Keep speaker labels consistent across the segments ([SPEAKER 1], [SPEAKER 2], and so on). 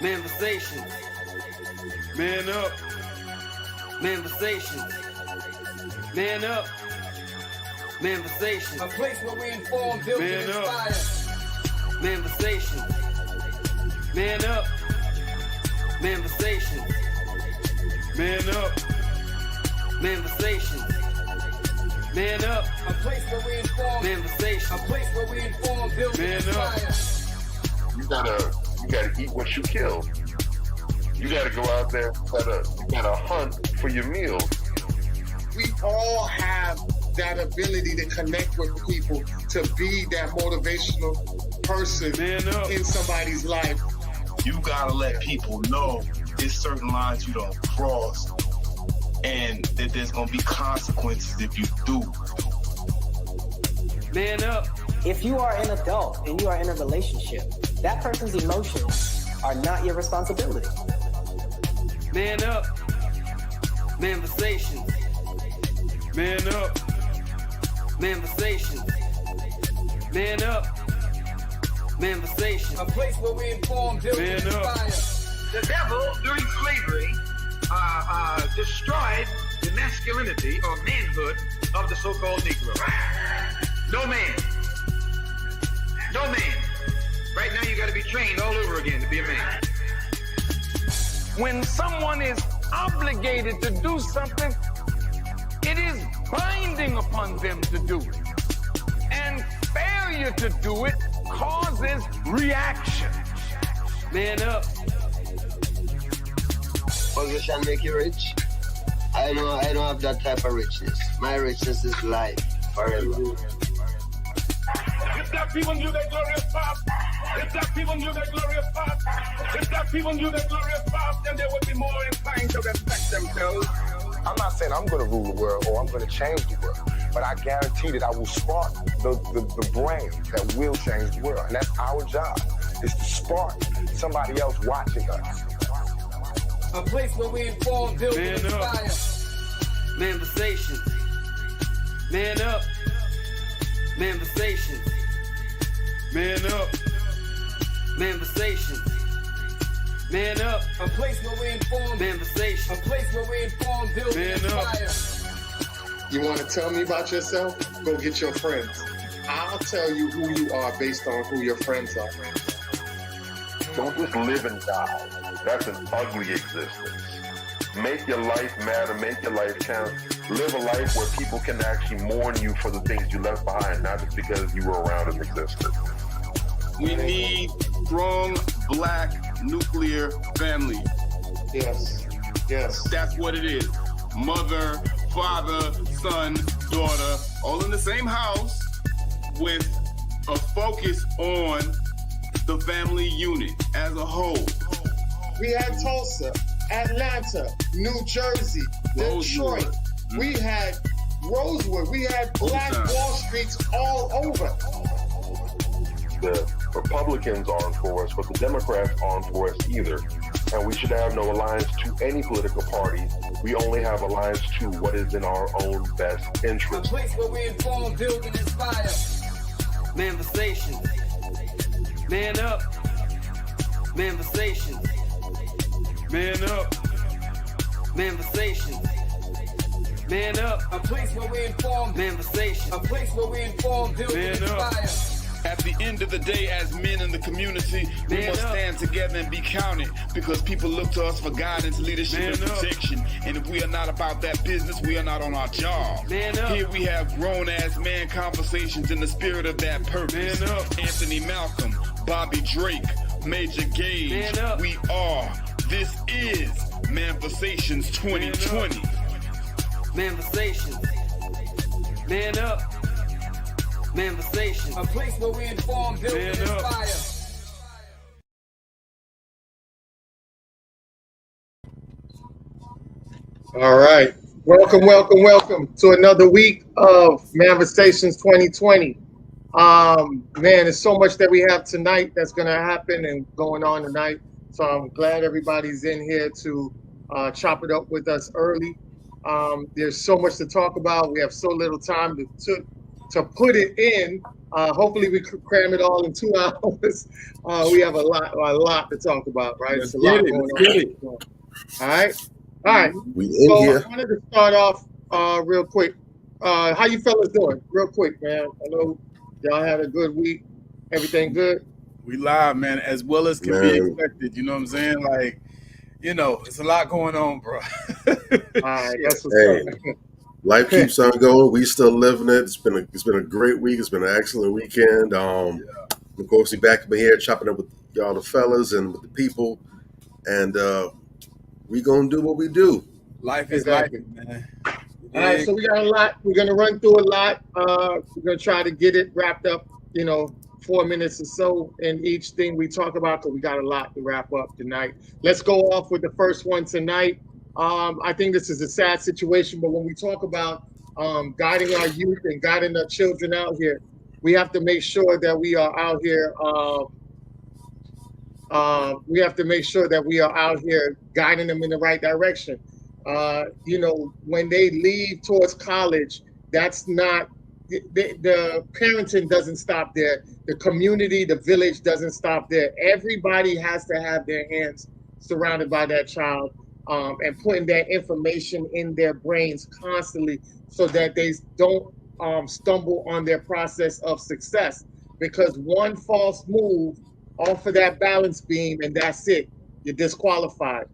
[SPEAKER 1] Manifestations.
[SPEAKER 2] Man up.
[SPEAKER 1] Manifestations. Man up. Manifestations.
[SPEAKER 3] A place where we inform, build, and
[SPEAKER 2] Man up.
[SPEAKER 3] inspire.
[SPEAKER 1] Manifestations. Man up. Manifestations.
[SPEAKER 2] Man up.
[SPEAKER 1] Manifestations. Man up.
[SPEAKER 3] A place where we inform.
[SPEAKER 1] Manifestations.
[SPEAKER 3] A place where we inform, build, and
[SPEAKER 2] Man up.
[SPEAKER 3] inspire.
[SPEAKER 4] You gotta eat what you kill. You gotta go out there, you gotta hunt for your meals.
[SPEAKER 5] We all have that ability to connect with people, to be that motivational person
[SPEAKER 2] Man up.
[SPEAKER 5] in somebody's life.
[SPEAKER 6] You gotta let people know there's certain lines you don't cross, and that there's gonna be consequences if you do.
[SPEAKER 1] Man up.
[SPEAKER 7] If you are an adult and you are in a relationship, that person's emotions are not your responsibility.
[SPEAKER 1] Man up. Manifestations.
[SPEAKER 2] Man up.
[SPEAKER 1] Manifestations. Man up. Manifestations.
[SPEAKER 3] A place where we inform, build, and
[SPEAKER 2] Man up.
[SPEAKER 3] inspire.
[SPEAKER 8] The devil, during slavery, destroyed the masculinity or manhood of the so-called Negro. No man. No man. Right now you got to be trained all over again to be a man.
[SPEAKER 9] When someone is obligated to do something, it is binding upon them to do it. And failure to do it causes reaction.
[SPEAKER 1] Man up.
[SPEAKER 10] Position make you rich. I don't have that type of richness. My richness is life forever.
[SPEAKER 9] If that people knew that glorious path, if that people knew that glorious path, if that people knew that glorious path, then they would be more inclined to respect themselves.
[SPEAKER 11] I'm not saying I'm going to rule the world or I'm going to change the world, but I guarantee that I will spark the brain that will change the world. And that's our job, is to spark somebody else watching us.
[SPEAKER 3] A place where we inform, build, and
[SPEAKER 2] Man up.
[SPEAKER 3] inspire.
[SPEAKER 1] Manifestations. Man up. Manifestations.
[SPEAKER 2] Man up.
[SPEAKER 1] Manifestations. Man up.
[SPEAKER 3] A place where we inform. A
[SPEAKER 1] Manifestations.
[SPEAKER 3] place where we inform, build, and
[SPEAKER 2] Man up.
[SPEAKER 3] inspire.
[SPEAKER 5] You want to tell me about yourself? Go get your friends. I'll tell you who you are based on who your friends are.
[SPEAKER 4] Don't just live and die. That's an ugly existence. Make your life matter, make your life count. Live a life where people can actually mourn you for the things you left behind, not just because you were around and existed.
[SPEAKER 6] We need strong black nuclear family.
[SPEAKER 5] Yes. Yes.
[SPEAKER 6] That's what it is. Mother, father, son, daughter, all in the same house with a focus on the family unit as a whole.
[SPEAKER 5] We had Tulsa, Atlanta, New Jersey, Detroit.
[SPEAKER 6] Rosewood.
[SPEAKER 5] We had Rosewood. We had Black
[SPEAKER 6] Awesome.
[SPEAKER 5] Wall Streets all over.
[SPEAKER 4] The Republicans aren't for us, but the Democrats aren't for us either. And we should have no alliance to any political party. We only have alliance to what is in our own best
[SPEAKER 3] A
[SPEAKER 4] interest.
[SPEAKER 3] place where we inform, build, and inspire.
[SPEAKER 1] Manifestations. Man up. Manifestations.
[SPEAKER 2] Man up.
[SPEAKER 1] Manifestations. Man up.
[SPEAKER 3] A place where we inform.
[SPEAKER 1] Manifestations.
[SPEAKER 3] A place where we inform, build, and
[SPEAKER 2] Man up.
[SPEAKER 3] inspire.
[SPEAKER 6] At the end of the day, as men in the community, we
[SPEAKER 1] Man
[SPEAKER 6] must
[SPEAKER 1] up.
[SPEAKER 6] stand together and be counted, because people look to us for guidance, leadership, and
[SPEAKER 2] Man up.
[SPEAKER 6] protection. And if we are not about that business, we are not on our job.
[SPEAKER 1] Man up.
[SPEAKER 6] Here we have grown-ass man conversations in the spirit of that purpose.
[SPEAKER 2] Man up.
[SPEAKER 6] Anthony Malcolm, Bobby Drake, Major Gage.
[SPEAKER 1] Man up.
[SPEAKER 6] We are. This is Manifestations 2020.
[SPEAKER 1] Manifestations. Man up. Manifestations.
[SPEAKER 3] A place where we inform, build, and
[SPEAKER 2] Man up.
[SPEAKER 3] inspire.
[SPEAKER 5] All right. Welcome to another week of Manifestations 2020. Man, there's so much that we have tonight that's going to happen and going on tonight. So I'm glad everybody's in here to chop it up with us early. There's so much to talk about. We have so little time to put it in Hopefully we could cram it all in 2 hours. We have a lot to talk about, right?
[SPEAKER 12] Let's
[SPEAKER 5] It's a lot
[SPEAKER 12] get it.
[SPEAKER 5] going
[SPEAKER 12] Let's get
[SPEAKER 5] on.
[SPEAKER 12] it.
[SPEAKER 5] All right.
[SPEAKER 13] We in
[SPEAKER 5] So
[SPEAKER 13] here.
[SPEAKER 5] I wanted to start off real quick. How you fellas doing? Real quick, man. I know y'all had a good week. Everything good?
[SPEAKER 12] We live, man, as well as can be expected. You know what I'm saying? Like, you know, it's a lot going on, bro.
[SPEAKER 5] All right, that's what's
[SPEAKER 13] Hey,
[SPEAKER 5] up.
[SPEAKER 13] life keeps on going. We still living it. It's been a great week. It's been an excellent weekend. Of course, we back up here chopping up with y'all, the fellas, and with the people, and we gonna do what we do.
[SPEAKER 12] Life is
[SPEAKER 5] Exactly.
[SPEAKER 12] life, man.
[SPEAKER 5] All right, so we got a lot. We're gonna run through a lot. We're gonna try to get it wrapped up, 4 minutes or so in each thing we talk about, because we got a lot to wrap up tonight. Let's go off with the first one tonight. I think this is a sad situation, but when we talk about guiding our youth and guiding our children out here, we have to make sure that we are out here. We have to make sure that we are out here guiding them in the right direction. When they leave towards college, that's not the parenting doesn't stop there. The community, the village doesn't stop there. Everybody has to have their hands surrounded by that child, and putting that information in their brains constantly so that they don't stumble on their process of success. Because one false move off of that balance beam and that's it, you're disqualified.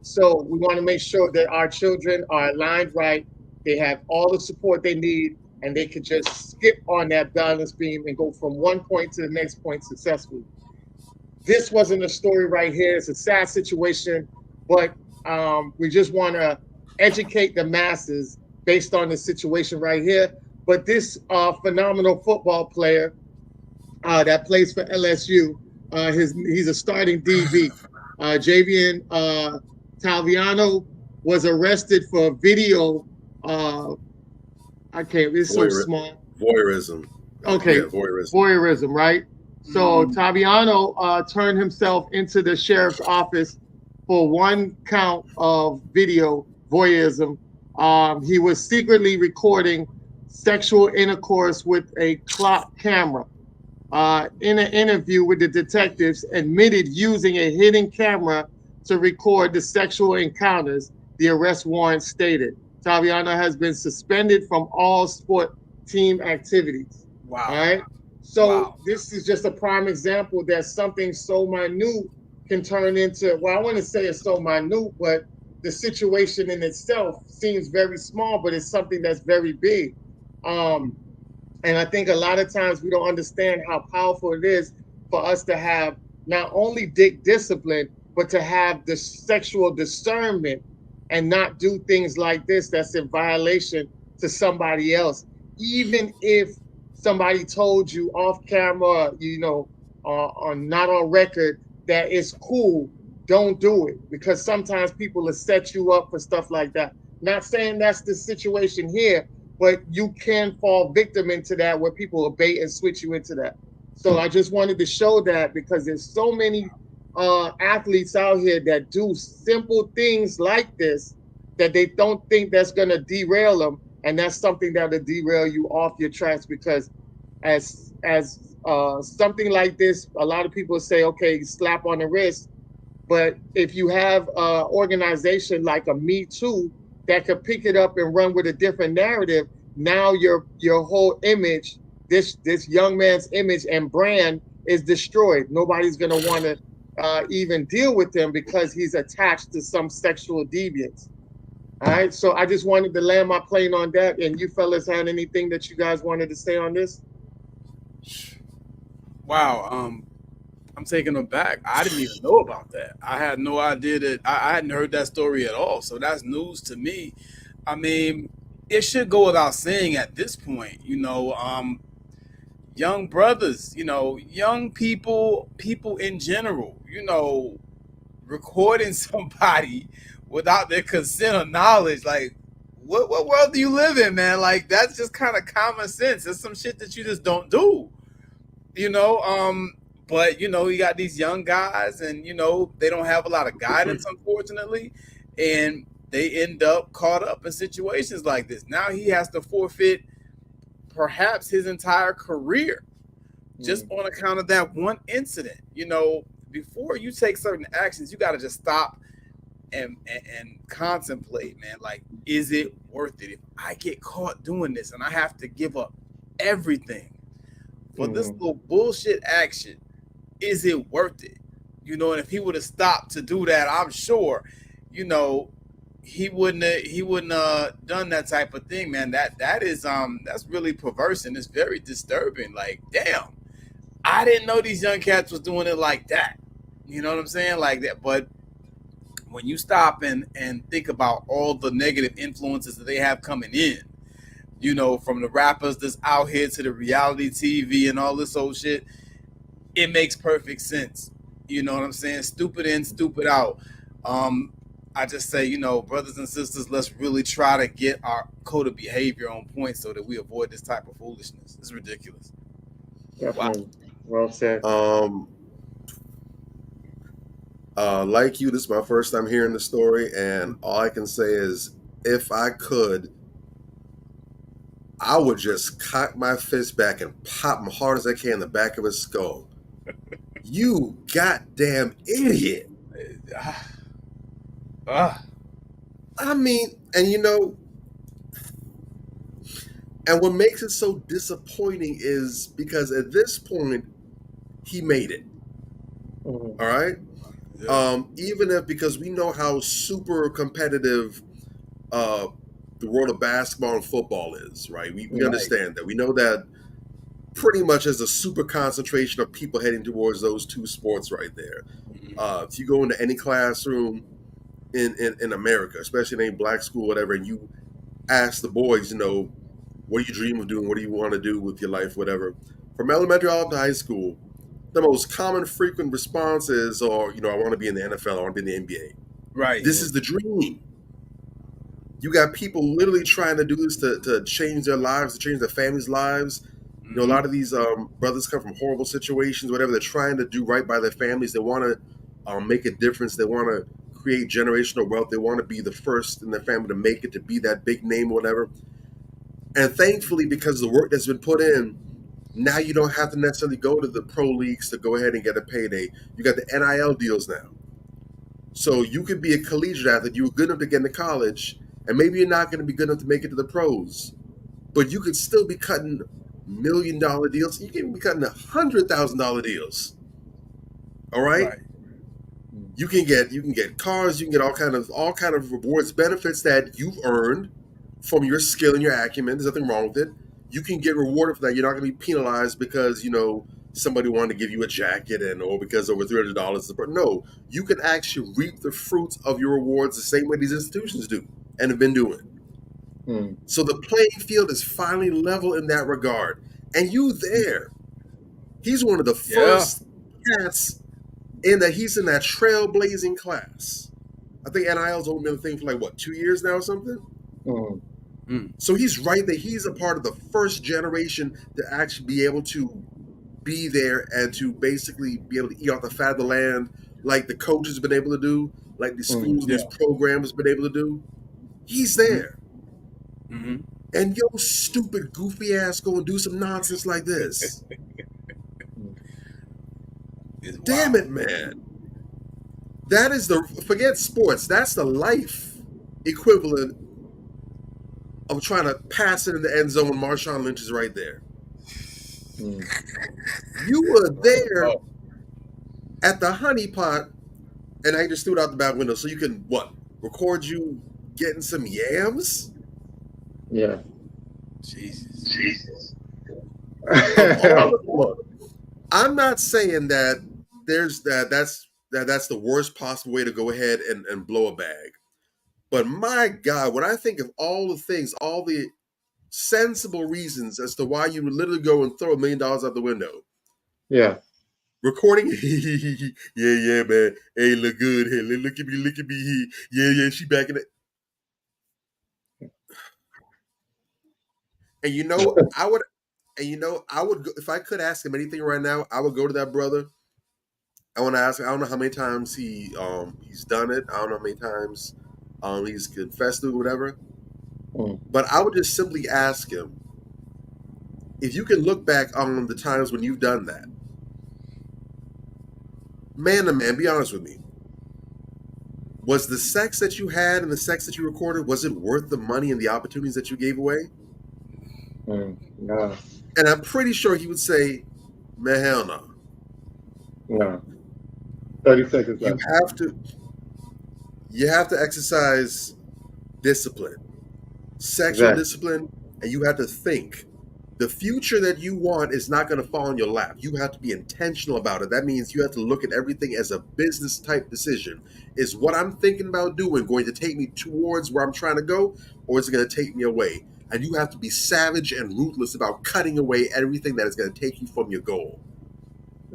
[SPEAKER 5] So we want to make sure that our children are aligned right, they have all the support they need, and they could just skip on that balance beam and go from one point to the next point successfully. This wasn't a story right here. It's a sad situation, but we just want to educate the masses based on the situation right here. But this phenomenal football player that plays for LSU, he's a starting DB. Javian Talviano was arrested for video. It's so small.
[SPEAKER 13] Voyeurism.
[SPEAKER 5] Okay,
[SPEAKER 13] Yeah, voyeurism.
[SPEAKER 5] Voyeurism, right? So Taviano turned himself into the sheriff's office for one count of video voyeurism. He was secretly recording sexual intercourse with a clock camera. In an interview with the detectives, admitted using a hidden camera to record the sexual encounters, the arrest warrant stated. Taviano has been suspended from all sport team activities.
[SPEAKER 12] Wow.
[SPEAKER 5] All right. So this is just a prime example that something so minute can turn into, well, I want to say it's so minute, but the situation in itself seems very small, but it's something that's very big. And I think a lot of times we don't understand how powerful it is for us to have not only discipline, but to have the sexual discernment and not do things like this that's in violation to somebody else. Even if somebody told you off camera, or not on record, that it's cool, don't do it. Because sometimes people will set you up for stuff like that. Not saying that's the situation here, but you can fall victim into that where people will bait and switch you into that. So I just wanted to show that because there's so many athletes out here that do simple things like this that they don't think that's going to derail them. And that's something that'll derail you off your tracks, because as something like this, a lot of people say, okay, slap on the wrist. But if you have an organization like a Me Too that could pick it up and run with a different narrative, now your whole image, this young man's image and brand is destroyed. Nobody's going to want to even deal with him because he's attached to some sexual deviance. All right, so I just wanted to land my plane on that. And you fellas had anything that you guys wanted to say on this?
[SPEAKER 12] Wow, I'm taken aback. I didn't even know about that. I had no idea that I hadn't heard that story at all. So that's news to me. I mean, it should go without saying at this point, young brothers, young people in general, recording somebody without their consent or knowledge, like what world do you live in, man? Like, that's just kind of common sense. It's some shit that you just don't do, but you got these young guys and they don't have a lot of guidance, unfortunately, and they end up caught up in situations like this. Now he has to forfeit perhaps his entire career, just on account of that one incident. You know, before you take certain actions, you got to just stop and contemplate, man. Like, is it worth it? If I get caught doing this and I have to give up everything for this little bullshit action, is it worth it? You know, and if he would have stopped to do that, I'm sure, you know, he wouldn't have done that type of thing, man. That's really perverse, and it's very disturbing. Like, damn, I didn't know these young cats was doing it like that. You know what I'm saying? Like that. But when you stop and think about all the negative influences that they have coming in, you know, from the rappers that's out here to the reality TV and all this old shit, it makes perfect sense. You know what I'm saying? Stupid in, stupid out. I just say, you know, brothers and sisters, let's really try to get our code of behavior on point so that we avoid this type of foolishness. It's ridiculous.
[SPEAKER 5] Definitely. Wow. Well said.
[SPEAKER 13] Like you, this is my first time hearing the story, and all I can say is, if I could, I would just cock my fist back and pop him hard as I can in the back of his skull. You goddamn idiot. I mean, and you know, and what makes it so disappointing is because at this point, he made it. All right? Yeah. Even if, because we know how super competitive the world of basketball and football is, right? We understand that. We know that pretty much as a super concentration of people heading towards those two sports right there. If you go into any classroom in America, especially in any black school, whatever, and you ask the boys, you know, what do you dream of doing? What do you want to do with your life? Whatever. From elementary all up to high school, the most common frequent responses are, you know, I want to be in the NFL, I want to be in the NBA.
[SPEAKER 12] Right.
[SPEAKER 13] This is the dream. You got people literally trying to do this to change their lives, to change their families' lives. You know, a lot of these brothers come from horrible situations, whatever. They're trying to do right by their families. They want to make a difference. They want to create generational wealth. They want to be the first in their family to make it, to be that big name or whatever. And thankfully, because of the work that's been put in, now you don't have to necessarily go to the pro leagues to go ahead and get a payday. You got the NIL deals now. So you could be a collegiate athlete. You were good enough to get into college, and maybe you're not going to be good enough to make it to the pros. But you could still be cutting $1 million deals. You can be cutting $100,000 deals. All right? You can get cars. You can get all kind of rewards, benefits that you've earned from your skill and your acumen. There's nothing wrong with it. You can get rewarded for that. You're not going to be penalized because, you know, somebody wanted to give you a jacket or because over $300. No, you can actually reap the fruits of your rewards the same way these institutions do and have been doing. So the playing field is finally level in that regard. And you there. He's one of the first cats in that he's in that trailblazing class. I think NIL's only been a thing for like, what, 2 years now or something? So he's right there. He's a part of the first generation to actually be able to be there and to basically be able to eat off the fat of the land like the coaches have been able to do, like the schools, these programs have been able to do. He's there. And yo, stupid, goofy ass go and do some nonsense like this. Damn it, man. That is forget sports. That's the life equivalent of trying to pass it in the end zone when Marshawn Lynch is right there. You were there at the honey pot, and I just threw it out the back window so you can, record you getting some yams?
[SPEAKER 5] Yeah.
[SPEAKER 12] Jesus.
[SPEAKER 13] Look, I'm not saying that that's the worst possible way to go ahead and blow a bag. But my God, when I think of all the things, all the sensible reasons as to why you would literally go and throw $1 million out the window.
[SPEAKER 5] Yeah.
[SPEAKER 13] Recording, yeah, man. Hey, look good. Hey, look at me. Yeah, she back in it. And I would go, if I could ask him anything right now, I would go to that brother. I want to ask him, I don't know how many times he's done it. I don't know how many times he's confessed to it, whatever. But I would just simply ask him, if you can look back on the times when you've done that, man to man, be honest with me. Was the sex that you had and the sex that you recorded, was it worth the money and the opportunities that you gave away?
[SPEAKER 5] No.
[SPEAKER 13] And I'm pretty sure he would say, man, hell no.
[SPEAKER 5] No. 30 seconds left.
[SPEAKER 13] You have to exercise discipline, sexual discipline, and you have to think. The future that you want is not going to fall in your lap. You have to be intentional about it. That means you have to look at everything as a business type decision. Is what I'm thinking about doing going to take me towards where I'm trying to go, or is it going to take me away? And you have to be savage and ruthless about cutting away everything that is going to take you from your goal.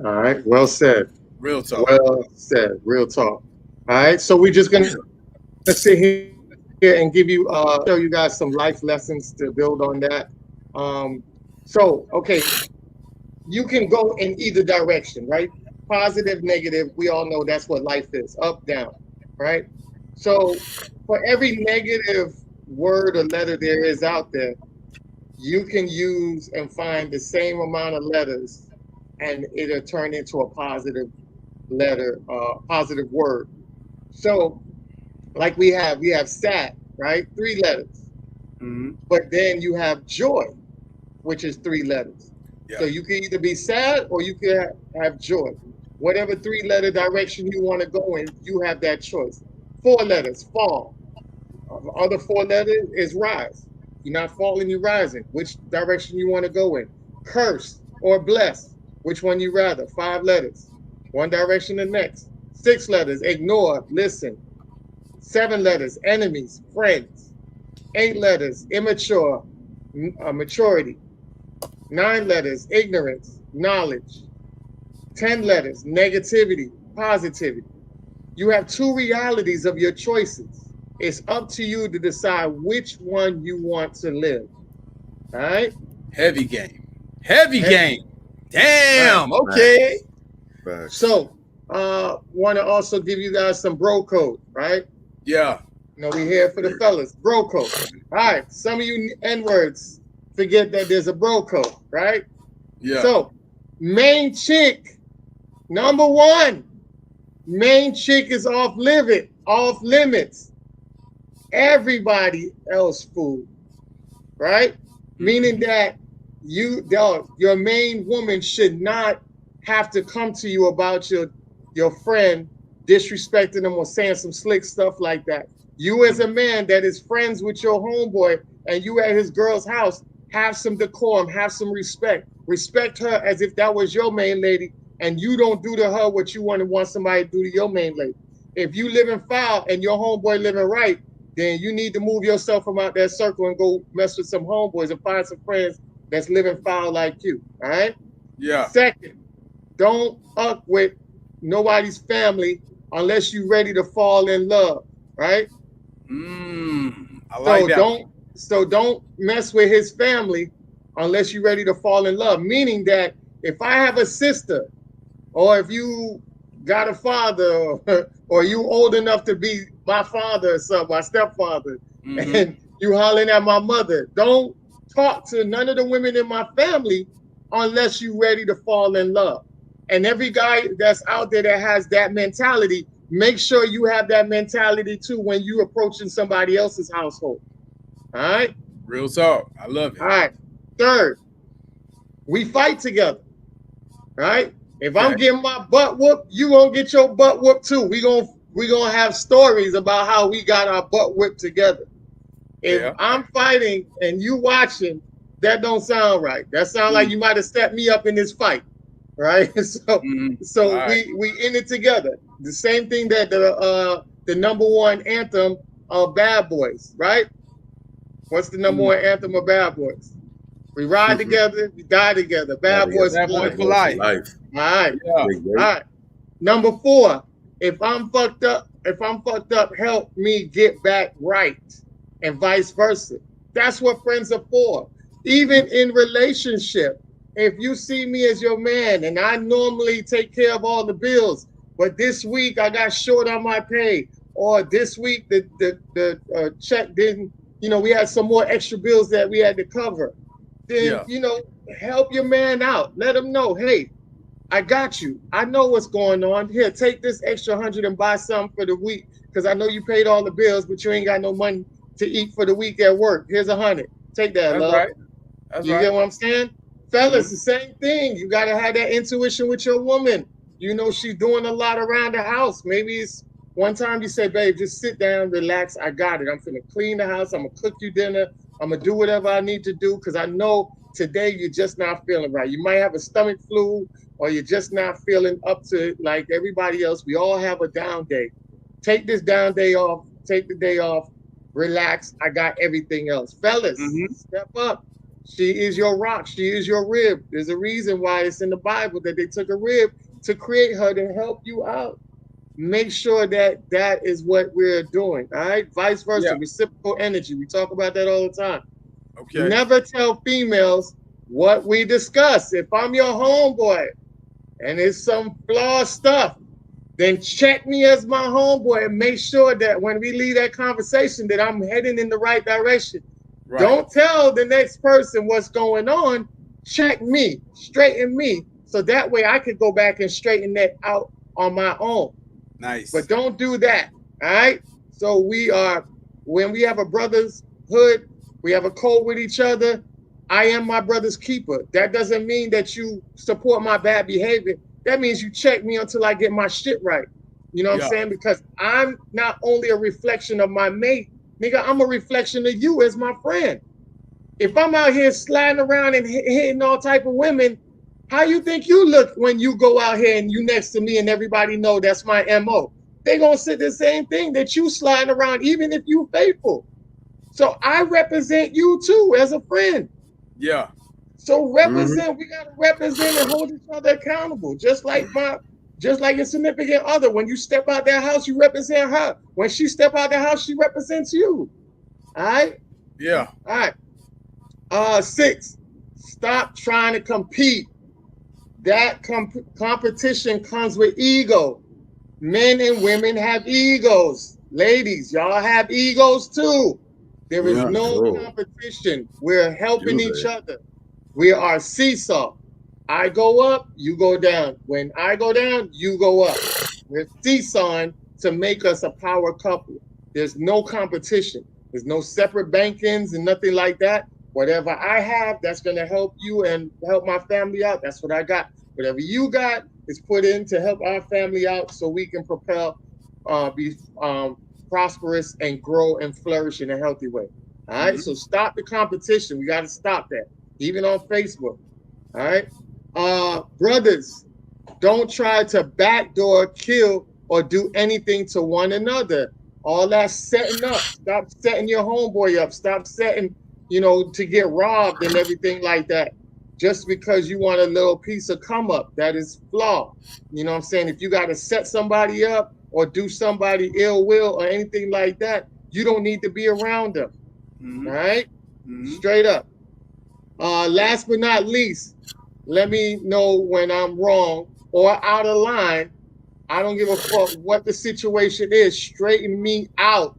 [SPEAKER 5] All right. Well said.
[SPEAKER 12] Real talk.
[SPEAKER 5] Well said. Real talk. All right. So we're just going to sit here and give you, show you guys some life lessons to build on that. Okay, you can go in either direction, right? Positive, negative, we all know that's what life is, up, down, right? So for every negative word or letter there is out there, you can use and find the same amount of letters and it'll turn into a positive letter, positive word. So like we have sad, right? 3 letters.
[SPEAKER 12] Mm-hmm.
[SPEAKER 5] But then you have joy, which is 3 letters.
[SPEAKER 12] Yeah.
[SPEAKER 5] So you can either be sad or you can have joy. Whatever 3-letter direction you want to go in, you have that choice. 4 letters, fall. Other 4 letters is rise. You're not falling, you're rising. Which direction you want to go in? Curse or bless. Which one you rather? 5 letters. One direction the next. 6 letters, ignore, listen. 7 letters, enemies, friends. 8 letters, immature, maturity. 9 letters, ignorance, knowledge. 10 letters, negativity, positivity. You have 2 realities of your choices. It's up to you to decide which one you want to live. All right?
[SPEAKER 12] Heavy game. Heavy game. Damn.
[SPEAKER 5] Right.
[SPEAKER 12] Okay.
[SPEAKER 13] Right.
[SPEAKER 5] So, want to also give you guys some bro code, right?
[SPEAKER 12] Yeah.
[SPEAKER 5] You know, we here for the fellas. Bro code. All right. Some of you N-words forget that there's a bro code, right?
[SPEAKER 12] Yeah.
[SPEAKER 5] So, main chick, number 1. Main chick is off limits. Everybody else food, right? Meaning that your main woman should not have to come to you about your friend disrespecting them or saying some slick stuff like that. You as a man that is friends with your homeboy and you at his girl's house, have some decorum, have some respect. Respect her as if that was your main lady, and you don't do to her what you want somebody to do to your main lady. If you living foul and your homeboy living right, then you need to move yourself from out that circle and go mess with some homeboys and find some friends that's living foul like you. All right?
[SPEAKER 12] Yeah.
[SPEAKER 5] Second, don't fuck with nobody's family unless you're ready to fall in love, right?
[SPEAKER 12] I like that.
[SPEAKER 5] So don't mess with his family unless you're ready to fall in love. Meaning that if I have a sister, or if you got a father, or you old enough to be my father or something, my stepfather, and you hollering at my mother, don't talk to none of the women in my family unless you're ready to fall in love. And every guy that's out there that has that mentality, make sure you have that mentality too when you approaching somebody else's household. All right?
[SPEAKER 12] Real talk. I love it.
[SPEAKER 5] All right. Third, we fight together. Right? If I'm getting my butt whooped, you gonna get your butt whooped too. We gonna have stories about how we got our butt whipped together. If I'm fighting and you watching, that don't sound right. That sound like you might have stepped me up in this fight. Right? So we in it together. The same thing that the number one anthem of Bad Boys, right? What's the number one anthem of Bad Boys? We ride together, we die together. Bad Boys for life. All right. All right. Number 4, if I'm fucked up, help me get back right, and vice versa. That's what friends are for. Even in relationship, if you see me as your man and I normally take care of all the bills, but this week I got short on my pay, or this week the check didn't, we had some more extra bills that we had to cover. Then, help your man out. Let him know, hey, I got you. I know what's going on. Here, take this extra 100 and buy something for the week because I know you paid all the bills, but you ain't got no money to eat for the week at work. Here's 100. Take that,
[SPEAKER 12] That's
[SPEAKER 5] love.
[SPEAKER 12] right. That's
[SPEAKER 5] You
[SPEAKER 12] right.
[SPEAKER 5] get what I'm saying? Fellas, the same thing. You got to have that intuition with your woman. You know she's doing a lot around the house. Maybe it's one time you say, babe, just sit down, relax. I got it. I'm going to clean the house. I'm going to cook you dinner. I'm going to do whatever I need to do because I know today you're just not feeling right. You might have a stomach flu or you're just not feeling up to it like everybody else. We all have a down day. Take this down day off. Take the day off. Relax. I got everything else. Fellas, step up. She is your rock. She is your rib. There's a reason why it's in the Bible that they took a rib to create her to help you out. Make sure that that is what we're doing. All right. Vice versa. Reciprocal energy. We talk about that all the time.
[SPEAKER 12] Okay.
[SPEAKER 5] Never tell females what we discuss. If I'm your homeboy and it's some flawed stuff, then check me as my homeboy and make sure that when we leave that conversation that I'm heading in the right direction.
[SPEAKER 12] Right.
[SPEAKER 5] Don't tell the next person what's going on. Check me, straighten me, so that way I could go back and straighten that out on my own.
[SPEAKER 12] Nice.
[SPEAKER 5] But don't do that. All right. So when we have a brotherhood, we have a code with each other. I am my brother's keeper. That doesn't mean that you support my bad behavior. That means you check me until I get my shit right. You know what I'm saying? Because I'm not only a reflection of my mate, nigga, I'm a reflection of you as my friend. If I'm out here sliding around and hitting all type of women, how you think you look when you go out here and you next to me and everybody know that's my MO? They gonna say the same thing that you sliding around, even if you faithful. So I represent you too as a friend.
[SPEAKER 12] Yeah.
[SPEAKER 5] So represent, we gotta represent and hold each other accountable. Just like your significant other. When you step out that house, you represent her. When she step out the house, she represents you. All right?
[SPEAKER 12] Yeah.
[SPEAKER 5] All right. 6, stop trying to compete. That competition comes with ego. Men and women have egos. Ladies, y'all have egos too. There is no competition. We're helping each other. We are seesaw. I go up, you go down. When I go down, you go up. We're seesawing to make us a power couple. There's no competition. There's no separate bankings and nothing like that. Whatever I have, that's going to help you and help my family out. That's what I got. Whatever you got is put in to help our family out so we can propel, be prosperous and grow and flourish in a healthy way. All right. So stop the competition. We got to stop that. Even on Facebook. All right. Brothers, don't try to backdoor, kill, or do anything to one another. All that setting up. Stop setting your homeboy up. Stop setting, to get robbed and everything like that. Just because you want a little piece of come up, that is flawed. You know what I'm saying? If you got to set somebody up or do somebody ill will or anything like that, you don't need to be around them. All right? Straight up. Last but not least, let me know when I'm wrong or out of line. I don't give a fuck what the situation is. Straighten me out.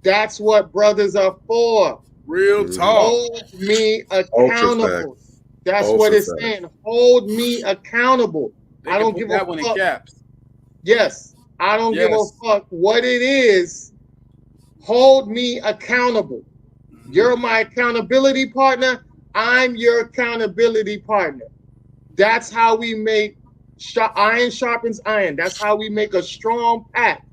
[SPEAKER 5] That's what brothers are for.
[SPEAKER 12] Real talk.
[SPEAKER 5] Hold me accountable. That's what it's saying. Hold me accountable. I don't give a fuck.
[SPEAKER 12] In caps.
[SPEAKER 5] Yes. I don't give a fuck what it is. Hold me accountable. You're my accountability partner. I'm your accountability partner. That's how we make iron sharpens iron. That's how we make a strong pact.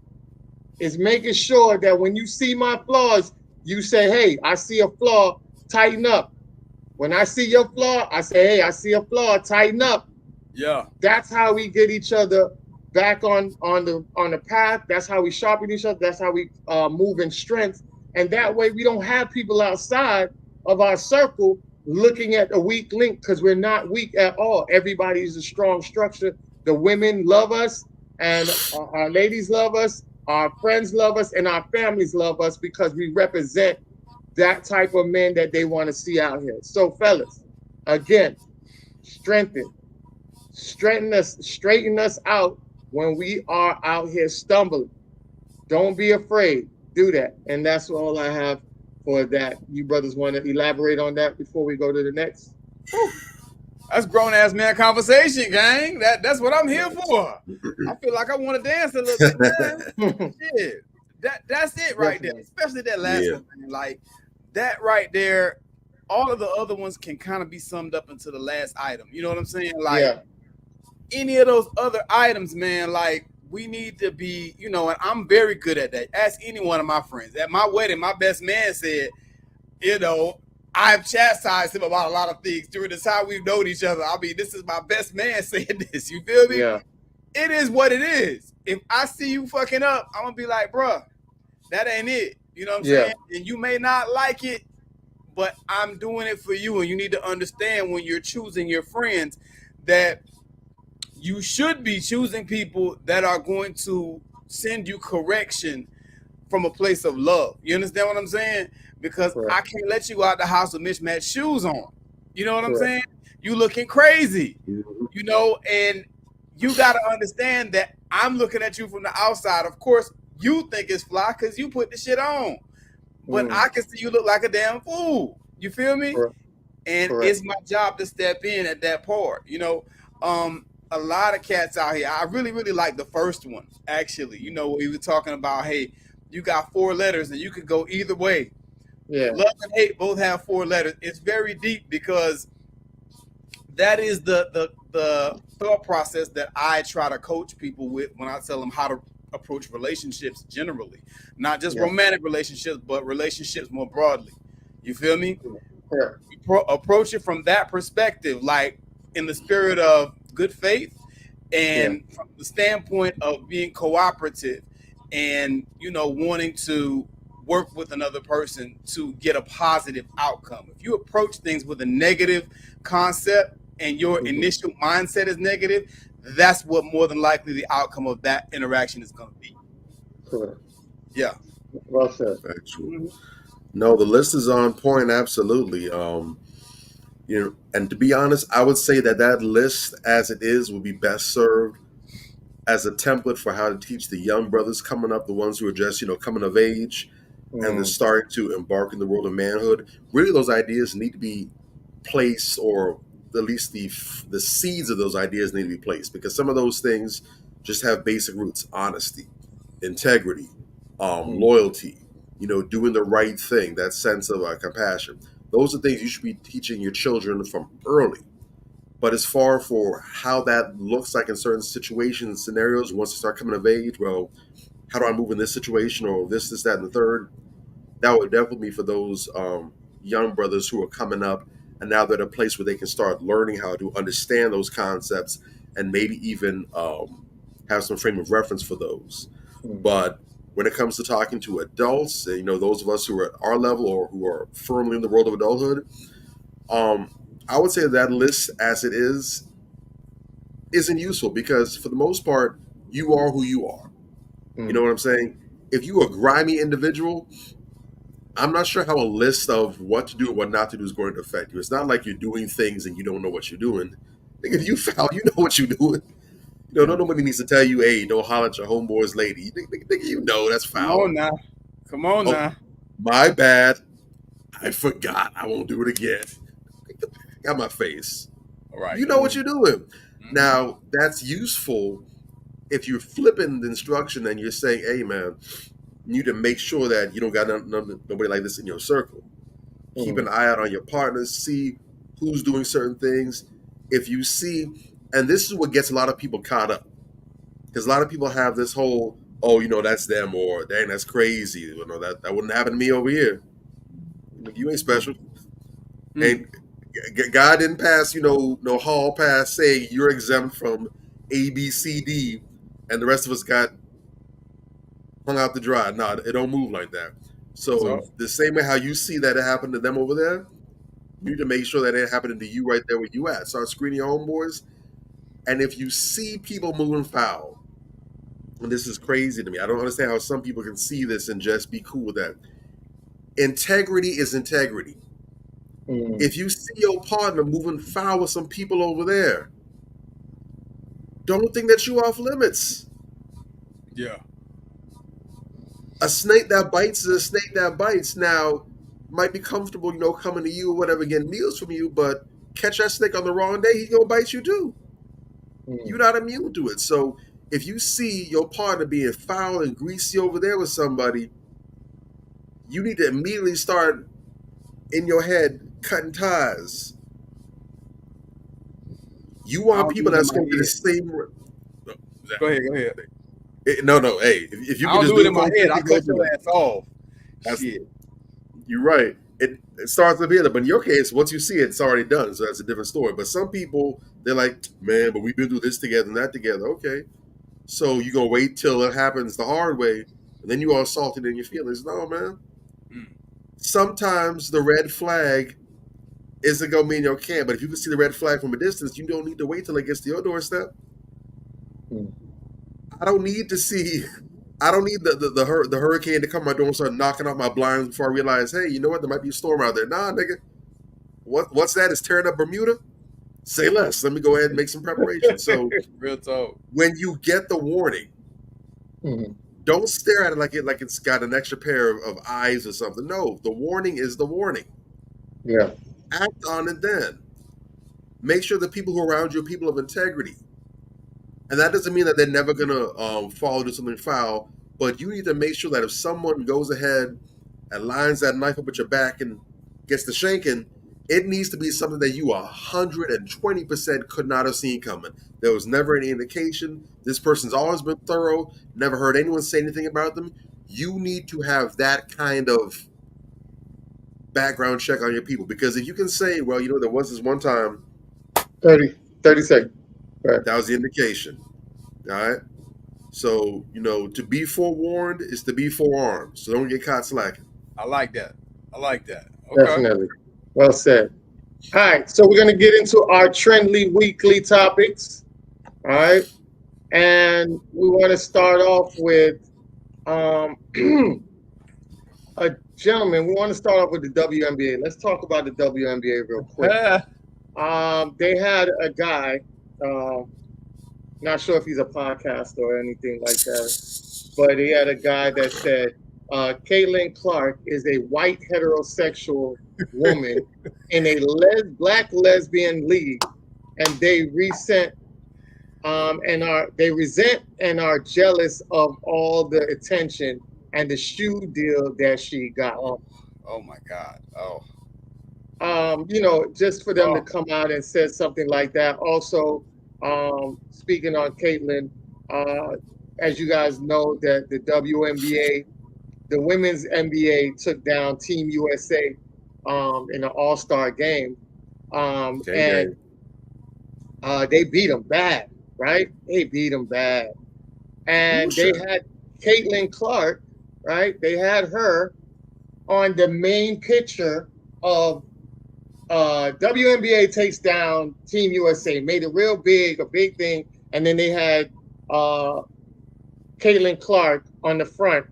[SPEAKER 5] Is making sure that when you see my flaws, you say, hey, I see a flaw, tighten up. When I see your flaw, I say, hey, I see a flaw, tighten up.
[SPEAKER 12] Yeah.
[SPEAKER 5] That's how we get each other back on the path. That's how we sharpen each other. That's how we move in strength. And that way we don't have people outside of our circle looking at a weak link, because we're not weak at all. Everybody's a strong structure. The women love us, and our ladies love us, our friends love us, and our families love us because we represent that type of men that they want to see out here. So fellas, again, straighten us out when we are out here stumbling. Don't be afraid. Do that. And that's all I have for that. You brothers want to elaborate on that before we go to the next? Woo.
[SPEAKER 12] That's grown ass man conversation, gang. That's what I'm here for. I feel like I want to dance a little bit, man. Shit. That's it right there. Especially that last one, man. Like that right there. All of the other ones can kind of be summed up into the last item. You know what I'm saying? Like any of those other items, man, like we need to be, you know, and I'm very good at that. Ask any one of my friends. At my wedding, my best man said, you know, I've chastised him about a lot of things during the time we've known each other. I mean, this is my best man saying this. You feel me?
[SPEAKER 5] Yeah.
[SPEAKER 12] It is what it is. If I see you fucking up, I'm gonna be like, bruh, that ain't it. You know what I'm saying? And you may not like it, but I'm doing it for you. And you need to understand when you're choosing your friends that you should be choosing people that are going to send you correction from a place of love. You understand what I'm saying? Because I can't let you out the house with mismatched shoes on. You know what I'm saying? You looking crazy, you know, and you got to understand that I'm looking at you from the outside. Of course, you think it's fly because you put the shit on. But I can see you look like a damn fool. You feel me? And it's my job to step in at that part. You know, a lot of cats out here. I really, really like the first one, actually. You know, we were talking about, hey, you got 4 letters and you could go either way.
[SPEAKER 5] Yeah.
[SPEAKER 12] Love and hate both have 4 letters. It's very deep because that is the thought process that I try to coach people with when I tell them how to approach relationships generally, not just romantic relationships, but relationships more broadly. You feel me? You approach it from that perspective, like in the spirit of good faith and from the standpoint of being cooperative and, you know, wanting to work with another person to get a positive outcome. If you approach things with a negative concept and your initial mindset is negative, that's what more than likely the outcome of that interaction is going to be.
[SPEAKER 5] Correct.
[SPEAKER 12] Yeah.
[SPEAKER 5] Well said.
[SPEAKER 13] Actually. No, the list is on point. Absolutely. You know, and to be honest, I would say that list as it is would be best served as a template for how to teach the young brothers coming up, the ones who are just, you know, coming of age and they're starting to embark in the world of manhood. Really, those ideas need to be placed, or at least the seeds of those ideas need to be placed, because some of those things just have basic roots: honesty, integrity, loyalty, you know, doing the right thing, that sense of compassion. Those are things you should be teaching your children from early. But as far for how that looks like in certain situations and scenarios, once they start coming of age, well, how do I move in this situation, or this, that, and the third? That would definitely be for those young brothers who are coming up and now they're at a place where they can start learning how to understand those concepts and maybe even have some frame of reference for those. But when it comes to talking to adults, you know, those of us who are at our level or who are firmly in the world of adulthood, I would say that list as it is isn't useful, because for the most part, you are who you are. You know what I'm saying? If you are a grimy individual, I'm not sure how a list of what to do and what not to do is going to affect you. It's not like you're doing things and you don't know what you're doing. If you foul, you know what you're doing. You know, nobody needs to tell you, hey, don't holler at your homeboy's lady. You know that's foul.
[SPEAKER 12] Come on now.
[SPEAKER 13] My bad. I forgot. I won't do it again. Got my face.
[SPEAKER 12] All right.
[SPEAKER 13] You know what you're doing. Now, that's useful if you're flipping the instruction and you're saying, hey, man, you need to make sure that you don't got nobody like this in your circle. Keep an eye out on your partners. See who's doing certain things. If you see, and this is what gets a lot of people caught up, because a lot of people have this whole, oh, you know, that's them, or dang, that's crazy. You know, that wouldn't happen to me over here. You ain't special. And God didn't pass, you know, no hall pass saying you're exempt from A, B, C, D, and the rest of us got hung out to dry. No, it don't move like that. So the same way how you see that it happened to them over there, you need to make sure that it happening to you right there where you at. Start screening your homeboys. And if you see people moving foul, and this is crazy to me, I don't understand how some people can see this and just be cool with that. Integrity is integrity. If you see your partner moving foul with some people over there, don't think that you off limits.
[SPEAKER 12] Yeah.
[SPEAKER 13] A snake that bites is a snake that bites. Now, might be comfortable, you know, coming to you or whatever, getting meals from you, but catch that snake on the wrong day, he's gonna bite you too. You're not immune to it. So if you see your partner being foul and greasy over there with somebody, you need to immediately start in your head cutting ties. You want people that's going to be the same.
[SPEAKER 12] Go ahead.
[SPEAKER 13] No. Hey, if you
[SPEAKER 12] I'll
[SPEAKER 13] can just
[SPEAKER 12] do it in my head, I'll cut your ass off.
[SPEAKER 13] Shit. You're right. It starts with here, but in your case, once you see it, it's already done. So that's a different story. But some people, they're like, man, but we've been through this together and that together. Okay. So you're going to wait till it happens the hard way, and then you all salted in your feelings. No, man. Sometimes the red flag isn't going to mean you can't, but if you can see the red flag from a distance, you don't need to wait till it gets to your doorstep. I don't need the hurricane to come to my door and start knocking off my blinds before I realize, hey, you know what? There might be a storm out there. Nah, nigga. What's that? Is tearing up Bermuda? Say less. Let me go ahead and make some preparation. So
[SPEAKER 12] real talk.
[SPEAKER 13] When you get the warning, don't stare at it like it's got an extra pair of eyes or something. No, the warning is the warning.
[SPEAKER 5] Yeah.
[SPEAKER 13] Act on it then. Make sure the people who are around you are people of integrity. And that doesn't mean that they're never going to fall into something foul, but you need to make sure that if someone goes ahead and lines that knife up at your back and gets the shanking, it needs to be something that you 120% could not have seen coming. There was never any indication. This person's always been thorough, never heard anyone say anything about them. You need to have that kind of background check on your people, because if you can say, well, you know, there was this one time
[SPEAKER 5] 30 seconds. Right.
[SPEAKER 13] That was the indication. All right. So, you know, to be forewarned is to be forearmed. So don't get caught slacking.
[SPEAKER 12] I like that. Okay.
[SPEAKER 5] Definitely. Well said. All right. So we're going to get into our Trendly weekly topics. All right. And we want to start off with a gentleman. We want to start off with the WNBA. Let's talk about the WNBA real quick. They had a guy. Not sure if he's a podcast or anything like that, but he had a guy that said Caitlin Clark is a white heterosexual woman in a black lesbian league, and they resent and are jealous of all the attention and the shoe deal that she got.
[SPEAKER 12] Oh my God.
[SPEAKER 5] You know, just for them to come out and say something like that. Also, speaking on Caitlin, as you guys know, that the WNBA, the women's NBA took down Team USA in an all-star game. And they beat them bad, right? They beat them bad. And they had Caitlin Clark, right? They had her on the main picture of WNBA takes down Team USA, made it real big, a big thing, and then they had Caitlin Clark on the front,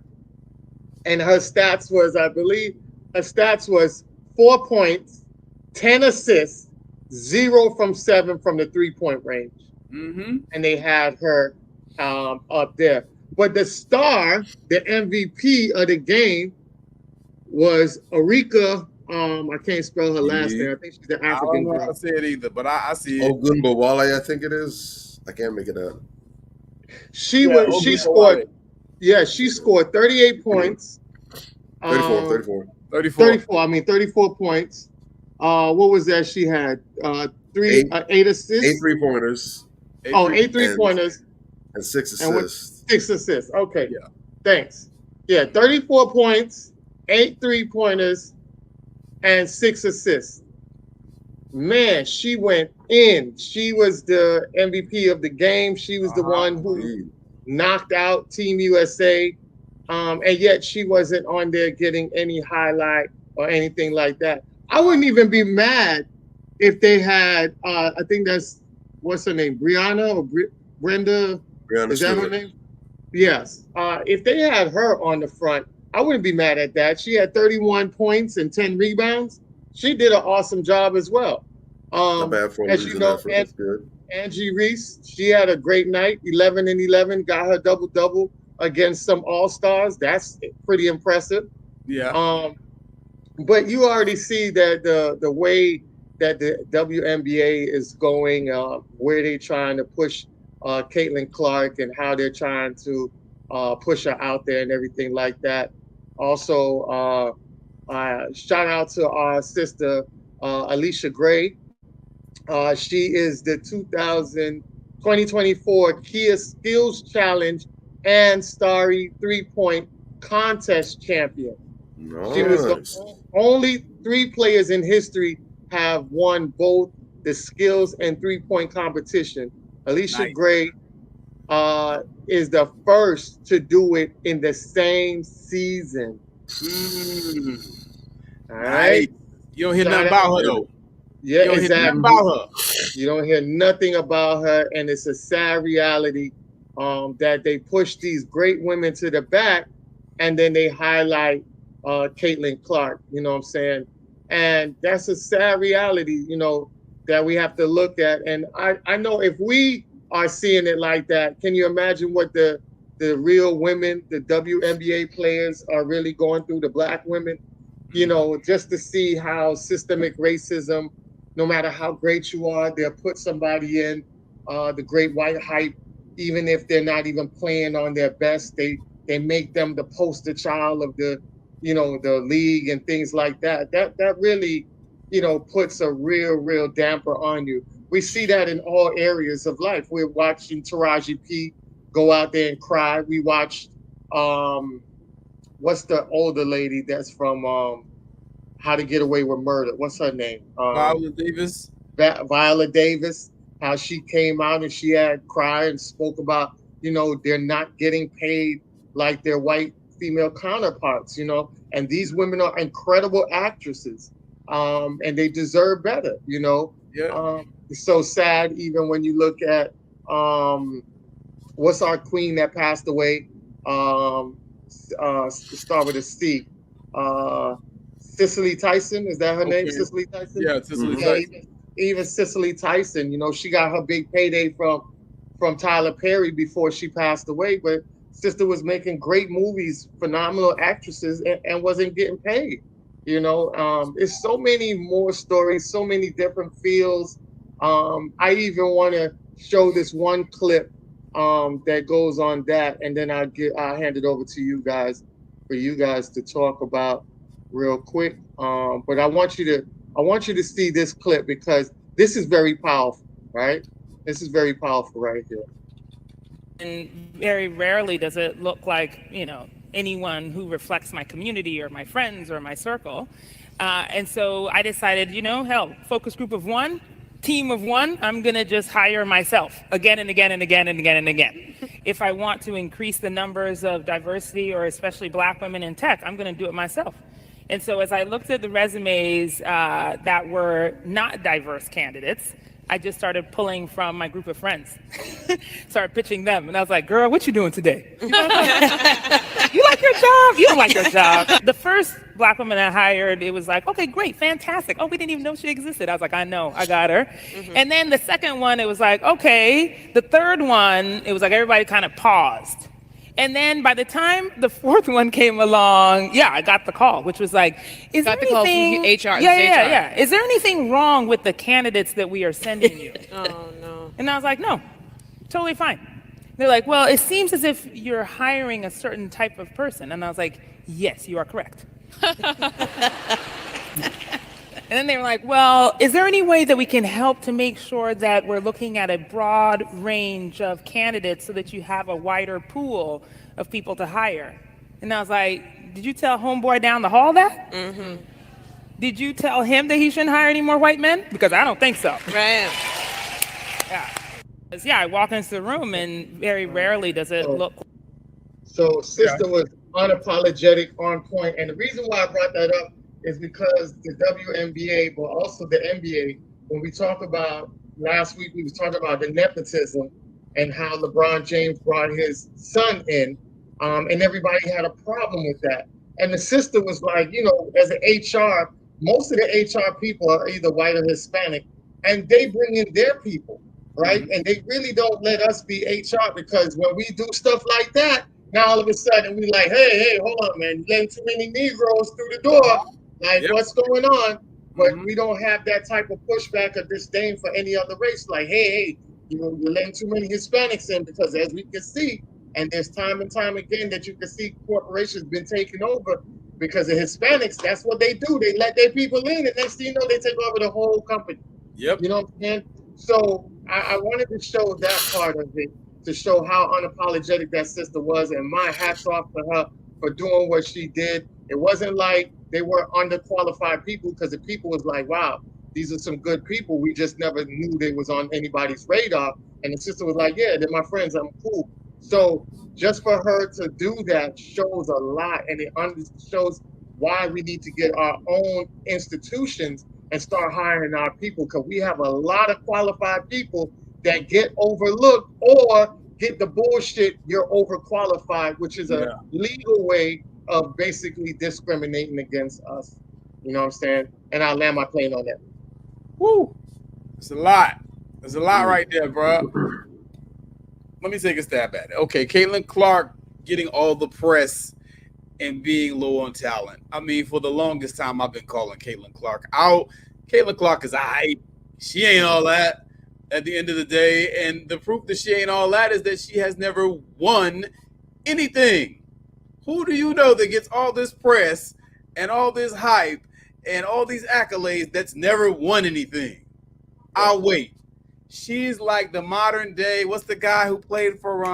[SPEAKER 5] and her stats was, I believe, 4 points, 10 assists, 0 from 7 from the 3-point range, and they had her up there. But the star, the MVP of the game, was Arika. I can't spell her last name. I think she's an African.
[SPEAKER 12] I don't know how to say it either, but I see it.
[SPEAKER 13] Ogunbowale, I think it is. I can't make it up.
[SPEAKER 5] She scored 38 points.
[SPEAKER 13] 34.
[SPEAKER 5] 34 points. What was that she had? 8 assists.
[SPEAKER 13] 8 3-pointers.
[SPEAKER 5] 8 3-pointers.
[SPEAKER 13] And 6 assists.
[SPEAKER 5] 6 assists. Okay. Yeah. Thanks. Yeah, 34 points, 8 3-pointers, and 6 assists. Man, she went in. She was the MVP of the game. She was the one who knocked out Team USA. And yet she wasn't on there getting any highlight or anything like that. I wouldn't even be mad if they had, I think that's, what's her name? Brianna or Brenda?
[SPEAKER 13] Brianna
[SPEAKER 5] Is that her name? Yes. If they had her on the front, I wouldn't be mad at that. She had 31 points and 10 rebounds. She did an awesome job as well.
[SPEAKER 13] Not bad for
[SPEAKER 5] as you know, Angie Reese, she had a great night, 11 and 11, got her double-double against some all-stars. That's pretty impressive.
[SPEAKER 12] Yeah.
[SPEAKER 5] But you already see that the way that the WNBA is going, where they're trying to push Caitlin Clark and how they're trying to push her out there and everything like that. Also, shout out to our sister Alicia Gray. She is the 2024 Kia Skills Challenge and Starry 3-point contest champion.
[SPEAKER 13] Nice.
[SPEAKER 5] She was the only 3 players in history have won both the skills and 3-point competition. Alicia Gray is the first to do it in the same season. All right.
[SPEAKER 12] You don't hear nothing about her though.
[SPEAKER 5] Yeah,
[SPEAKER 12] you don't
[SPEAKER 5] exactly.
[SPEAKER 12] hear nothing about her.
[SPEAKER 5] You don't hear nothing about her, and it's a sad reality that they push these great women to the back, and then they highlight Caitlin Clark. You know what I'm saying? And that's a sad reality, you know, that we have to look at. And I know if we are seeing it like that, can you imagine what the real women, the WNBA players are really going through, the black women? You know, just to see how systemic racism, no matter how great you are, they'll put somebody in the great white hype, even if they're not even playing on their best. They make them the poster child of the, you know, the league and things like that. That really, you know, puts a real damper on you. We see that in all areas of life. We're watching Taraji P go out there and cry. We watched what's the older lady that's from How to Get Away with Murder? What's her name?
[SPEAKER 12] Viola Davis.
[SPEAKER 5] Viola Davis. How she came out and she had cried and spoke about, you know, they're not getting paid like their white female counterparts, you know. And these women are incredible actresses, and they deserve better, you know.
[SPEAKER 12] Yeah.
[SPEAKER 5] It's so sad, even when you look at what's our queen that passed away? Start with a C. Cicely Tyson, is that her name? Cicely Tyson?
[SPEAKER 12] Yeah, Cicely Tyson.
[SPEAKER 5] Even Cicely Tyson, you know, she got her big payday from Tyler Perry before she passed away, but sister was making great movies, phenomenal actresses, and wasn't getting paid. You know, it's so many more stories, so many different fields. I even want to show this one clip that goes on that, and then I'll hand it over to you guys for you guys to talk about real quick. But I want you to see this clip because this is very powerful, right? This is very powerful right here.
[SPEAKER 14] And very rarely does it look like, you know, anyone who reflects my community or my friends or my circle. And so I decided, you know, hell, focus group of one, team of one, I'm going to just hire myself again and again and again and again and again. If I want to increase the numbers of diversity or especially black women in tech, I'm going to do it myself. And so as I looked at the resumes that were not diverse candidates, I just started pulling from my group of friends, started pitching them. And I was like, girl, what you doing today? You like your job? You don't like your job. The first black woman I hired, it was like, okay, great, fantastic. Oh, we didn't even know she existed. I was like, I know, I got her. Mm-hmm. And then the second one, it was like, okay. The third one, it was like everybody kind of paused. And then by the time the fourth one came along, I got the call, which was like, is there anything...
[SPEAKER 15] HR.
[SPEAKER 14] Yeah. Is there anything wrong with the candidates that we are sending you?
[SPEAKER 15] Oh, no.
[SPEAKER 14] And I was like, no, totally fine. They're like, well, it seems as if you're hiring a certain type of person. And I was like, yes, you are correct. And then they were like, well, is there any way that we can help to make sure that we're looking at a broad range of candidates so that you have a wider pool of people to hire? And I was like, did you tell homeboy down the hall that?
[SPEAKER 15] Mm-hmm.
[SPEAKER 14] Did you tell him that he shouldn't hire any more white men? Because I don't think so.
[SPEAKER 15] Right.
[SPEAKER 14] Yeah, I walk into the room and very rarely does it look.
[SPEAKER 5] So sister was unapologetic, on point. And the reason why I brought that up is because the WNBA, but also the NBA, when we talk about, last week we was talking about the nepotism and how LeBron James brought his son in, and everybody had a problem with that. And the sister was like, you know, as an HR, most of the HR people are either white or Hispanic, and they bring in their people, right? Mm-hmm. And they really don't let us be HR, because when we do stuff like that, now all of a sudden we like, hey, hold on, man, you letting too many Negroes through the door. Like, what's going on? but we don't have that type of pushback or disdain for any other race. Like, hey, you're letting too many Hispanics in, because as we can see, and there's time and time again that you can see corporations been taken over because of Hispanics. That's what they do. They let their people in, and next thing you know, they take over the whole company.
[SPEAKER 12] Yep.
[SPEAKER 5] You know what I'm saying? So I wanted to show that part of it, to show how unapologetic that sister was, and my hats off to her for doing what she did. It wasn't like they were underqualified people, because the people was like, wow, these are some good people. We just never knew they was on anybody's radar. And the sister was like, yeah, they're my friends. I'm cool. So just for her to do that shows a lot, and it shows why we need to get our own institutions and start hiring our people, because we have a lot of qualified people that get overlooked or get the bullshit, you're overqualified, which is a legal way of basically discriminating against us. You know what I'm saying? And I'll land my plane on that.
[SPEAKER 12] Woo! It's a lot. There's a lot right there, bro. Let me take a stab at it. Okay, Caitlin Clark getting all the press and being low on talent. I mean, for the longest time, I've been calling Caitlin Clark out. Caitlin Clark is aight. She ain't all that at the end of the day. And the proof that she ain't all that is that she has never won anything. Who do you know that gets all this press and all this hype and all these accolades that's never won anything? I'll wait. She's like the modern day, what's the guy who played for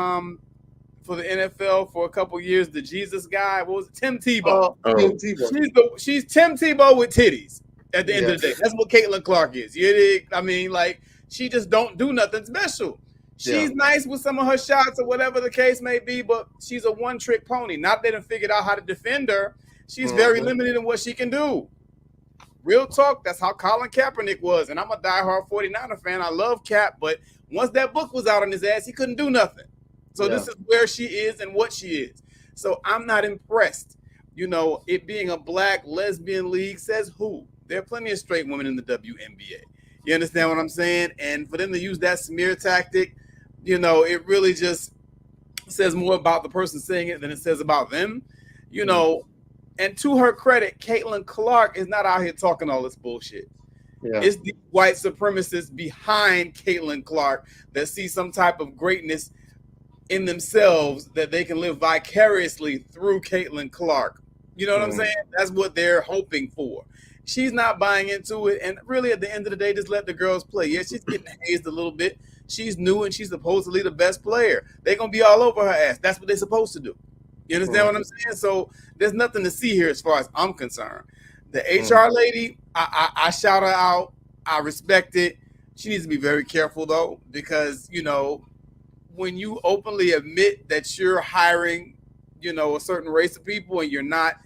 [SPEAKER 12] the NFL for a couple years, the Jesus guy? What was it? Tim Tebow.
[SPEAKER 5] Tim Tebow.
[SPEAKER 12] She's Tim Tebow with titties at the end of the day. That's what Caitlin Clark is. You dig? I mean, like, she just don't do nothing special. She's nice with some of her shots or whatever the case may be, but she's a one-trick pony. Not that they done figured out how to defend her. She's very limited in what she can do. Real talk, that's how Colin Kaepernick was. And I'm a diehard 49er fan. I love Cap, but once that book was out on his ass, he couldn't do nothing. So this is where she is and what she is. So I'm not impressed. You know, it being a black lesbian league says who? There are plenty of straight women in the WNBA. You understand what I'm saying? And for them to use that smear tactic, you know, it really just says more about the person saying it than it says about them. You know, and to her credit, Caitlin Clark is not out here talking all this bullshit. It's the white supremacists behind Caitlin Clark that see some type of greatness in themselves that they can live vicariously through Caitlin Clark. You know what I'm saying? That's what they're hoping for. She's not buying into it. And really, at the end of the day, just let the girls play. Yeah, she's getting hazed a little bit. She's new and she's supposedly the best player. They're going to be all over her ass. That's what they're supposed to do. You understand what I'm saying? So there's nothing to see here as far as I'm concerned. The HR lady, I shout her out. I respect it. She needs to be very careful, though, because, you know, when you openly admit that you're hiring, you know, a certain race of people and you're not,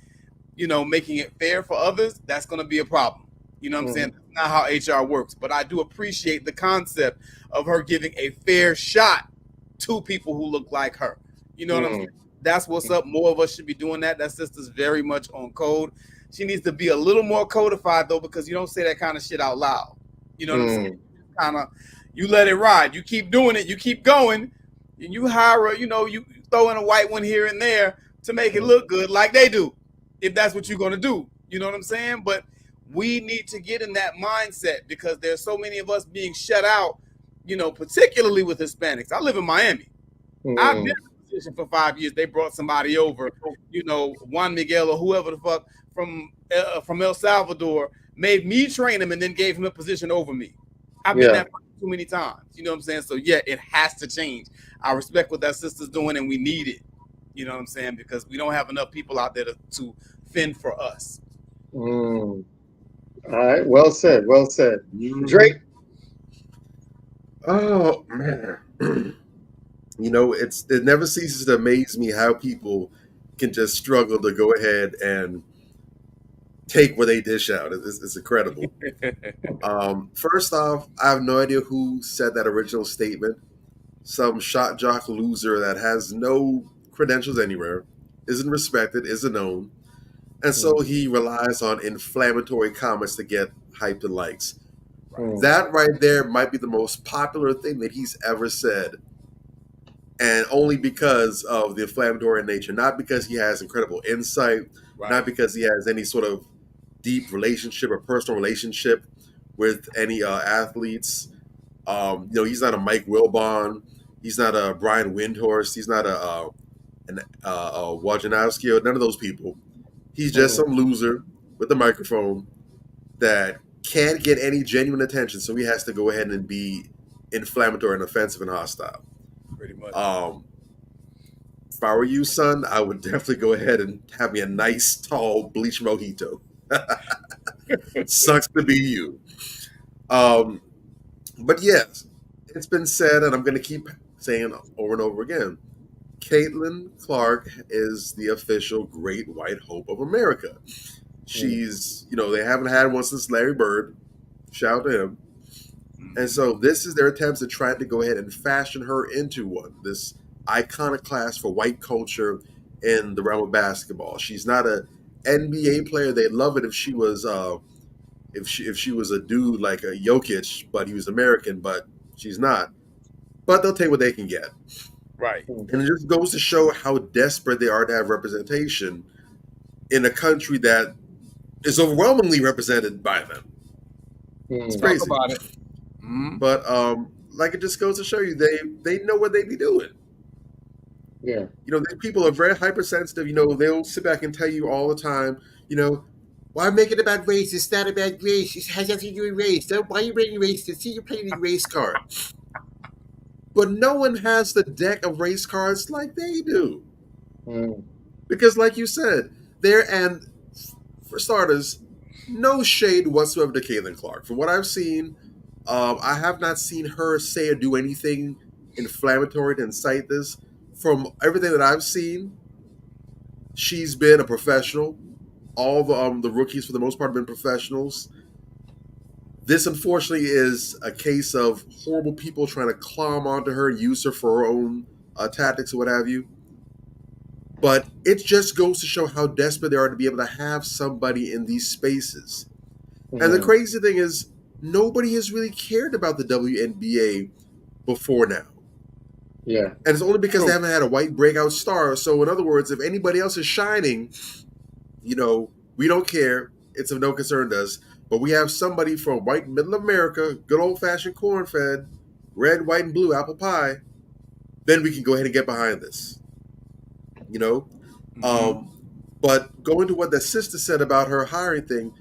[SPEAKER 12] you know, making it fair for others, that's going to be a problem. You know what I'm saying? That's not how HR works. But I do appreciate the concept of her giving a fair shot to people who look like her. You know what I'm saying? That's what's up. More of us should be doing that. That sister's very much on code. She needs to be a little more codified, though, because you don't say that kind of shit out loud. You know what I'm saying? You let it ride. You keep doing it. You keep going. And you hire a, you know, you throw in a white one here and there to make it look good like they do, if that's what you're going to do. You know what I'm saying? But we need to get in that mindset because there's so many of us being shut out, you know, particularly with Hispanics. I live in Miami. I've been in a position for 5 years. They brought somebody over, you know, Juan Miguel or whoever the fuck from El Salvador, made me train him and then gave him a position over me. I've been that too many times. You know what I'm saying? So, yeah, it has to change. I respect what that sister's doing, and we need it. You know what I'm saying? Because we don't have enough people out there to fend for us.
[SPEAKER 5] All right. Well said. Well said. Drake?
[SPEAKER 13] Oh, man. You know, it never ceases to amaze me how people can just struggle to go ahead and take what they dish out. It's incredible. First off, I have no idea who said that original statement. Some shot jock loser that has no credentials anywhere, isn't respected, isn't known. And so he relies on inflammatory comments to get hyped and likes. That right there might be the most popular thing that he's ever said. And only because of the inflammatory nature, not because he has incredible insight, not because he has any sort of deep relationship or personal relationship with any athletes. He's not a Mike Wilbon. He's not a Brian Windhorst. He's not a Wojnarowski, or none of those people. He's just some loser with a microphone that can't get any genuine attention, so he has to go ahead and be inflammatory and offensive and hostile.
[SPEAKER 12] Pretty much.
[SPEAKER 13] If I were you, son, I would definitely go ahead and have me a nice, tall, bleach mojito. Sucks to be you. But yes, it's been said, and I'm going to keep saying over and over again, Caitlin Clark is the official Great White Hope of America. She's, they haven't had one since Larry Bird. Shout out to him. And so this is their attempts at trying to go ahead and fashion her into one, this iconoclast for white culture in the realm of basketball. She's not a NBA player. They'd love it if she was if she was a dude like a Jokic, but he was American, but she's not. But they'll take what they can get.
[SPEAKER 12] Right.
[SPEAKER 13] And it just goes to show how desperate they are to have representation in a country that is overwhelmingly represented by them. It's crazy.
[SPEAKER 12] Talk about it.
[SPEAKER 13] But it just goes to show you they know what they be doing.
[SPEAKER 5] Yeah.
[SPEAKER 13] These people are very hypersensitive. They'll sit back and tell you all the time, why make it about race? It's not about race. It has nothing to do with race. Why are you bringing race? See, you're playing the race card. But no one has the deck of race cards like they do. Because like you said, and for starters, no shade whatsoever to Caitlin Clark. From what I've seen, I have not seen her say or do anything inflammatory to incite this. From everything that I've seen, she's been a professional. All the rookies, for the most part, have been professionals. This, unfortunately, is a case of horrible people trying to climb onto her, use her for her own tactics or what have you. But it just goes to show how desperate they are to be able to have somebody in these spaces. And the crazy thing is, nobody has really cared about the WNBA before now.
[SPEAKER 5] Yeah.
[SPEAKER 13] And it's only because they haven't had a white breakout star. So in other words, if anybody else is shining, we don't care. It's of no concern to us. But we have somebody from white middle America, good old-fashioned corn-fed, red, white, and blue apple pie, then we can go ahead and get behind this. But going to what the sister said about her hiring thing,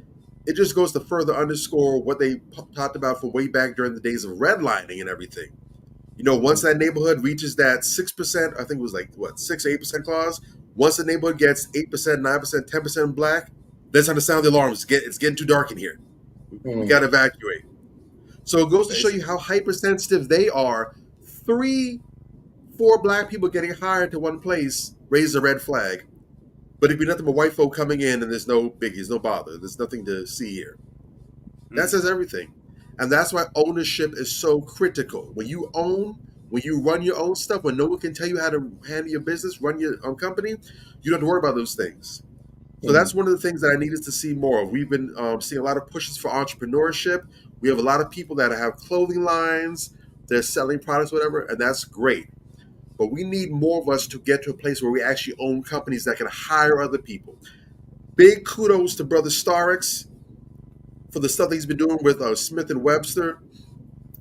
[SPEAKER 13] it just goes to further underscore what they talked about from way back during the days of redlining and everything. Once that neighborhood reaches that 6%, I think it was 6 or 8% clause, once the neighborhood gets 8%, 9%, 10% black, that's how to sound the alarms. It's getting too dark in here. We got to evacuate. So it goes to show you how hypersensitive they are. 3-4 black people getting hired to one place raise a red flag. But it'd be nothing but white folk coming in and there's no biggies, no bother. There's nothing to see here. That says everything. And that's why ownership is so critical. When you run your own stuff, when no one can tell you how to handle your business, run your own company, you don't have to worry about those things. So that's one of the things that I need us to see more of. We've been seeing a lot of pushes for entrepreneurship. We have a lot of people that have clothing lines, they're selling products, whatever, and that's great. But we need more of us to get to a place where we actually own companies that can hire other people. Big kudos to Brother Starrix for the stuff that he's been doing with Smith & Webster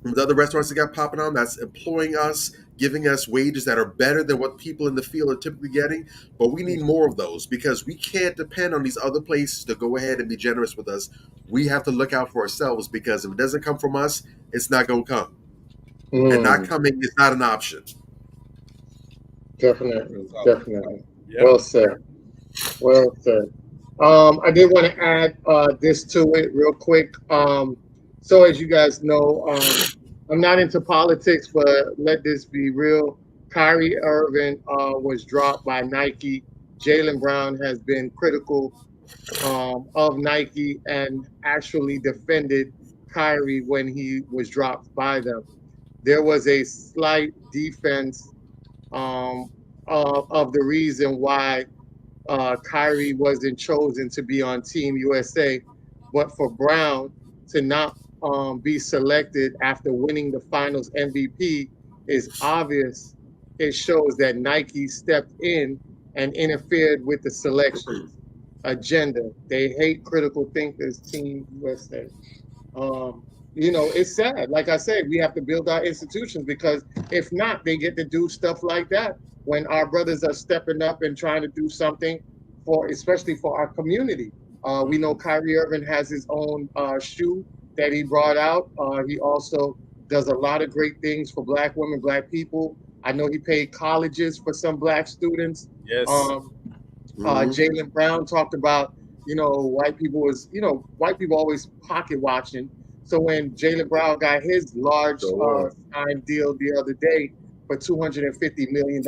[SPEAKER 13] and with other restaurants that got popping on. That's employing us, giving us wages that are better than what people in the field are typically getting. But we need more of those because we can't depend on these other places to go ahead and be generous with us. We have to look out for ourselves because if it doesn't come from us, it's not going to come. And not coming is not an option.
[SPEAKER 5] Definitely. Yep. Well said. I did want to add this to it real quick. So as you guys know, I'm not into politics, but let this be real. Kyrie Irving was dropped by Nike. Jaylen Brown has been critical of Nike and actually defended Kyrie when he was dropped by them. There was a slight defense of the reason why Kyrie wasn't chosen to be on Team USA, but for Brown to not be selected after winning the Finals MVP is obvious. It shows that Nike stepped in and interfered with the selections. agenda. They hate critical thinkers, Team USA. You know, it's sad. Like I said, we have to build our institutions because if not, they get to do stuff like that when our brothers are stepping up and trying to do something for, especially for our community. We know Kyrie Irving has his own shoe that he brought out. He also does a lot of great things for Black women, Black people. I know he paid colleges for some Black students.
[SPEAKER 12] Yes.
[SPEAKER 5] Jaylen Brown talked about, you know, white people always pocket watching. So when Jaylen Brown got his large signed deal the other day for $250 million,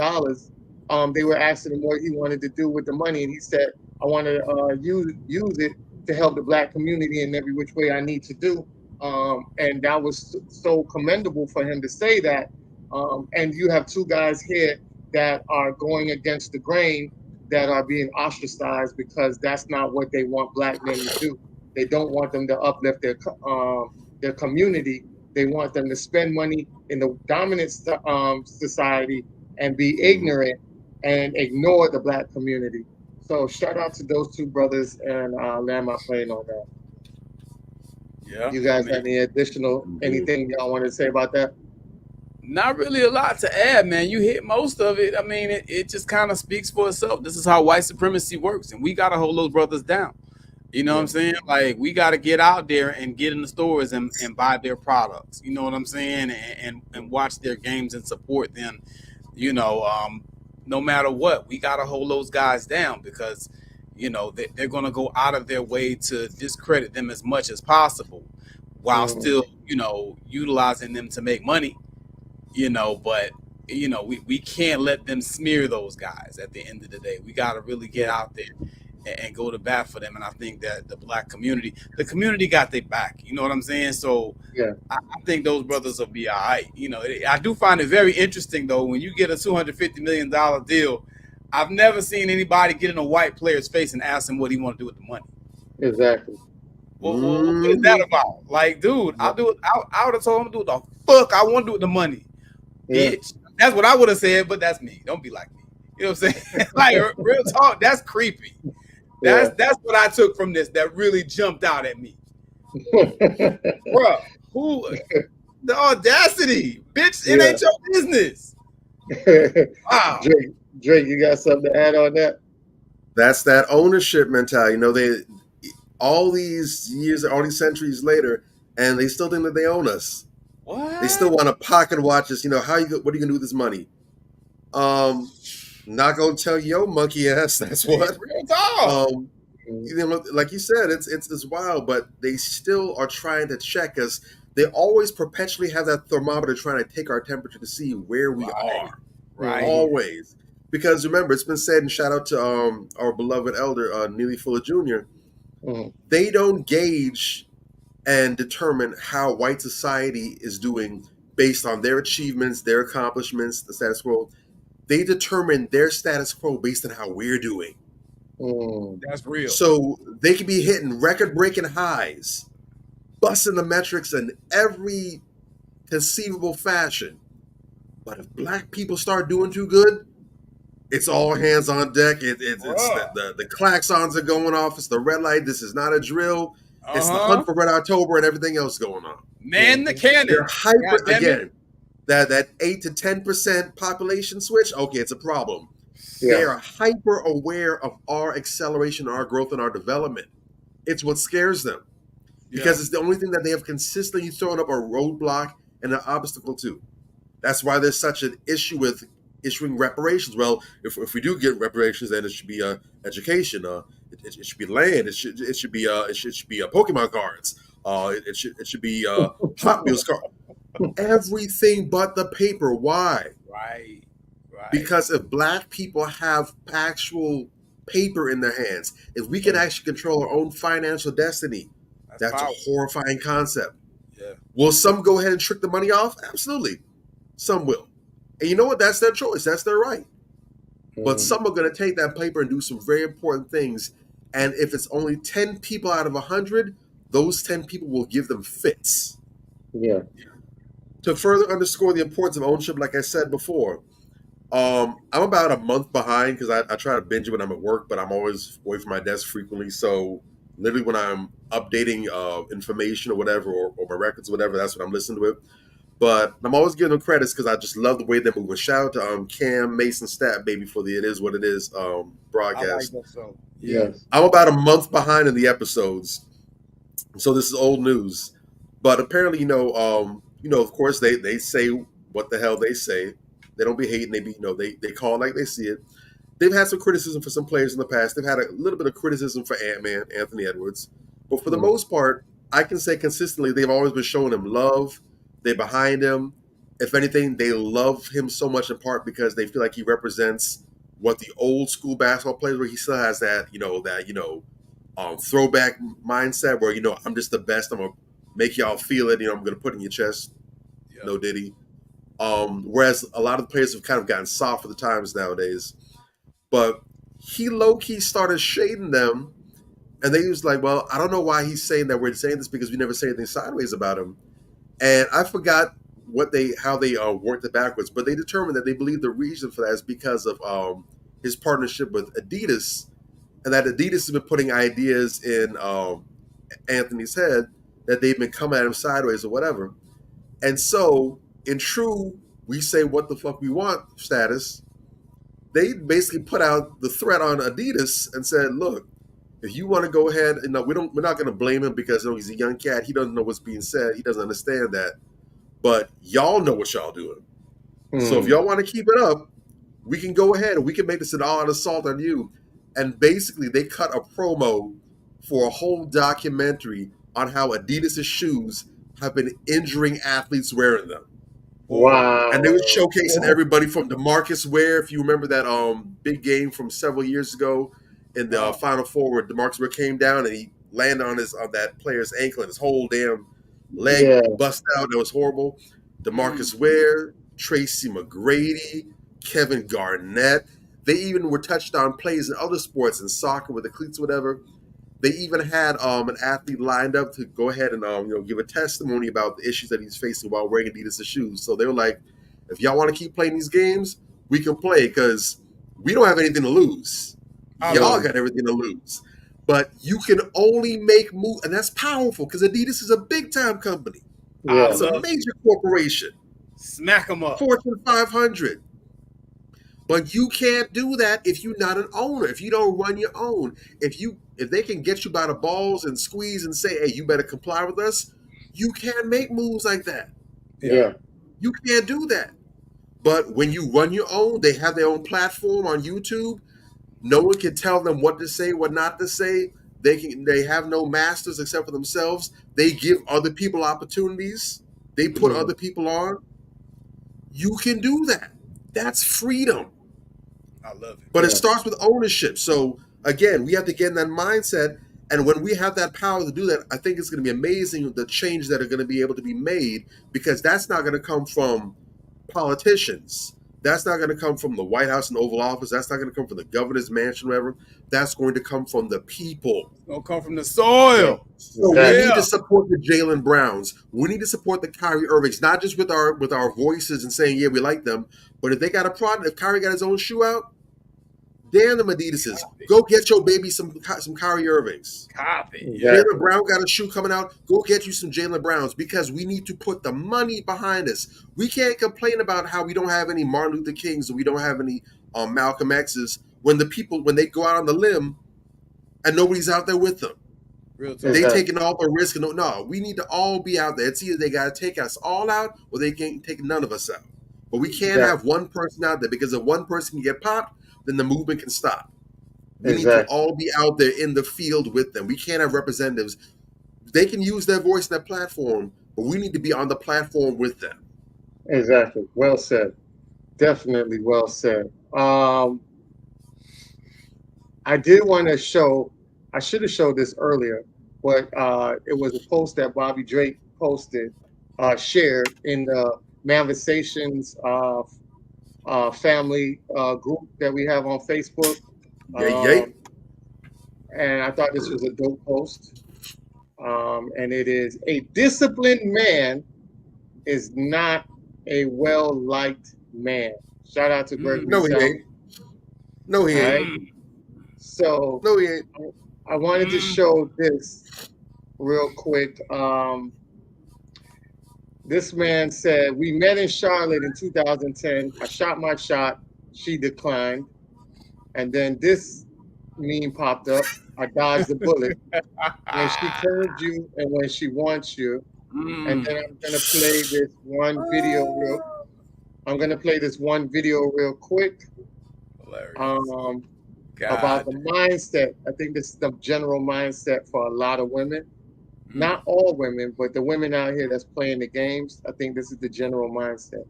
[SPEAKER 5] they were asking him what he wanted to do with the money, and he said, "I want to use it to help the Black community in every which way I need to do." And that was so commendable for him to say that. And you have two guys here that are going against the grain, that are being ostracized because that's not what they want Black men to do. They don't want them to uplift their community. They want them to spend money in the dominant society and be ignorant and ignore the Black community. So shout out to those two brothers, and land my plane on that.
[SPEAKER 12] Yeah.
[SPEAKER 5] You guys have any anything y'all want to say about that?
[SPEAKER 12] Not really a lot to add, man. You hit most of it. I mean, it just kind of speaks for itself. This is how white supremacy works, and we got to hold those brothers down. You know what I'm saying? Like, we got to get out there and get in the stores and buy their products. You know what I'm saying? And watch their games and support them. You know, no matter what, we got to hold those guys down because, you know, they're going to go out of their way to discredit them as much as possible while still, you know, utilizing them to make money. You know, but, you know, we can't let them smear those guys at the end of the day. We got to really get out there and go to bat for them. And I think that the Black community, got their back. You know what I'm saying? So
[SPEAKER 5] yeah,
[SPEAKER 12] I think those brothers will be all right. You know, I do find it very interesting, though, when you get a $250 million deal, I've never seen anybody get in a white player's face and ask him what he want to do with the money.
[SPEAKER 5] Exactly.
[SPEAKER 12] What is that about? Like, dude, I would have told him to do what the fuck I want to do with the money.
[SPEAKER 5] Yeah.
[SPEAKER 12] Bitch. That's what I would have said, but that's me. Don't be like me. You know what I'm saying? Like, real talk, that's creepy. That's what I took from this that really jumped out at me. Bruh, the audacity, bitch, it ain't your business. Wow.
[SPEAKER 5] Drake, you got something to add on that?
[SPEAKER 13] That's that ownership mentality. You know, they all these years, all these centuries later, and they still think that they own us.
[SPEAKER 12] What?
[SPEAKER 13] They still want to pocket watch us. You know, what are you gonna do with this money? Not gonna tell your monkey ass. That's what.
[SPEAKER 12] Real talk.
[SPEAKER 13] You know, like you said, it's wild, but they still are trying to check us. They always perpetually have that thermometer trying to take our temperature to see where we are.
[SPEAKER 12] Right.
[SPEAKER 13] Always. Because remember, it's been said, and shout out to our beloved elder, Neely Fuller Jr. They don't gauge and determine how white society is doing based on their achievements, their accomplishments, the status quo. They determine their status quo based on how we're doing.
[SPEAKER 12] That's real.
[SPEAKER 13] So they could be hitting record-breaking highs, busting the metrics in every conceivable fashion. But if Black people start doing too good, it's all hands on deck. It's the klaxons are going off. It's the red light. This is not a drill. It's the hunt for Red October and everything else going on.
[SPEAKER 12] Man, the cannon.
[SPEAKER 13] They're hyper again. That 8 to 10% population switch. Okay, it's a problem.
[SPEAKER 5] Yeah.
[SPEAKER 13] They are hyper aware of our acceleration, our growth, and our development. It's what scares them because it's the only thing that they have consistently thrown up a roadblock and an obstacle to. That's why there's such an issue with issuing reparations. Well, if we do get reparations, then it should be education. It should be land. It should be Pokemon cards. It should be Hot Wheels car. Everything but the paper. Why?
[SPEAKER 12] Right.
[SPEAKER 13] Because if Black people have actual paper in their hands, if we can actually control our own financial destiny, that's a horrifying concept.
[SPEAKER 12] Yeah.
[SPEAKER 13] Will some go ahead and trick the money off? Absolutely. Some will. And you know what? That's their choice. That's their right. But some are going to take that paper and do some very important things. And if it's only 10 people out of 100, those 10 people will give them fits.
[SPEAKER 5] Yeah.
[SPEAKER 13] To further underscore the importance of ownership, like I said before, I'm about a month behind because I try to binge it when I'm at work, but I'm always away from my desk frequently. So literally when I'm updating information or whatever, or my records or whatever, that's what I'm listening to it. But I'm always giving them credits because I just love the way they're moving. Shout out to Cam Mason Stat Baby for the It Is What It Is broadcast.
[SPEAKER 12] I like that song.
[SPEAKER 5] Yes.
[SPEAKER 13] I'm about a month behind in the episodes, so this is old news. But apparently, of course, they say what the hell they say. They don't be hating. They call it like they see it. They've had some criticism for some players in the past. They've had a little bit of criticism for Ant-Man, Anthony Edwards. But for the most part, I can say consistently they've always been showing him love. They're behind him. If anything, they love him so much in part because they feel like he represents what the old school basketball players, where he still has that throwback mindset where, I'm just the best. I'm going to make y'all feel it. I'm going to put it in your chest. Yeah. No Diddy. Whereas a lot of the players have kind of gotten soft for the times nowadays. But he low-key started shading them. And they was like, well, I don't know why he's saying that we're saying this because we never say anything sideways about him. And I forgot how they worked it backwards, but they determined that they believe the reason for that is because of his partnership with Adidas, and that Adidas has been putting ideas in Anthony's head that they've been coming at him sideways or whatever. And so, in true, we say what the fuck we want status, they basically put out the threat on Adidas and said, look, if you want to go ahead, and we're not going to blame him because he's a young cat. He doesn't know what's being said. He doesn't understand that. But y'all know what y'all doing. So if y'all want to keep it up, we can go ahead and we can make this an all-out assault on you. And basically, they cut a promo for a whole documentary on how Adidas' shoes have been injuring athletes wearing them.
[SPEAKER 5] Wow.
[SPEAKER 13] And they were showcasing everybody from DeMarcus Ware, if you remember that big game from several years ago in the Final Four where DeMarcus Ware came down and he landed on that player's ankle and his whole damn leg bust out. That was horrible. DeMarcus Ware, Tracy McGrady, Kevin Garnett. They even were touched on plays in other sports, in soccer with the cleats, whatever. They even had an athlete lined up to go ahead and give a testimony about the issues that he's facing while wearing Adidas' shoes. So they were like, if y'all want to keep playing these games, we can play because we don't have anything to lose. Y'all got everything to lose. But you can only make moves, and that's powerful because Adidas is a big-time company.
[SPEAKER 5] Yeah.
[SPEAKER 13] It's a major corporation.
[SPEAKER 12] Smack them up.
[SPEAKER 13] Fortune 500. But you can't do that if you're not an owner, if you don't run your own. If they can get you by the balls and squeeze and say, hey, you better comply with us, you can't make moves like that.
[SPEAKER 5] Yeah.
[SPEAKER 13] You can't do that. But when you run your own, they have their own platform on YouTube. No one can tell them what to say, what not to say. They have no masters except for themselves. They give other people opportunities. They put other people on. You can do that. That's freedom.
[SPEAKER 12] I love it.
[SPEAKER 13] But it starts with ownership. So again, we have to get in that mindset. And when we have that power to do that, I think it's going to be amazing the changes that are going to be able to be made, because that's not going to come from politicians. That's not going to come from the White House and Oval Office. That's not going to come from the governor's mansion, whatever. That's going to come from the people.
[SPEAKER 12] It's going to come from the soil.
[SPEAKER 13] So we need to support the Jaylen Browns. We need to support the Kyrie Irvings, not just with our voices and saying, yeah, we like them. But if they got a product, if Kyrie got his own shoe out, damn them Adidases. Go get your baby some Kyrie Irvings.
[SPEAKER 12] Copy.
[SPEAKER 13] Jaylen Brown got a shoe coming out. Go get you some Jaylen Browns, because we need to put the money behind us. We can't complain about how we don't have any Martin Luther Kings or we don't have any Malcolm X's when they go out on the limb and nobody's out there with them.
[SPEAKER 12] Real
[SPEAKER 13] They taking all the risk. No, we need to all be out there. It's either they got to take us all out or they can't take none of us out. But we can't have one person out there, because if one person can get popped, then the movement can stop. We need to all be out there in the field with them. We can't have representatives. They can use their voice and their platform, but we need to be on the platform with them.
[SPEAKER 5] Exactly. Well said. Definitely well said. I did want to show, I should have showed this earlier, but it was a post that Bobby Drake posted, shared in the Manversations family group that we have on Facebook. And I thought this was a dope post. And it is: a disciplined man is not a well-liked man. Shout out to Gregory
[SPEAKER 13] No, he
[SPEAKER 5] South.
[SPEAKER 13] ain't. No, he
[SPEAKER 5] All
[SPEAKER 13] ain't.
[SPEAKER 5] right? So
[SPEAKER 13] No, he ain't.
[SPEAKER 5] I wanted to show this real quick. This man said, we met in Charlotte in 2010. I shot my shot. She declined. And then this meme popped up. I dodged the bullet. When she turns you and when she wants you. And then I'm going to play this one video real quick. About the mindset. I think this is the general mindset for a lot of women. Not all women, but the women out here that's playing the games. I think this is the general mindset.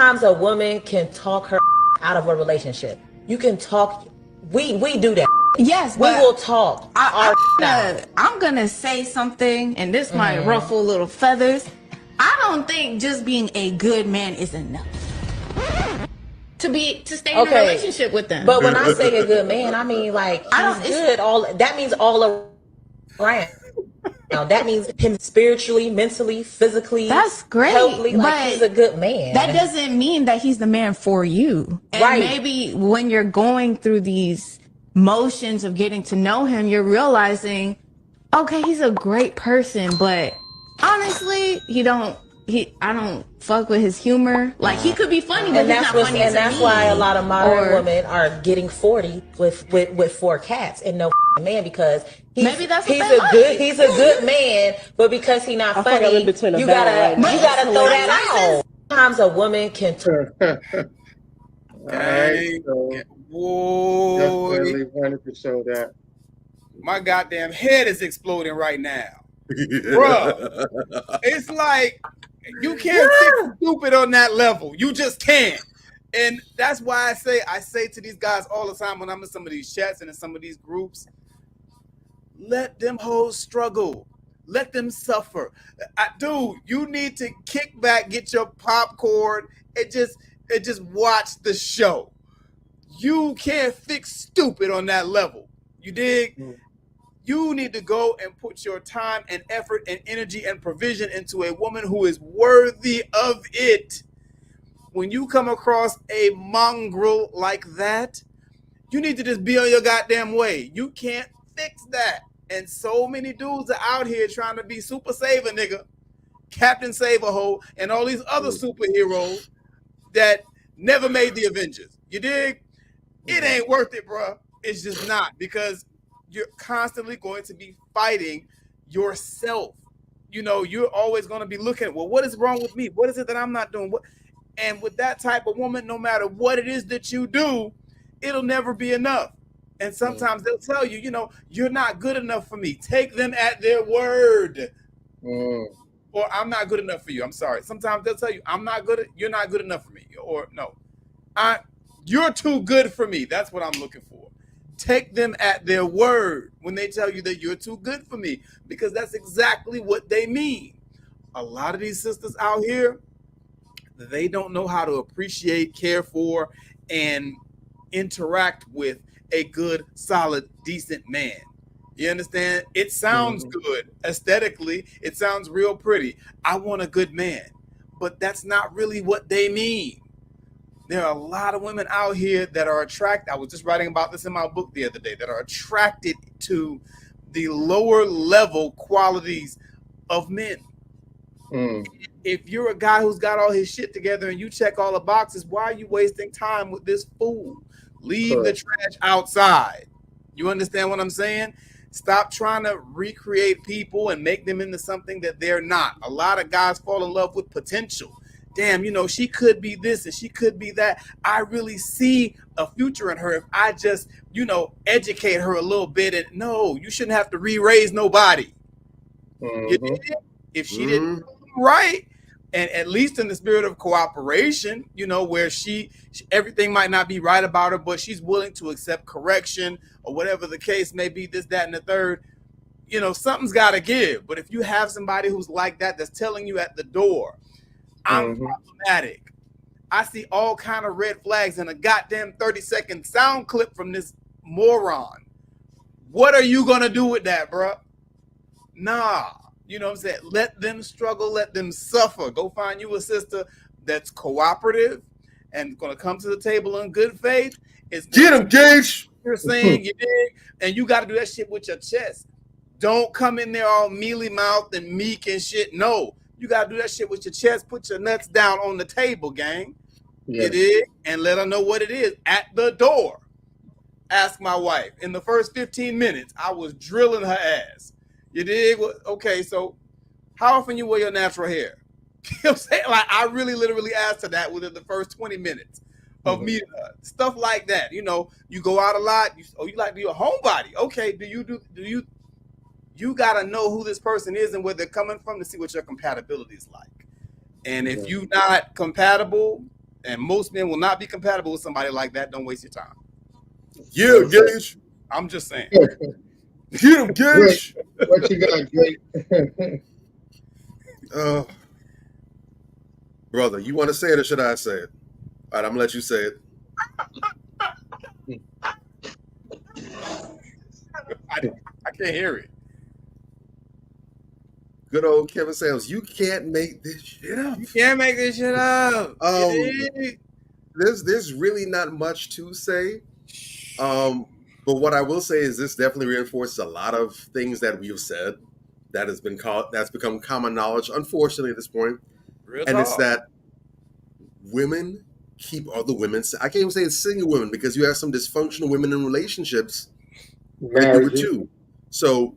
[SPEAKER 15] Sometimes a woman can talk her out of a relationship. You can talk. We do that.
[SPEAKER 16] Yes,
[SPEAKER 15] we will talk.
[SPEAKER 16] I'm gonna say something, and this might ruffle little feathers. I don't think just being a good man is enough to stay in a relationship with them.
[SPEAKER 15] But when I say a good man, I mean like he's good. That means all around. Now that means him spiritually, mentally, physically.
[SPEAKER 16] That's great.
[SPEAKER 15] Healthily, like
[SPEAKER 16] but
[SPEAKER 15] he's a good man.
[SPEAKER 16] That doesn't mean that he's the man for you. And maybe when you're going through these motions of getting to know him, you're realizing, okay, he's a great person, but honestly, I don't fuck with his humor. Like he could be funny, but he's not funny.
[SPEAKER 15] And that's why a lot of modern women are getting 40 with 4 cats and no man, because he's a good man, but because he's not funny, you gotta throw that out. Sometimes a woman can
[SPEAKER 5] Alright, so definitely wanted to show that.
[SPEAKER 12] My goddamn head is exploding right now. Bruh, it's like you can't think stupid on that level. You just can't. And that's why I say to these guys all the time when I'm in some of these chats and in some of these groups, let them hoes struggle. Let them suffer. Dude, you need to kick back, get your popcorn, and just watch the show. You can't fix stupid on that level. You dig? You need to go and put your time and effort and energy and provision into a woman who is worthy of it. When you come across a mongrel like that, you need to just be on your goddamn way. You can't fix that. And so many dudes are out here trying to be Super Saver nigga, Captain Save-A-Ho, and all these other superheroes that never made the Avengers. You dig? It ain't worth it, bro. It's just not, because you're constantly going to be fighting yourself. You know, you're always going to be looking at, well, what is wrong with me? What is it that I'm not doing? And with that type of woman, no matter what it is that you do, it'll never be enough. And sometimes they'll tell you, you know, you're not good enough for me. Take them at their word. Or I'm not good enough for you. I'm sorry. Sometimes they'll tell you, you're not good enough for me. Or no, you're too good for me. That's what I'm looking for. Take them at their word when they tell you that you're too good for me, because that's exactly what they mean. A lot of these sisters out here, they don't know how to appreciate, care for, and interact with a good, solid, decent man. You understand? It sounds good aesthetically. It sounds real pretty. I want a good man, but that's not really what they mean. There are a lot of women out here that are attracted. I was just writing about this in my book the other day, that are attracted to the lower level qualities of men. If you're a guy who's got all his shit together and you check all the boxes, why are you wasting time with this fool? Leave the trash outside. You understand what I'm saying? Stop trying to recreate people and make them into something that they're not. A lot of guys fall in love with potential. Damn, you know, she could be this and she could be that. I really see a future in her if I just, you know, educate her a little bit. And no, you shouldn't have to re-raise nobody. You did it? If she didn't do right, and at least in the spirit of cooperation, you know, where everything might not be right about her, but she's willing to accept correction or whatever the case may be, this, that, and the third, you know, something's got to give. But if you have somebody who's like that, that's telling you at the door, I'm problematic, I see all kind of red flags in a goddamn 30-second sound clip from this moron. What are you going to do with that, bro? Nah. You know what I'm saying? Let them struggle, let them suffer. Go find you a sister that's cooperative and going to come to the table in good faith, it's
[SPEAKER 13] get him, Gage.
[SPEAKER 12] You're saying, you dig, and you got to do that shit with your chest. Don't come in there all mealy mouthed and meek and shit. No, you got to do that shit with your chest. Put your nuts down on the table, gang.
[SPEAKER 5] Yeah.
[SPEAKER 12] You dig, and let her know what it is at the door. Ask my wife. In the first 15 minutes, I was drilling her ass. You dig? Okay, so how often you wear your natural hair? You know what I'm saying? Like, I really literally asked her that within the first 20 minutes of meeting her. Stuff like that. You know, you go out a lot. You like to be a homebody. Okay, you got to know who this person is and where they're coming from to see what your compatibility is like. And if you're not compatible, and most men will not be compatible with somebody like that, don't waste your time.
[SPEAKER 13] Yeah, Gage.
[SPEAKER 12] I'm just saying.
[SPEAKER 13] Get him, Gage.
[SPEAKER 5] What you got, Gage?
[SPEAKER 13] Brother, you want to say it or should I say it? All right, I'm going to let you say it.
[SPEAKER 12] I can't hear it.
[SPEAKER 13] Good old Kevin Samuels. You can't make this shit up.
[SPEAKER 12] You can't make this shit up.
[SPEAKER 13] There's really not much to say. But what I will say is this definitely reinforces a lot of things that we've said that's become common knowledge, unfortunately, at this point. It's that women keep other women. I can't even say it's single women because you have some dysfunctional women in relationships that do it too. So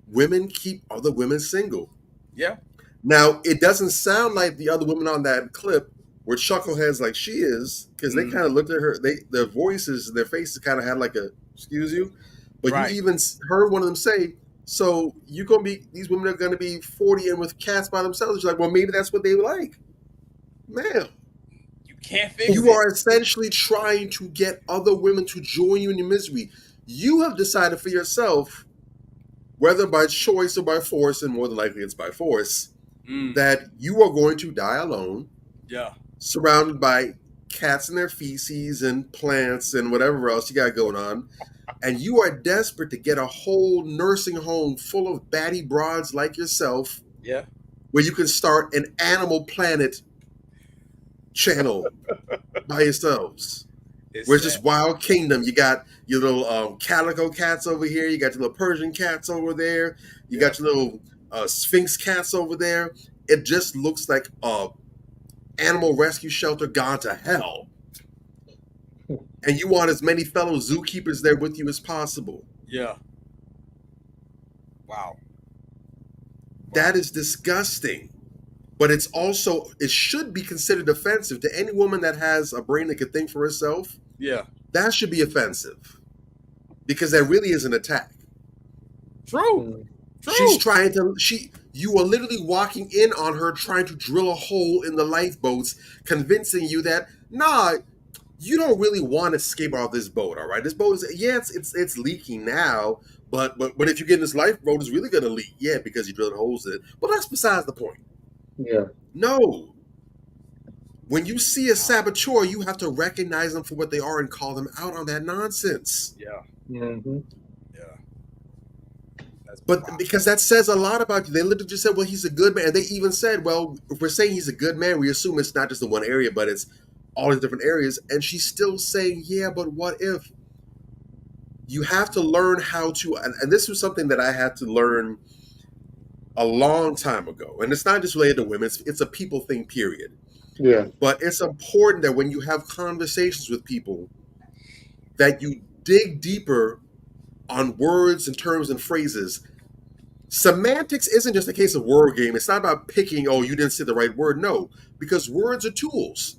[SPEAKER 13] women keep other women single.
[SPEAKER 12] Yeah.
[SPEAKER 13] Now, it doesn't sound like the other women on that clip were chuckleheads like she is, because they kind of looked at her, their voices, their faces kind of had like a, excuse you. But you even heard one of them say, so these women are going to be 40 and with cats by themselves. You're like, well, maybe that's what they like. Man.
[SPEAKER 12] You can't fix it.
[SPEAKER 13] You are essentially trying to get other women to join you in your misery. You have decided for yourself, whether by choice or by force, and more than likely it's by force, that you are going to die alone.
[SPEAKER 12] Yeah.
[SPEAKER 13] Surrounded by cats and their feces and plants and whatever else you got going on. And you are desperate to get a whole nursing home full of batty broads like yourself.
[SPEAKER 12] Yeah.
[SPEAKER 13] Where you can start an Animal Planet channel by yourselves. Where it's just Wild Kingdom. You got your little calico cats over here. You got your little Persian cats over there. You got your little Sphinx cats over there. It just looks like a animal rescue shelter gone to hell. And you want as many fellow zookeepers there with you as possible.
[SPEAKER 12] Yeah. Wow.
[SPEAKER 13] That is disgusting. But it should be considered offensive to any woman that has a brain that can think for herself.
[SPEAKER 12] Yeah.
[SPEAKER 13] That should be offensive. Because that really is an attack.
[SPEAKER 12] True.
[SPEAKER 13] She's trying to, you are literally walking in on her trying to drill a hole in the lifeboats, convincing you that, nah, you don't really want to escape out of this boat, all right? This boat is, it's leaking now, but if you get in this lifeboat, it's really going to leak. Yeah, because you're drilling holes in it. But that's besides the point.
[SPEAKER 5] Yeah.
[SPEAKER 13] No. When you see a saboteur, you have to recognize them for what they are and call them out on that nonsense.
[SPEAKER 12] Yeah.
[SPEAKER 5] Mm-hmm.
[SPEAKER 13] But because that says a lot about you. They literally just said, well, he's a good man. And they even said, well, if we're saying he's a good man, we assume it's not just the one area, but it's all these different areas. And she's still saying, yeah, but what if? You have to learn how to, and this was something that I had to learn a long time ago. And it's not just related to women. It's a people thing, period.
[SPEAKER 5] Yeah.
[SPEAKER 13] But it's important that when you have conversations with people, that you dig deeper on words and terms and phrases. Semantics isn't just a case of word game. It's not about picking, oh, you didn't say the right word. No, because words are tools.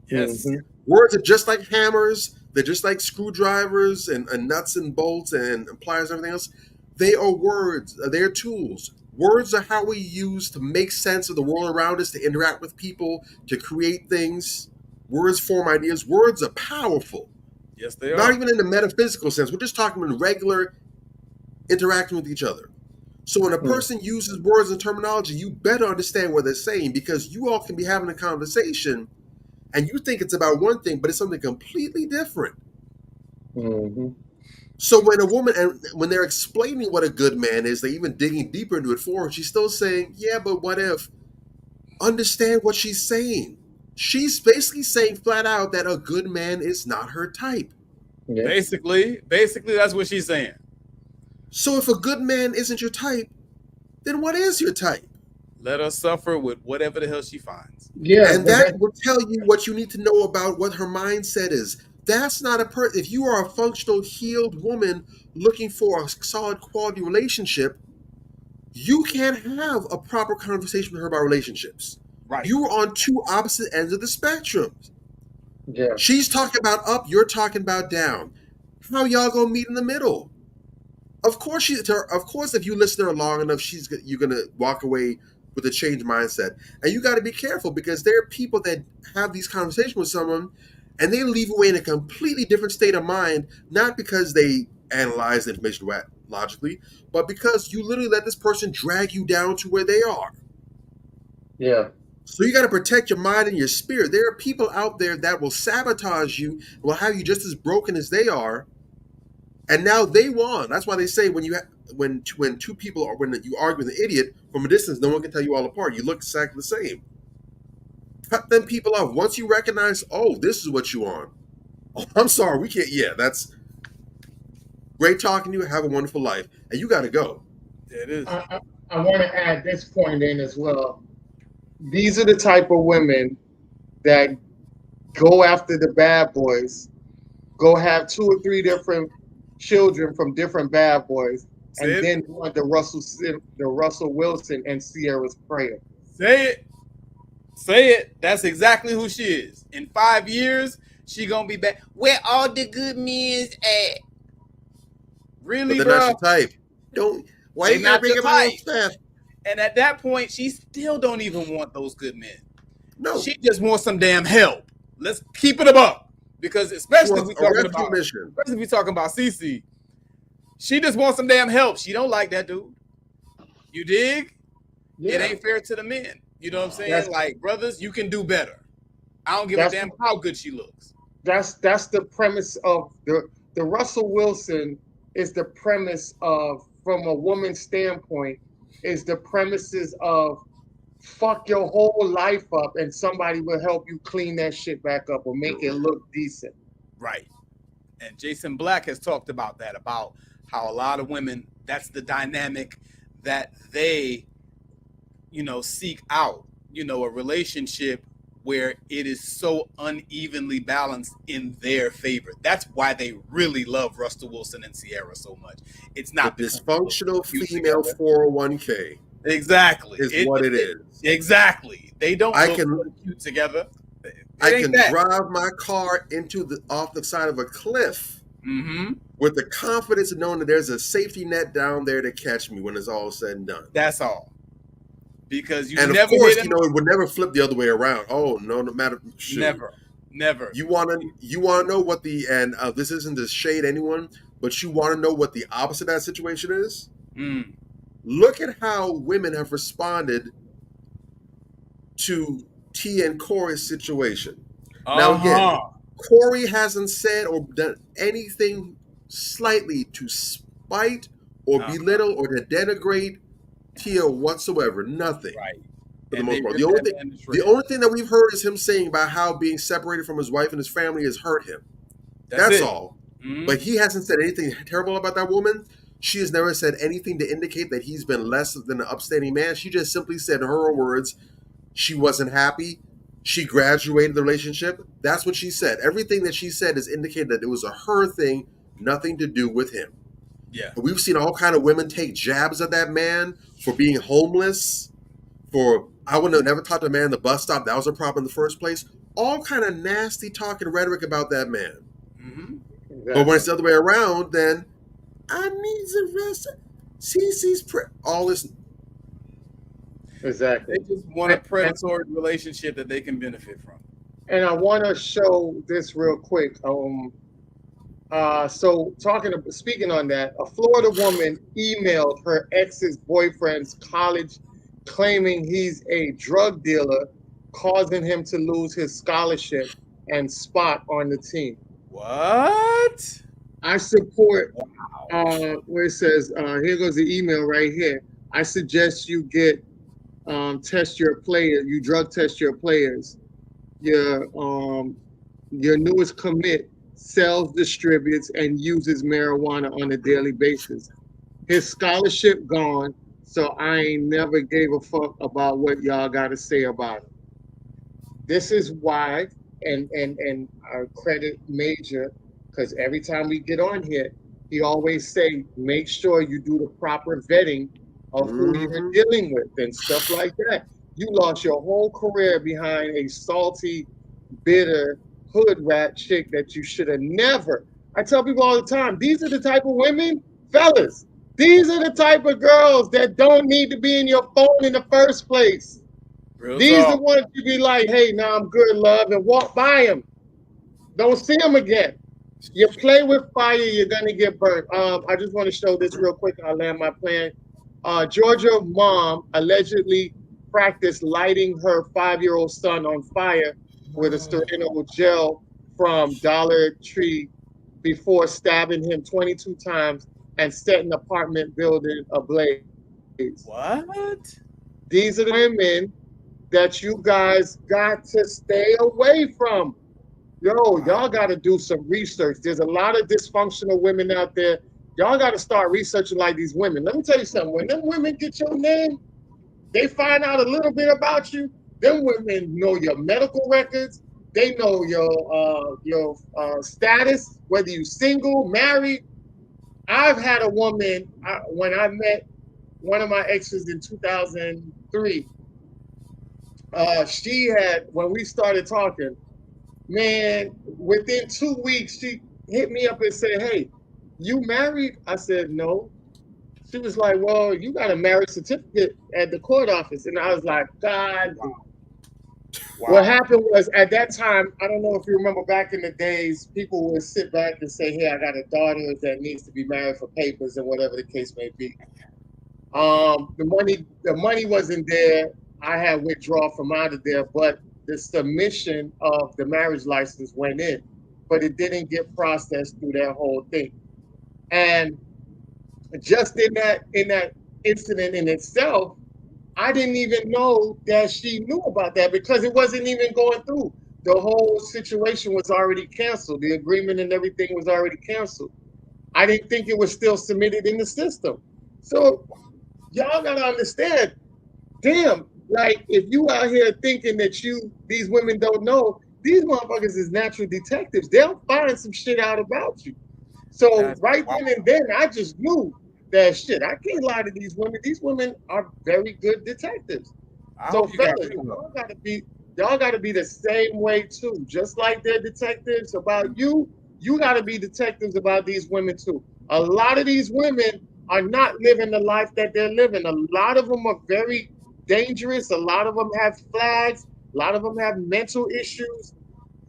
[SPEAKER 12] Yes.
[SPEAKER 5] Mm-hmm.
[SPEAKER 13] Words are just like hammers. They're just like screwdrivers and nuts and bolts and pliers and everything else. They are words. They're tools. Words are how we use to make sense of the world around us, to interact with people, to create things. Words form ideas. Words are powerful.
[SPEAKER 12] Yes, they are.
[SPEAKER 13] Not even in the metaphysical sense. We're just talking in regular interacting with each other. So when a person uses words and terminology, you better understand what they're saying, because you all can be having a conversation and you think it's about one thing, but it's something completely different.
[SPEAKER 5] Mm-hmm.
[SPEAKER 13] So when a woman, and when they're explaining what a good man is, they're even digging deeper into it for her, she's still saying, yeah, but what if? Understand what she's saying. she's basically saying flat out that a good man is not her type.
[SPEAKER 5] Yeah.
[SPEAKER 12] Basically, that's what she's saying.
[SPEAKER 13] So if a good man isn't your type, then what is your type?
[SPEAKER 12] Let her suffer with whatever the hell she finds.
[SPEAKER 5] Yeah,
[SPEAKER 13] and that will tell you what you need to know about what her mindset is. That's not a person. If you are a functional, healed woman looking for a solid quality relationship, you can't have a proper conversation with her about relationships.
[SPEAKER 12] Right.
[SPEAKER 13] You're on two opposite ends of the spectrum.
[SPEAKER 5] Yeah.
[SPEAKER 13] She's talking about up, you're talking about down. How y'all gonna meet in the middle? Of course, if you listen to her long enough, you're gonna walk away with a changed mindset. And you got to be careful, because there are people that have these conversations with someone and they leave away in a completely different state of mind, not because they analyze the information logically, but because you literally let this person drag you down to where they are.
[SPEAKER 5] Yeah.
[SPEAKER 13] So you got to protect your mind and your spirit. There are people out there that will sabotage you, will have you just as broken as they are. And now they won. That's why they say when you when two people are, when you argue with an idiot from a distance, no one can tell you all apart. You look exactly the same. Cut them people off. Once you recognize, oh, this is what you on. Oh, I'm sorry, we can't. Yeah, that's great talking to you. Have a wonderful life, and you got to go.
[SPEAKER 12] It is.
[SPEAKER 5] I want to add this point in as well. These are the type of women that go after the bad boys, go have 2 or 3 different children from different bad boys, and then want the Russell Wilson and Sierra's prayer.
[SPEAKER 12] Say it. That's exactly who she is. In 5 years, she gonna be back. Where all the good men at? Really,
[SPEAKER 13] but
[SPEAKER 12] bro?
[SPEAKER 13] They're not your type. Don't. Why you gotta bring up my own stuff?
[SPEAKER 12] And at that point, she still don't even want those good men.
[SPEAKER 13] No,
[SPEAKER 12] she just wants some damn help. Let's keep it above, because especially if we talking about Cece, she just wants some damn help. She don't like that dude. You dig?
[SPEAKER 5] Yeah.
[SPEAKER 12] It ain't fair to the men. You know what I'm saying? Like, brothers, you can do better. I don't give a damn how good she looks.
[SPEAKER 5] That's the premise of the Russell Wilson is the premise of, from a woman's standpoint, is the premises of fuck your whole life up and somebody will help you clean that shit back up or make it look decent.
[SPEAKER 12] Right. And Jason Black has talked about that, about how a lot of women, that's the dynamic that they, seek out, a relationship where it is so unevenly balanced in their favor. That's why they really love Russell Wilson and Sierra so much. It's not
[SPEAKER 13] the dysfunctional female 401k.
[SPEAKER 12] Exactly.
[SPEAKER 13] Is what it is.
[SPEAKER 12] Exactly. They don't look really cute together.
[SPEAKER 13] I can drive my car off the side of a cliff with the confidence of knowing that there's a safety net down there to catch me when it's all said and done.
[SPEAKER 12] That's all. Because
[SPEAKER 13] and of course, it would never flip the other way around. Oh no, no matter. Shoot.
[SPEAKER 12] Never.
[SPEAKER 13] You want to know what this isn't to shade anyone, but you want to know what the opposite of that situation is. Look at how women have responded to T and Corey's situation. Now again, Corey hasn't said or done anything slightly to spite or belittle or to denigrate Tia whatsoever. Nothing.
[SPEAKER 12] Right.
[SPEAKER 13] For the most part. The only thing that we've heard is him saying about how being separated from his wife and his family has hurt him. That's all. But he hasn't said anything terrible about that woman. She has never said anything to indicate that he's been less than an upstanding man. She just simply said in her words, she wasn't happy. She graduated the relationship. That's what she said. Everything that she said is indicated that it was a her thing, nothing to do with him.
[SPEAKER 12] Yeah.
[SPEAKER 13] We've seen all kind of women take jabs at that man for being homeless, I would have never talked to a man at the bus stop. That was a problem in the first place. All kind of nasty talk and rhetoric about that man.
[SPEAKER 5] Exactly.
[SPEAKER 13] But when it's the other way around, then I need the rest of Cece's all this.
[SPEAKER 5] Exactly.
[SPEAKER 12] They just want a predatory relationship that they can benefit from.
[SPEAKER 5] And I want to show this real quick. Speaking on that, a Florida woman emailed her ex's boyfriend's college claiming he's a drug dealer, causing him to lose his scholarship and spot on the team.
[SPEAKER 12] What?
[SPEAKER 5] I support where it says, here goes the email right here. I suggest you get test your player, you drug test your players. your newest commit sells, distributes, and uses marijuana on a daily basis. His scholarship gone, so I ain't never gave a fuck about what y'all got to say about it. This is why, and our credit Major, because every time we get on here, he always say, make sure you do the proper vetting of who you're dealing with and stuff like that. You lost your whole career behind a salty, bitter, hood rat chick that you should have never. I tell people all the time, these are the type of women, fellas, these are the type of girls that don't need to be in your phone in the first place. These are the ones you be like, hey, now I'm good, love, and walk by them. Don't see them again. You play with fire, you're gonna get burnt. I just want to show this real quick and I'll land my plan. Georgia mom allegedly practiced lighting her 5-year-old son on fire with a sterile gel from Dollar Tree before stabbing him 22 times and setting the apartment building ablaze.
[SPEAKER 12] What?
[SPEAKER 5] These are the women that you guys got to stay away from. Yo, y'all got to do some research. There's a lot of dysfunctional women out there. Y'all got to start researching like these women. Let me tell you something. When them women get your name, they find out a little bit about you. Them women know your medical records. They know your status, whether you single, married. I've had a woman, when I met one of my exes in 2003, she had, when we started talking, man, within 2 weeks, she hit me up and said, hey, you married? I said, no. She was like, well, you got a marriage certificate at the court office. And I was like, God. Wow. What happened was, at that time, I don't know if you remember back in the days, people would sit back and say, hey, I got a daughter that needs to be married for papers and whatever the case may be. The money wasn't there. I had withdrawn from out of there, but the submission of the marriage license went in, but it didn't get processed through that whole thing. And just in that incident in itself, I didn't even know that she knew about that because it wasn't even going through. The whole situation was already canceled. The agreement and everything was already canceled. I didn't think it was still submitted in the system. So y'all gotta understand, damn, like if you out here thinking that these women don't know, these motherfuckers is natural detectives. They'll find some shit out about you. So right then and then, I just knew that shit. I can't lie to these women. These women are very good detectives. So fellas, y'all gotta be the same way too. Just like they're detectives about you, you gotta be detectives about these women too. A lot of these women are not living the life that they're living. A lot of them are very dangerous. A lot of them have flags. A lot of them have mental issues.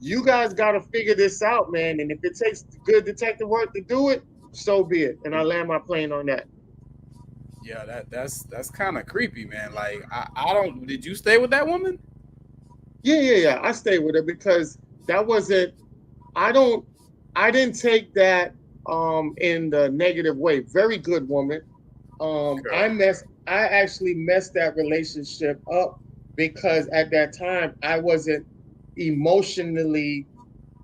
[SPEAKER 5] You guys got to figure this out, man. And if it takes good detective work to do it, so be it. And I land my plane on that.
[SPEAKER 12] Yeah, that's kind of creepy, man. Like I don't. Did you stay with that woman?
[SPEAKER 5] Yeah. I stayed with her because that wasn't. I didn't take that in the negative way. Very good woman. I actually messed that relationship up because at that time I wasn't emotionally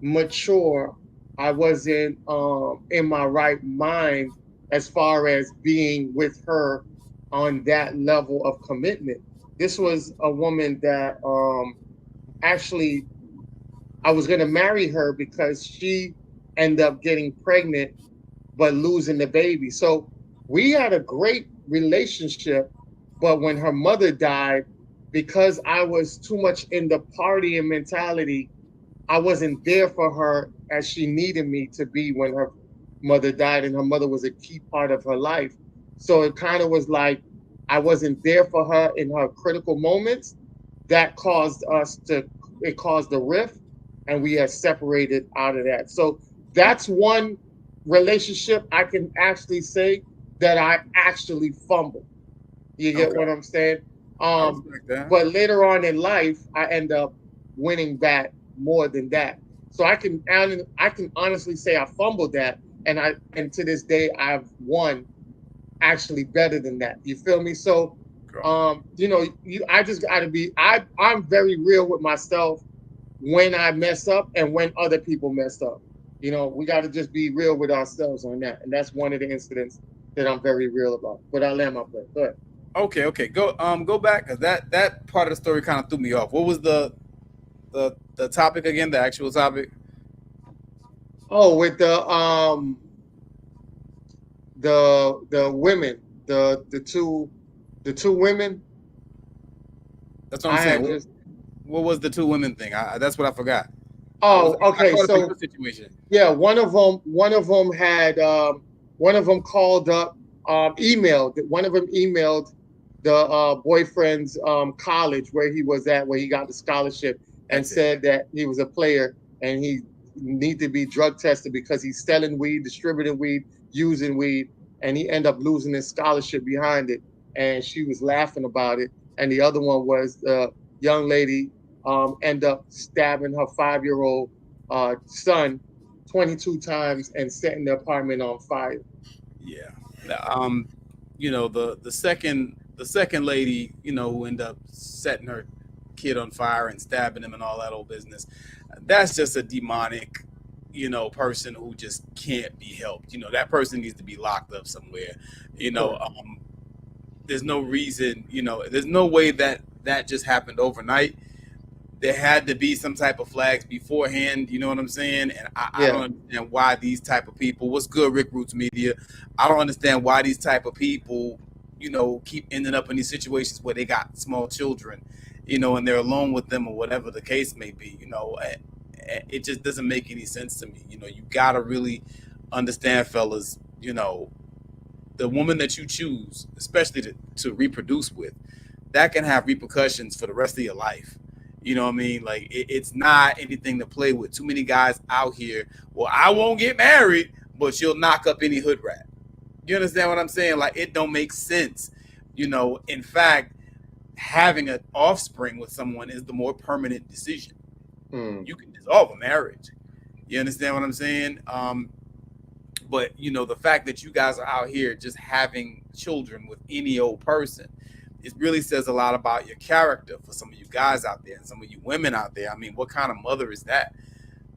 [SPEAKER 5] mature. I wasn't in my right mind as far as being with her on that level of commitment. This was a woman that actually I was going to marry her because she ended up getting pregnant but losing the baby. So we had a great relationship, but when her mother died, because I was too much in the partying mentality, I wasn't there for her as she needed me to be when her mother died, and her mother was a key part of her life. So it kind of was like I wasn't there for her in her critical moments. That caused it caused a rift, and we had separated out of that. So that's one relationship I can actually say that I actually fumbled. You get what I'm saying? But later on in life, I end up winning back more than that. So I can honestly say I fumbled that, and to this day I've won actually better than that. You feel me? So I just got to be. I'm very real with myself. when I mess up and when other people mess up. You know, we got to just be real with ourselves on that, and that's one of the incidents that I'm very real about. But I'll land my plane. Go ahead.
[SPEAKER 12] Okay. Go back, because that part of the story kind of threw me off. What was the topic again? The actual topic?
[SPEAKER 5] Oh, with the women, the two women.
[SPEAKER 12] That's what I'm saying. What was the two women thing? That's what I forgot.
[SPEAKER 5] Oh, okay. So
[SPEAKER 12] situation.
[SPEAKER 5] Yeah, one of them had one of them called up, emailed. One of them emailed the boyfriend's college where he was at, where he got the scholarship, and said that he was a player and he need to be drug tested because he's selling weed, distributing weed, using weed, and he ended up losing his scholarship behind it. And she was laughing about it. And the other one was the young lady end up stabbing her 5-year-old son 22 times and setting the apartment on fire.
[SPEAKER 12] Yeah. You know, the second lady, you know, who ended up setting her kid on fire and stabbing him and all that old business. That's just a demonic, you know, person who just can't be helped. You know, that person needs to be locked up somewhere. You know, there's no reason, you know, there's no way that just happened overnight. There had to be some type of flags beforehand, you know what I'm saying? And I don't understand why these type of people, what's good, Rick Roots Media? I don't understand why these type of people, you know, keep ending up in these situations where they got small children, you know, and they're alone with them or whatever the case may be, you know. It just doesn't make any sense to me. You know, you got to really understand, fellas, you know, the woman that you choose, especially to reproduce with, that can have repercussions for the rest of your life. You know what I mean? Like, it's not anything to play with. Too many guys out here, well, I won't get married, but you'll knock up any hood rat. You understand what I'm saying? Like, it don't make sense. You know, in fact, having an offspring with someone is the more permanent decision. You can dissolve a marriage. You understand what I'm saying? But, you know, the fact that you guys are out here just having children with any old person, it really says a lot about your character for some of you guys out there and some of you women out there. I mean, what kind of mother is that?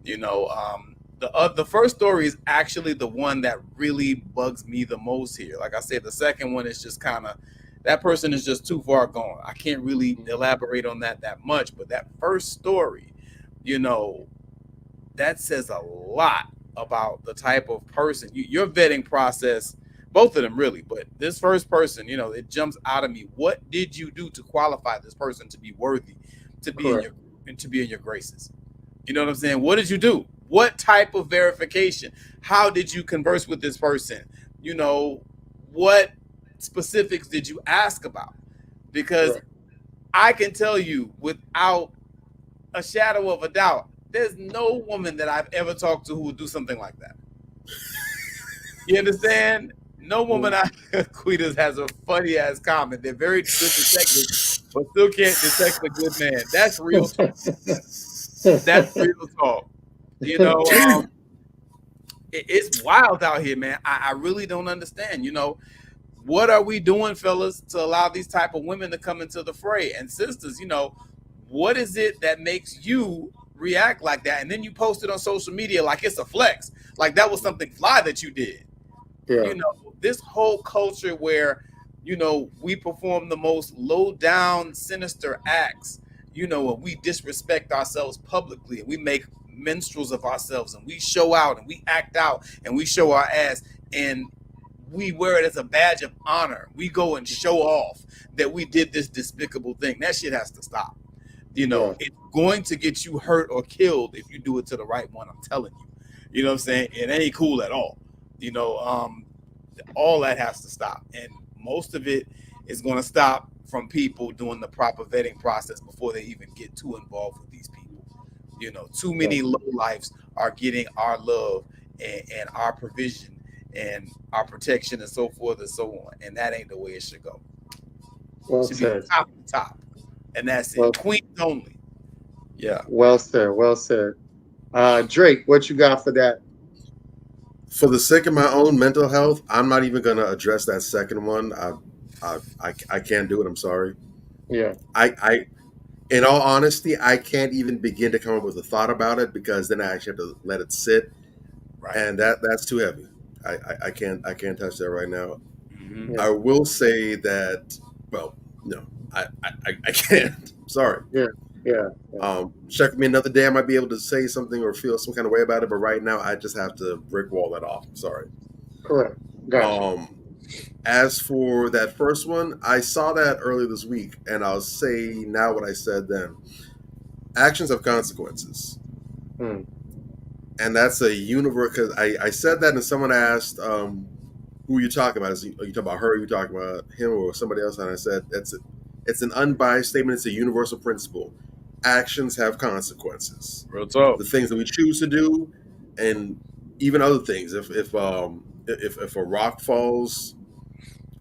[SPEAKER 12] You know, the first story is actually the one that really bugs me the most here. Like I said, the second one is just kind of, that person is just too far gone. I can't really elaborate on that much, but that first story, you know, that says a lot about the type of person, your vetting process, both of them really, but this first person, you know, it jumps out of me. What did you do to qualify this person to be worthy to be in your graces? You know what I'm saying? What did you do? What type of verification? How did you converse with this person? You know, what specifics did you ask about? Because I can tell you without a shadow of a doubt, there's no woman that I've ever talked to who would do something like that. You understand? No woman Quitas has a funny ass comment. They're very good detectives, but still can't detect a good man. That's real talk. That's real talk. You know, it's wild out here, man. I really don't understand. You know, what are we doing, fellas, to allow these type of women to come into the fray? And sisters, you know, what is it that makes you react like that? And then you post it on social media like it's a flex, like that was something fly that you did. You know, this whole culture where, you know, we perform the most low down, sinister acts, you know, and we disrespect ourselves publicly and we make minstrels of ourselves and we show out and we act out and we show our ass and we wear it as a badge of honor. We go and show off that we did this despicable thing. That shit has to stop. You know, it's going to get you hurt or killed if you do it to the right one. I'm telling you. You know what I'm saying? It ain't cool at all. You know, all that has to stop. And most of it is going to stop from people doing the proper vetting process before they even get too involved with these people. You know, too many low lives are getting our love and our provision and our protection and so forth and so on. And that ain't the way it should go. It should be top of the top. And that's it. Queens only. Yeah.
[SPEAKER 5] Well said. Well said. Drake, what you got for that?
[SPEAKER 13] For the sake of my own mental health, I'm not even going to address that second one. I can't do it. I'm sorry.
[SPEAKER 5] Yeah.
[SPEAKER 13] In all honesty, I can't even begin to come up with a thought about it because then I actually have to let it sit, and that's too heavy. I can't touch that right now.
[SPEAKER 5] Mm-hmm.
[SPEAKER 13] I will say that, well, no, I can't. Sorry.
[SPEAKER 5] Yeah.
[SPEAKER 13] Check with me another day. I might be able to say something or feel some kind of way about it, but right now I just have to brick wall that off. I'm sorry.
[SPEAKER 5] Correct. Gotcha.
[SPEAKER 13] As for that first one, I saw that earlier this week, and I'll say now what I said then. Actions have consequences. And that's a universe, because I said that and someone asked, who are you talking about? Are you talking about her? Are you talking about him or somebody else? And I said, it's an unbiased statement. It's a universal principle. Actions have consequences.
[SPEAKER 12] Real talk.
[SPEAKER 13] The things that we choose to do, and even other things. If a rock falls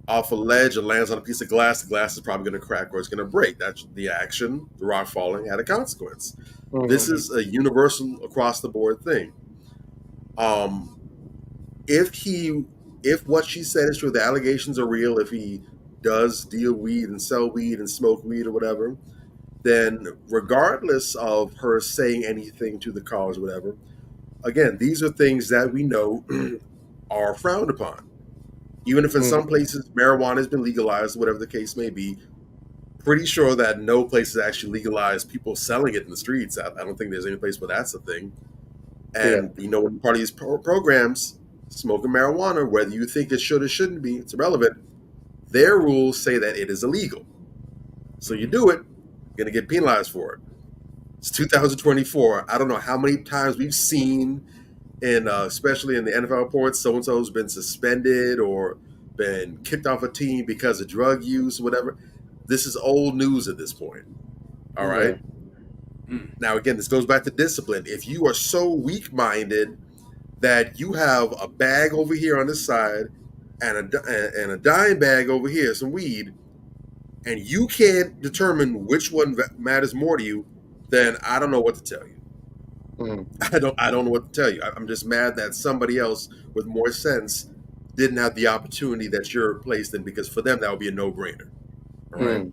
[SPEAKER 13] off a ledge and lands on a piece of glass, the glass is probably going to crack or it's going to break. That's the action. The rock falling had a consequence.
[SPEAKER 5] Mm-hmm.
[SPEAKER 13] This is a universal across the board thing. If what she said is true, the allegations are real, if he does deal weed and sell weed and smoke weed or whatever, then regardless of her saying anything to the cause or whatever, again, these are things that we know are frowned upon. Even if in some places marijuana has been legalized, whatever the case may be, pretty sure that no place has actually legalized people selling it in the streets. I don't think there's any place where that's a thing. And, you know, when part of these programs, smoking marijuana, whether you think it should or shouldn't be, it's irrelevant. Their rules say that it is illegal. So you do it, you're going to get penalized for it. It's 2024. I don't know how many times we've seen, especially in the NFL reports, so-and-so's been suspended or been kicked off a team because of drug use or whatever. This is old news at this point. All right? Now, again, this goes back to discipline. If you are so weak-minded that you have a bag over here on this side and a dime bag over here, some weed, and you can't determine which one matters more to you, then I don't know what to tell you. I don't know what to tell you. I'm just mad that somebody else with more sense didn't have the opportunity that you're placed in, because for them that would be a no-brainer. All right.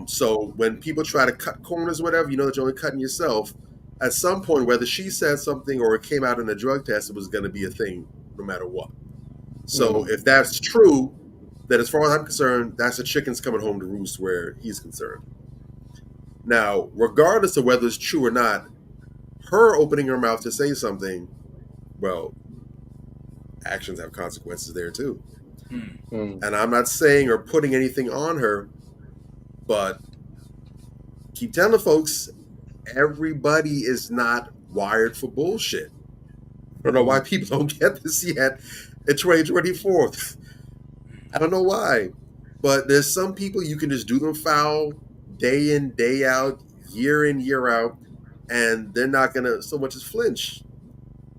[SPEAKER 13] So when people try to cut corners or whatever, you know that you're only cutting yourself. At some point, whether she said something or it came out in a drug test, it was going to be a thing no matter what. So if that's true, then as far as I'm concerned, that's the chickens coming home to roost where he's concerned. Now, regardless of whether it's true or not, her opening her mouth to say something, well, actions have consequences there too. And I'm not saying or putting anything on her, but keep telling folks, everybody is not wired for bullshit. I don't know why people don't get this yet in 2024. I don't know why, but there's some people you can just do them foul day in, day out, year in, year out, and they're not going to so much as flinch.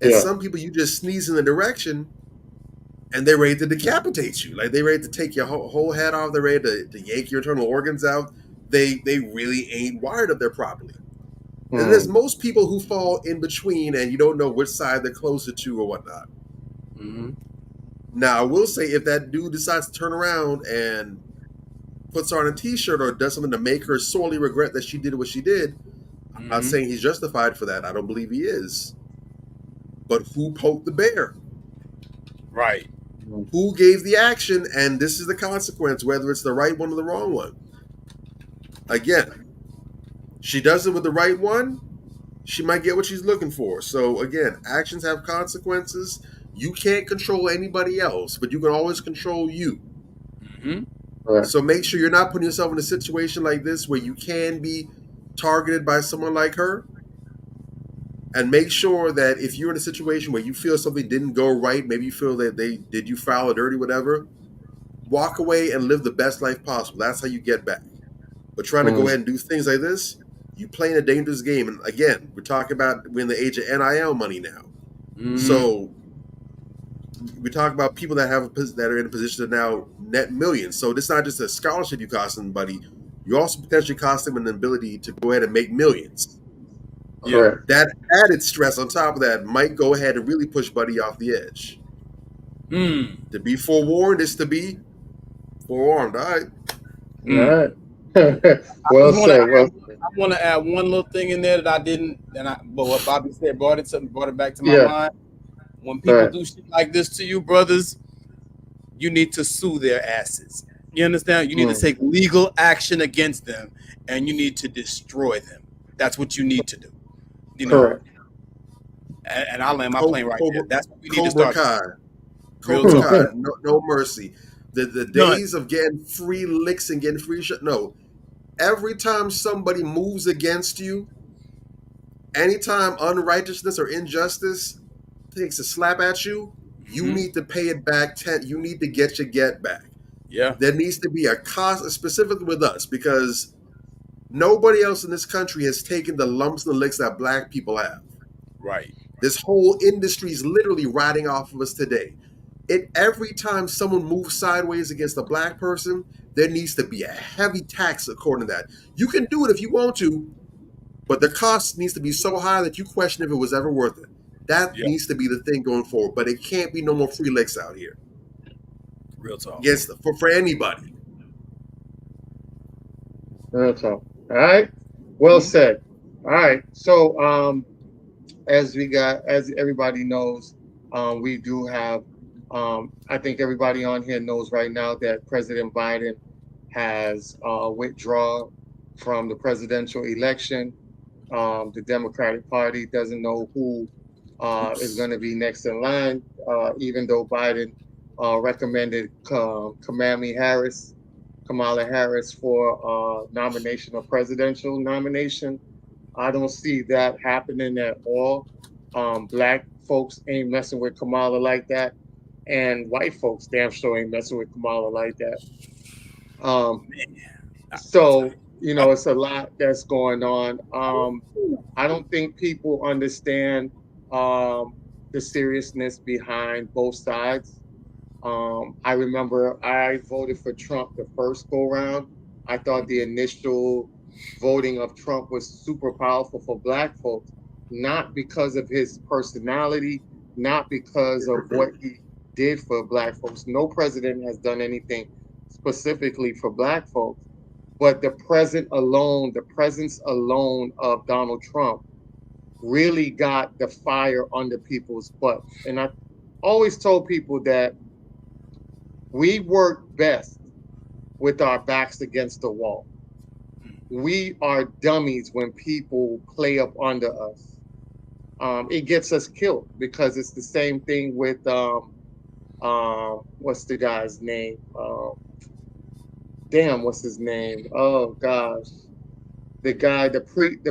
[SPEAKER 13] And some people you just sneeze in the direction and they're ready to decapitate you. Like, they're ready to take your whole head off. They're ready to yank your internal organs out. They really ain't wired up there properly. And there's most people who fall in between and you don't know which side they're closer to or whatnot. Now, I will say, if that dude decides to turn around and puts on a t-shirt or does something to make her sorely regret that she did what she did, I'm not saying he's justified for that. I don't believe he is. But who poked the bear?
[SPEAKER 12] Right.
[SPEAKER 13] Who gave the action? And this is the consequence, whether it's the right one or the wrong one. Again, she does it with the right one, she might get what she's looking for. So again, actions have consequences. You can't control anybody else, but you can always control you. So make sure you're not putting yourself in a situation like this where you can be targeted by someone like her. And make sure that if you're in a situation where you feel something didn't go right, maybe you feel that they did you foul or dirty, whatever, walk away and live the best life possible. That's how you get back. But trying to go ahead and do things like this, you playing a dangerous game. And again, we're talking about we're in the age of NIL money now. So we talk about people that are in a position to now net millions. So it's not just a scholarship you cost somebody. You also potentially cost them an ability to go ahead and make millions. That added stress on top of that might go ahead and really push Buddy off the edge. To be forewarned is to be forearmed. All right.
[SPEAKER 5] All right. Well said. Well,
[SPEAKER 12] I want to add one little thing in there that I didn't, but what Bobby said brought it back to my
[SPEAKER 5] Yeah.
[SPEAKER 12] mind. When people
[SPEAKER 5] Right.
[SPEAKER 12] do shit like this to you, brothers, you need to sue their asses. You understand? You need to take legal action against them, and you need to destroy them. That's what you need to do. You know.
[SPEAKER 5] Correct.
[SPEAKER 12] And I'll land my plane right there. That's what we need to
[SPEAKER 13] Cobra
[SPEAKER 12] start.
[SPEAKER 13] Kai.
[SPEAKER 12] Real
[SPEAKER 13] Cobra
[SPEAKER 12] talk.
[SPEAKER 13] Kai. No mercy. The days of getting free licks and getting free shit. No. Every time somebody moves against you, anytime unrighteousness or injustice takes a slap at you, you need to pay it back. You need to get your get back.
[SPEAKER 12] Yeah.
[SPEAKER 13] There needs to be a cost, specifically with us, because nobody else in this country has taken the lumps and the licks that black people have.
[SPEAKER 12] Right.
[SPEAKER 13] This whole industry is literally riding off of us today. Every time someone moves sideways against a black person, there needs to be a heavy tax according to that. You can do it if you want to, but the cost needs to be so high that you question if it was ever worth it. That needs to be the thing going forward. But it can't be no more free licks out here.
[SPEAKER 12] Real talk.
[SPEAKER 13] Yes, for anybody.
[SPEAKER 5] Real talk. All right. Well said. All right. So as everybody knows, we do have I think everybody on here knows right now that President Biden has withdrawn from the presidential election. The Democratic Party doesn't know who is going to be next in line, even though Biden recommended Kamala Harris for nomination or presidential nomination. I don't see that happening at all. Black folks ain't messing with Kamala like that. And white folks damn sure ain't messing with Kamala like that. So, you know, it's a lot that's going on. I don't think people understand the seriousness behind both sides. I remember I voted for Trump the first go round. I thought the initial voting of Trump was super powerful for black folks, not because of his personality, not because of what he did for black folks. No president has done anything specifically for black folks, but the presence alone of Donald Trump really got the fire under people's butts. And I always told people that we work best with our backs against the wall. We are dummies when people play up under us. It gets us killed because it's the same thing with what's the guy's name? What's his name? Oh gosh, the guy, the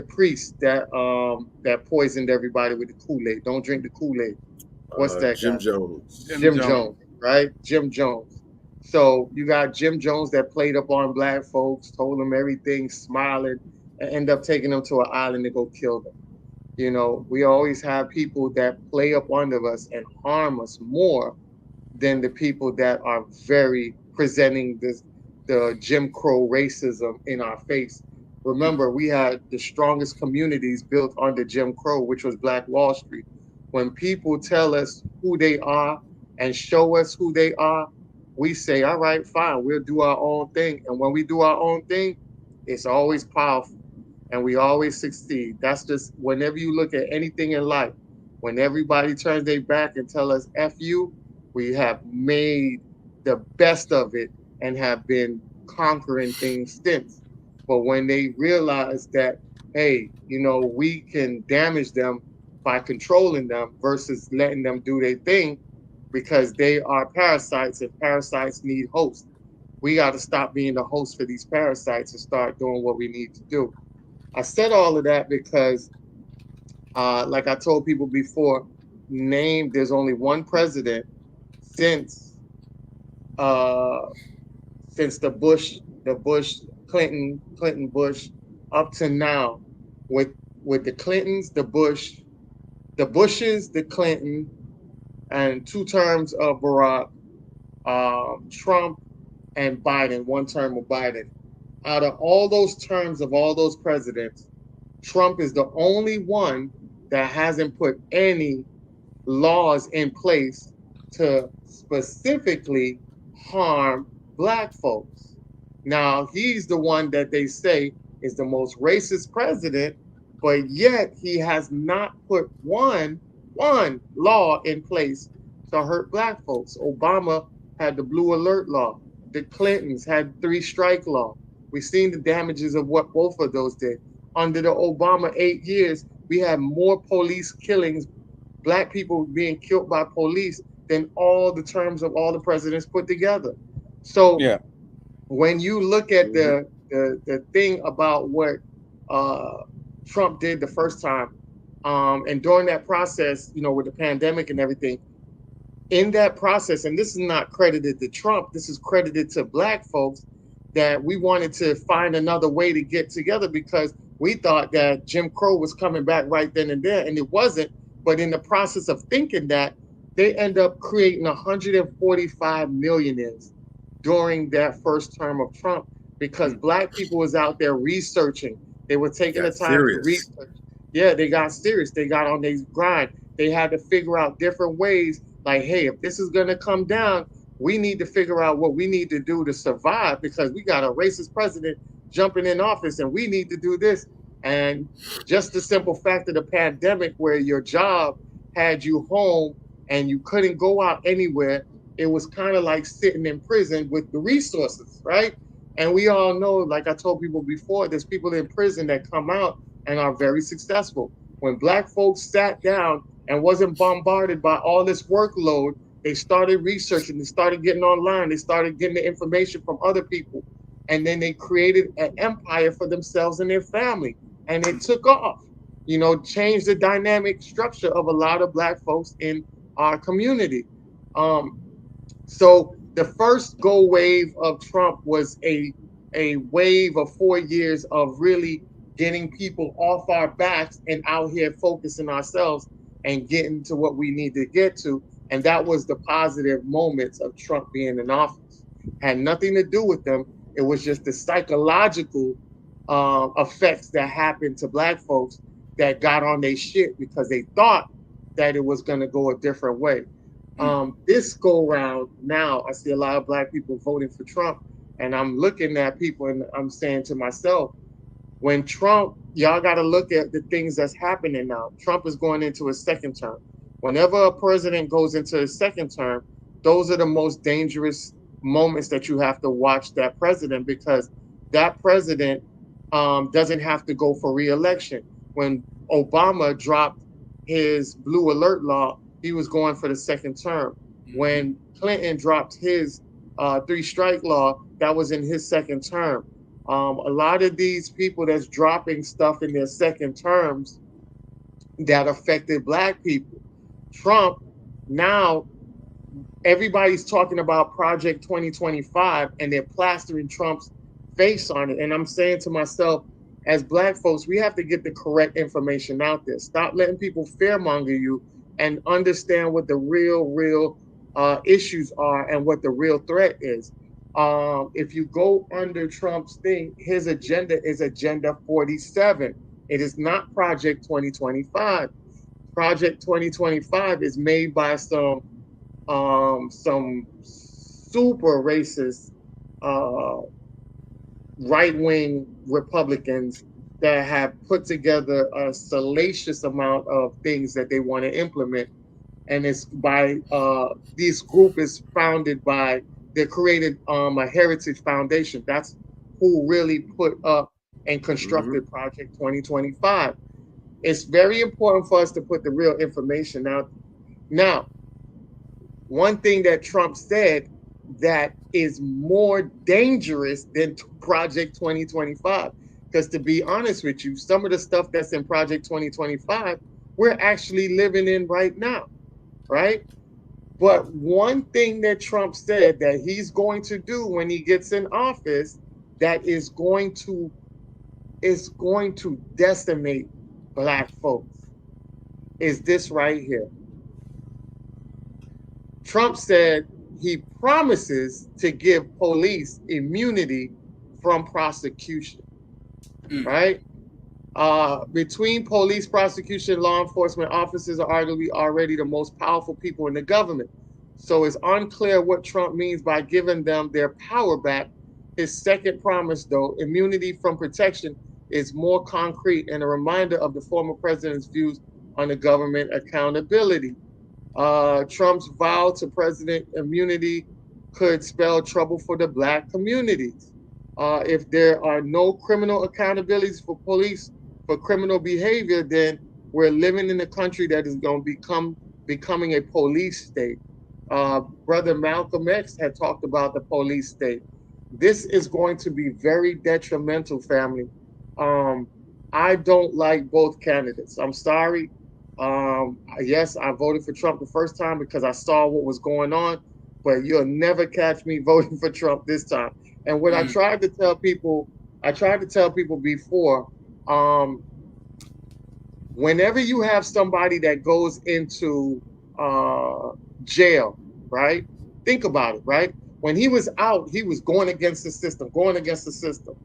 [SPEAKER 5] priest that poisoned everybody with the Kool-Aid. Don't drink the Kool-Aid. What's that
[SPEAKER 13] Jim
[SPEAKER 5] guy?
[SPEAKER 13] Jones.
[SPEAKER 5] Jim Jones, right? Jim Jones. So you got Jim Jones that played up on black folks, told them everything, smiling, and end up taking them to an island to go kill them. You know, we always have people that play up under us and harm us more than the people that are very presenting the Jim Crow racism in our face. Remember, we had the strongest communities built under Jim Crow, which was Black Wall Street. When people tell us who they are and show us who they are, we say, all right, fine, we'll do our own thing. And when we do our own thing, it's always powerful and we always succeed. That's just whenever you look at anything in life, when everybody turns their back and tell us F you, we have made the best of it and have been conquering things since. But when they realize that, hey, you know, we can damage them by controlling them versus letting them do their thing, because they are parasites and parasites need hosts. We got to stop being the host for these parasites and start doing what we need to do. I said all of that because, like I told people before, there's only one president since the Clinton Bush up to now, with the Clintons, the Bushes, the Clinton, and 2 terms of Barack, Trump, and Biden, 1 term of Biden. Out of all those terms of all those presidents, Trump is the only one that hasn't put any laws in place to specifically harm black folks. Now, he's the one that they say is the most racist president, but yet he has not put one law in place to hurt black folks. Obama had the blue alert law. The Clintons had 3-strike law. We've seen the damages of what both of those did. Under the Obama 8 years, we had more police killings, black people being killed by police, than all the terms of all the presidents put together. So when you look at the thing about what Trump did the first time, and during that process, you know, with the pandemic and everything, in that process, and this is not credited to Trump, this is credited to black folks, that we wanted to find another way to get together because we thought that Jim Crow was coming back right then and there, and it wasn't. But in the process of thinking that, they end up creating 145 millionaires during that first term of Trump because black people was out there researching. They were taking the time to research. Yeah, they got serious. They got on their grind. They had to figure out different ways. Like, hey, if this is going to come down, we need to figure out what we need to do to survive because we got a racist president jumping in office and we need to do this. And just the simple fact of the pandemic where your job had you home and you couldn't go out anywhere, it was kind of like sitting in prison with the resources, right? And we all know, like I told people before, there's people in prison that come out and are very successful. When black folks sat down and wasn't bombarded by all this workload, they started researching, they started getting online, they started getting the information from other people, and then they created an empire for themselves and their family, and it took off. You know, changed the dynamic structure of a lot of black folks in our community. So the first go wave of Trump was a wave of 4 years of really getting people off our backs and out here focusing ourselves and getting to what we need to get to. And that was the positive moments of Trump being in office. Had nothing to do with them. It was just the psychological effects that happened to black folks that got on their shit because they thought that it was going to go a different way. This go round now, I see a lot of black people voting for Trump, and I'm looking at people and I'm saying to myself, when Trump, y'all got to look at the things that's happening now. Trump is going into his second term. Whenever a president goes into his second term, those are the most dangerous moments that you have to watch that president because that president doesn't have to go for re-election. When Obama dropped his blue alert law, he was going for the second term. When Clinton dropped his 3-strike law, that was in his second term. A lot of these people that's dropping stuff in their second terms that affected black people. Trump, now everybody's talking about Project 2025 and they're plastering Trump's face on it. And I'm saying to myself, as black folks, we have to get the correct information out there. Stop letting people fearmonger you and understand what the real issues are and what the real threat is. If you go under Trump's thing, his agenda is Agenda 47. It is not Project 2025. Project 2025 is made by some super racist right-wing Republicans that have put together a salacious amount of things that they want to implement. And it's by, this group is founded by, they created a Heritage Foundation. That's who really put up and constructed Project 2025. It's very important for us to put the real information out. Now, one thing that Trump said that is more dangerous than Project 2025, because to be honest with you, some of the stuff that's in Project 2025, we're actually living in right now, right? But one thing that Trump said that he's going to do when he gets in office that is going to decimate black folks is this right here. Trump said he promises to give police immunity from prosecution, right? Between police, prosecution, law enforcement officers are arguably already the most powerful people in the government. So it's unclear what Trump means by giving them their power back His second promise, though, immunity from protection, is more concrete and a reminder of the former president's views on the government accountability. Trump's vow to president immunity could spell trouble for the Black communities. If there are no criminal accountabilities for police for criminal behavior, then we're living in a country that is going to becoming a police state. Brother Malcolm X had talked about the police state. This is going to be very detrimental, family. I don't like both candidates. I'm sorry. Yes, I voted for Trump the first time because I saw what was going on, but you'll never catch me voting for Trump this time. And what I tried to tell people before, whenever you have somebody that goes into jail, right? Think about it, right? When he was out, he was going against the system.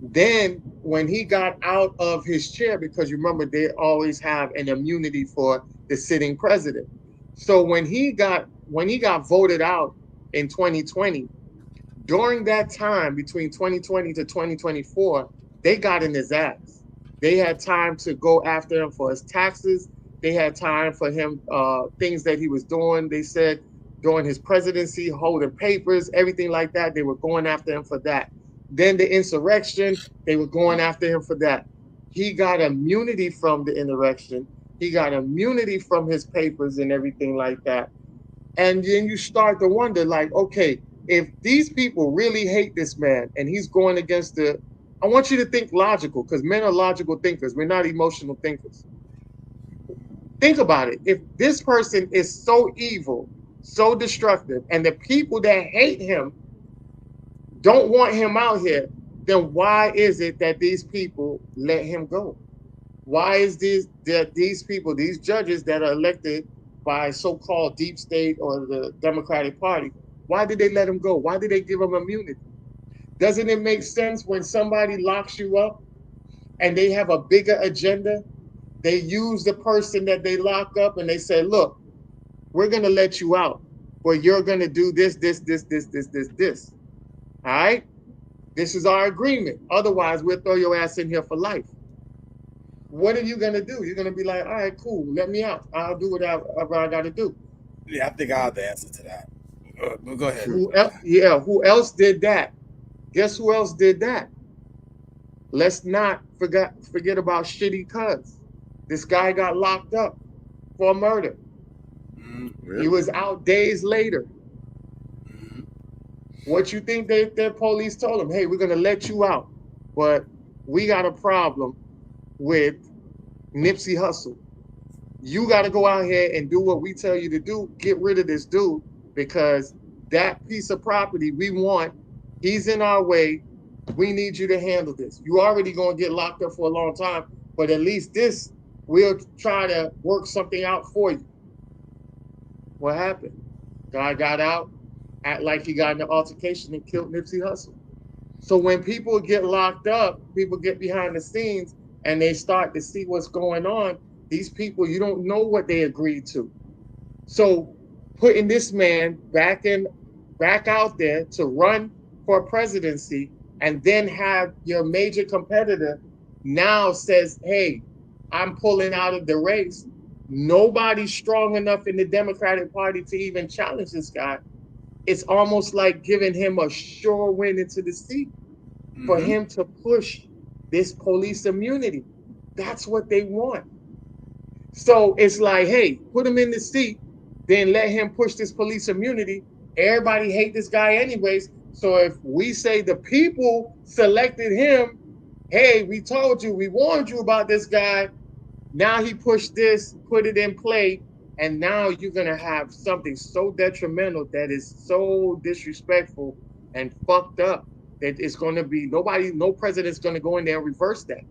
[SPEAKER 5] Then when he got out of his chair, because you remember they always have an immunity for the sitting president. So when he got voted out in 2020, during that time between 2020 to 2024, they got in his ass. They had time to go after him for his taxes. They had time for him, things that he was doing. They said during his presidency, holding papers, everything like that. They were going after him for that. Then the insurrection, they were going after him for that. He got immunity from the insurrection. He got immunity from his papers and everything like that. And then you start to wonder, like, okay, if these people really hate this man and he's going against I want you to think logical, because men are logical thinkers. We're not emotional thinkers. Think about it. If this person is so evil, so destructive, and the people that hate him don't want him out here, then why is it that these people let him go? Why is these people, these judges that are elected by so-called deep state or the Democratic Party, why did they let him go? Why did they give him immunity? Doesn't it make sense when somebody locks you up and they have a bigger agenda? They use the person that they lock up and they say, look, we're going to let you out, but you're going to do this. All right? This is our agreement. Otherwise, we'll throw your ass in here for life. What are you going to do? You're going to be like, all right, cool, let me out. I'll do whatever I got to do.
[SPEAKER 12] Yeah, I think I have the answer to that. But go ahead.
[SPEAKER 5] Who else did that? Guess who else did that? Let's not forget about Shitty Cuz. This guy got locked up for murder. Really? He was out days later. What you think their police told him? Hey, we're going to let you out, but we got a problem with Nipsey Hussle. You got to go out here and do what we tell you to do. Get rid of this dude, because that piece of property we want, he's in our way. We need you to handle this. You already going to get locked up for a long time, but at least this, we'll try to work something out for you. What happened? Guy got out, act like he got in an altercation and killed Nipsey Hussle. So when people get locked up, people get behind the scenes and they start to see what's going on. These people, you don't know what they agreed to. So putting this man back out there to run for a presidency, and then have your major competitor now says, hey, I'm pulling out of the race. Nobody's strong enough in the Democratic Party to even challenge this guy. It's almost like giving him a sure win into the seat for him to push this police immunity. That's what they want. So it's like, hey, put him in the seat, then let him push this police immunity. Everybody hate this guy anyways. So if we say the people selected him, hey, we told you, we warned you about this guy. Now he pushed this, put it in play, and now you're going to have something so detrimental that is so disrespectful and fucked up that it's going to be no president's going to go in there and reverse that.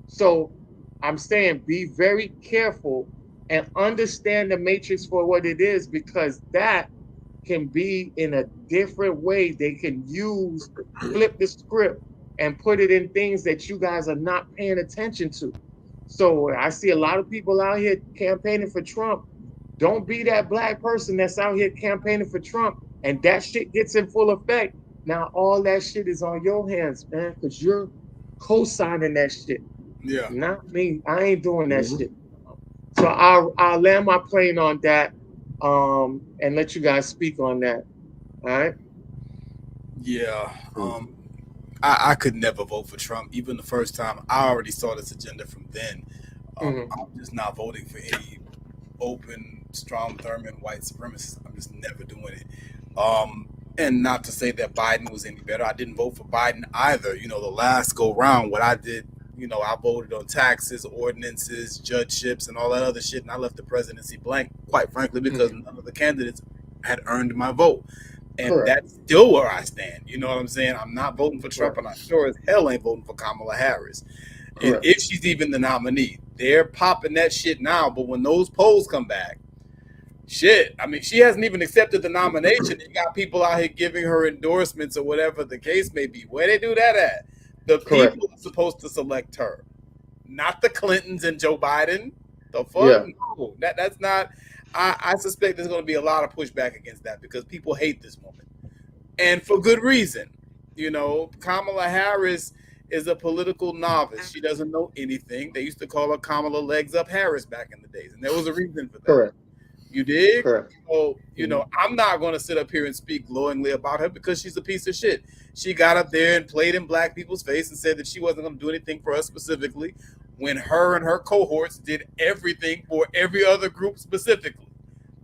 [SPEAKER 5] So I'm saying be very careful and understand the matrix for what it is, because that can be in a different way. They can flip the script and put it in things that you guys are not paying attention to. So I see a lot of people out here campaigning for Trump. Don't be that black person that's out here campaigning for Trump and that shit gets in full effect. Now all that shit is on your hands, man, because you're co-signing that shit.
[SPEAKER 12] Yeah.
[SPEAKER 5] Not me. I ain't doing that shit. So I'll land my plane on that, and let you guys speak on that. All right.
[SPEAKER 12] Yeah. I could never vote for Trump. Even the first time, I already saw this agenda from then. I'm just not voting for any open, Strom Thurmond white supremacists. I'm just never doing it. And not to say that Biden was any better. I didn't vote for Biden either. You know, the last go round, what I did, you know, I voted on taxes, ordinances, judgeships, and all that other shit, and I left the presidency blank, quite frankly, because none of the candidates had earned my vote. And that's still where I stand. You know what I'm saying? I'm not voting for Trump, and I sure as hell ain't voting for Kamala Harris. And if she's even the nominee, they're popping that shit now. But when those polls come back, shit, I mean, she hasn't even accepted the nomination. You got people out here giving her endorsements or whatever the case may be. Where they do that at? The people are supposed to select her, not the Clintons and Joe Biden. The fuck? No, that's not. I suspect there's going to be a lot of pushback against that because people hate this woman, and for good reason. You know, Kamala Harris is a political novice. She doesn't know anything. They used to call her Kamala Legs Up Harris back in the days, and there was a reason for that.
[SPEAKER 5] Correct.
[SPEAKER 12] You dig?
[SPEAKER 5] Correct.
[SPEAKER 12] So, you know, I'm not going to sit up here and speak glowingly about her because she's a piece of shit. She got up there and played in black people's face and said that she wasn't going to do anything for us specifically when her and her cohorts did everything for every other group specifically.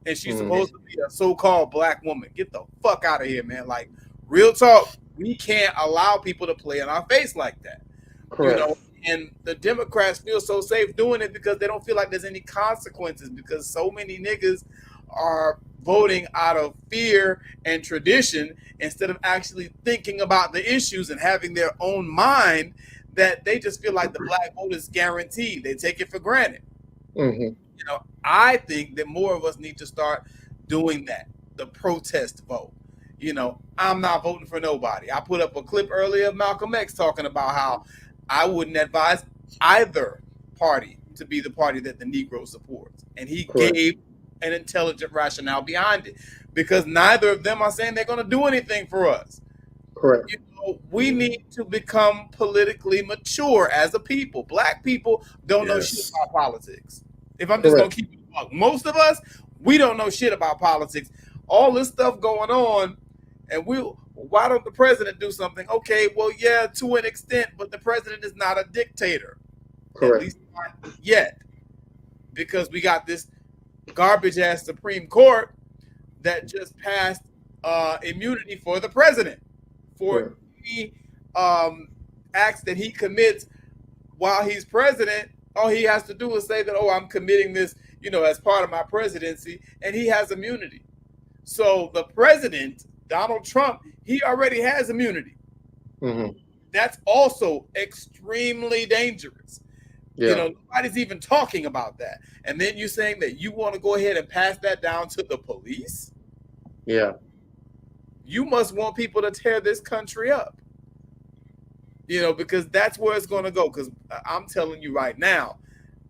[SPEAKER 12] And she's supposed to be a so-called black woman. Get the fuck out of here, man. Like, real talk, we can't allow people to play in our face like that.
[SPEAKER 5] Correct.
[SPEAKER 12] You know, and the Democrats feel so safe doing it because they don't feel like there's any consequences because so many niggas are voting out of fear and tradition instead of actually thinking about the issues and having their own mind, that they just feel like the black vote is guaranteed. They take it for granted. You know, I think that more of us need to start doing that, the protest vote. You know, I'm not voting for nobody. I put up a clip earlier of Malcolm X talking about how I wouldn't advise either party to be the party that the Negro supports. And he gave an intelligent rationale behind it because neither of them are saying they're going to do anything for us.
[SPEAKER 5] Correct.
[SPEAKER 12] You know, we need to become politically mature as a people. Black people don't know shit about politics. If I'm just going to keep it up, most of us, we don't know shit about politics. All this stuff going on, and why don't the president do something? Okay, well, yeah, to an extent, but the president is not a dictator.
[SPEAKER 5] Correct.
[SPEAKER 12] At least not yet. Because we got this garbage-ass Supreme Court that just passed immunity for the president for any acts that he commits while he's president. All he has to do is say that, oh, I'm committing this, you know, as part of my presidency, and he has immunity. So the president, Donald Trump, he already has immunity. That's also extremely dangerous. You know, nobody's even talking about that. And then you're saying that you want to go ahead and pass that down to the police?
[SPEAKER 5] Yeah.
[SPEAKER 12] You must want people to tear this country up. You know, because that's where it's going to go. Because I'm telling you right now,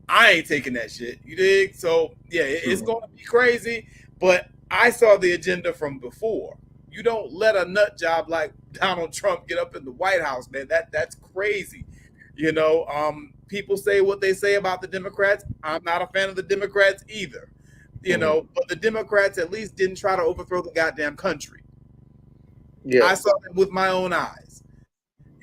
[SPEAKER 12] I ain't taking that shit. You dig? So, yeah, it's going to be crazy. But I saw the agenda from before. You don't let a nut job like Donald Trump get up in the White House, man. That's crazy. You know, people say what they say about the Democrats. I'm not a fan of the Democrats either. You know, but the Democrats at least didn't try to overthrow the goddamn country. Yeah. I saw it with my own eyes.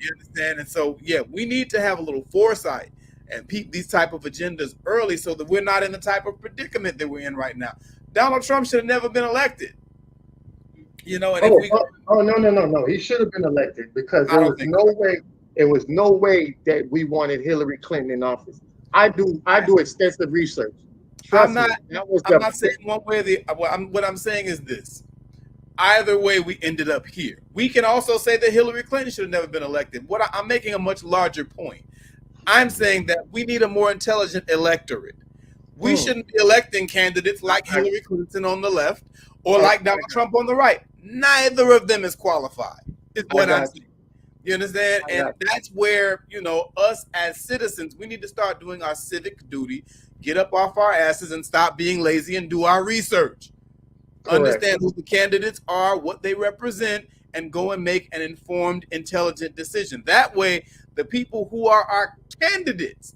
[SPEAKER 12] You understand? And so, yeah, we need to have a little foresight and peep these type of agendas early so that we're not in the type of predicament that we're in right now. Donald Trump should have never been elected. You know, and
[SPEAKER 5] no. He should have been elected because there was no way that we wanted Hillary Clinton in office. I do extensive research.
[SPEAKER 12] I'm not saying one way or the other. What I'm saying is this. Either way, we ended up here. We can also say that Hillary Clinton should have never been elected. I'm making a much larger point. I'm saying that we need a more intelligent electorate. We shouldn't be electing candidates like Hillary Clinton on the left or like Donald Trump on the right. Neither of them is qualified, is what I'm saying. You understand? And that's where, you know, us as citizens, we need to start doing our civic duty, get up off our asses and stop being lazy and do our research. Correct. Understand who the candidates are, what they represent, and go and make an informed, intelligent decision. That way, the people who are our candidates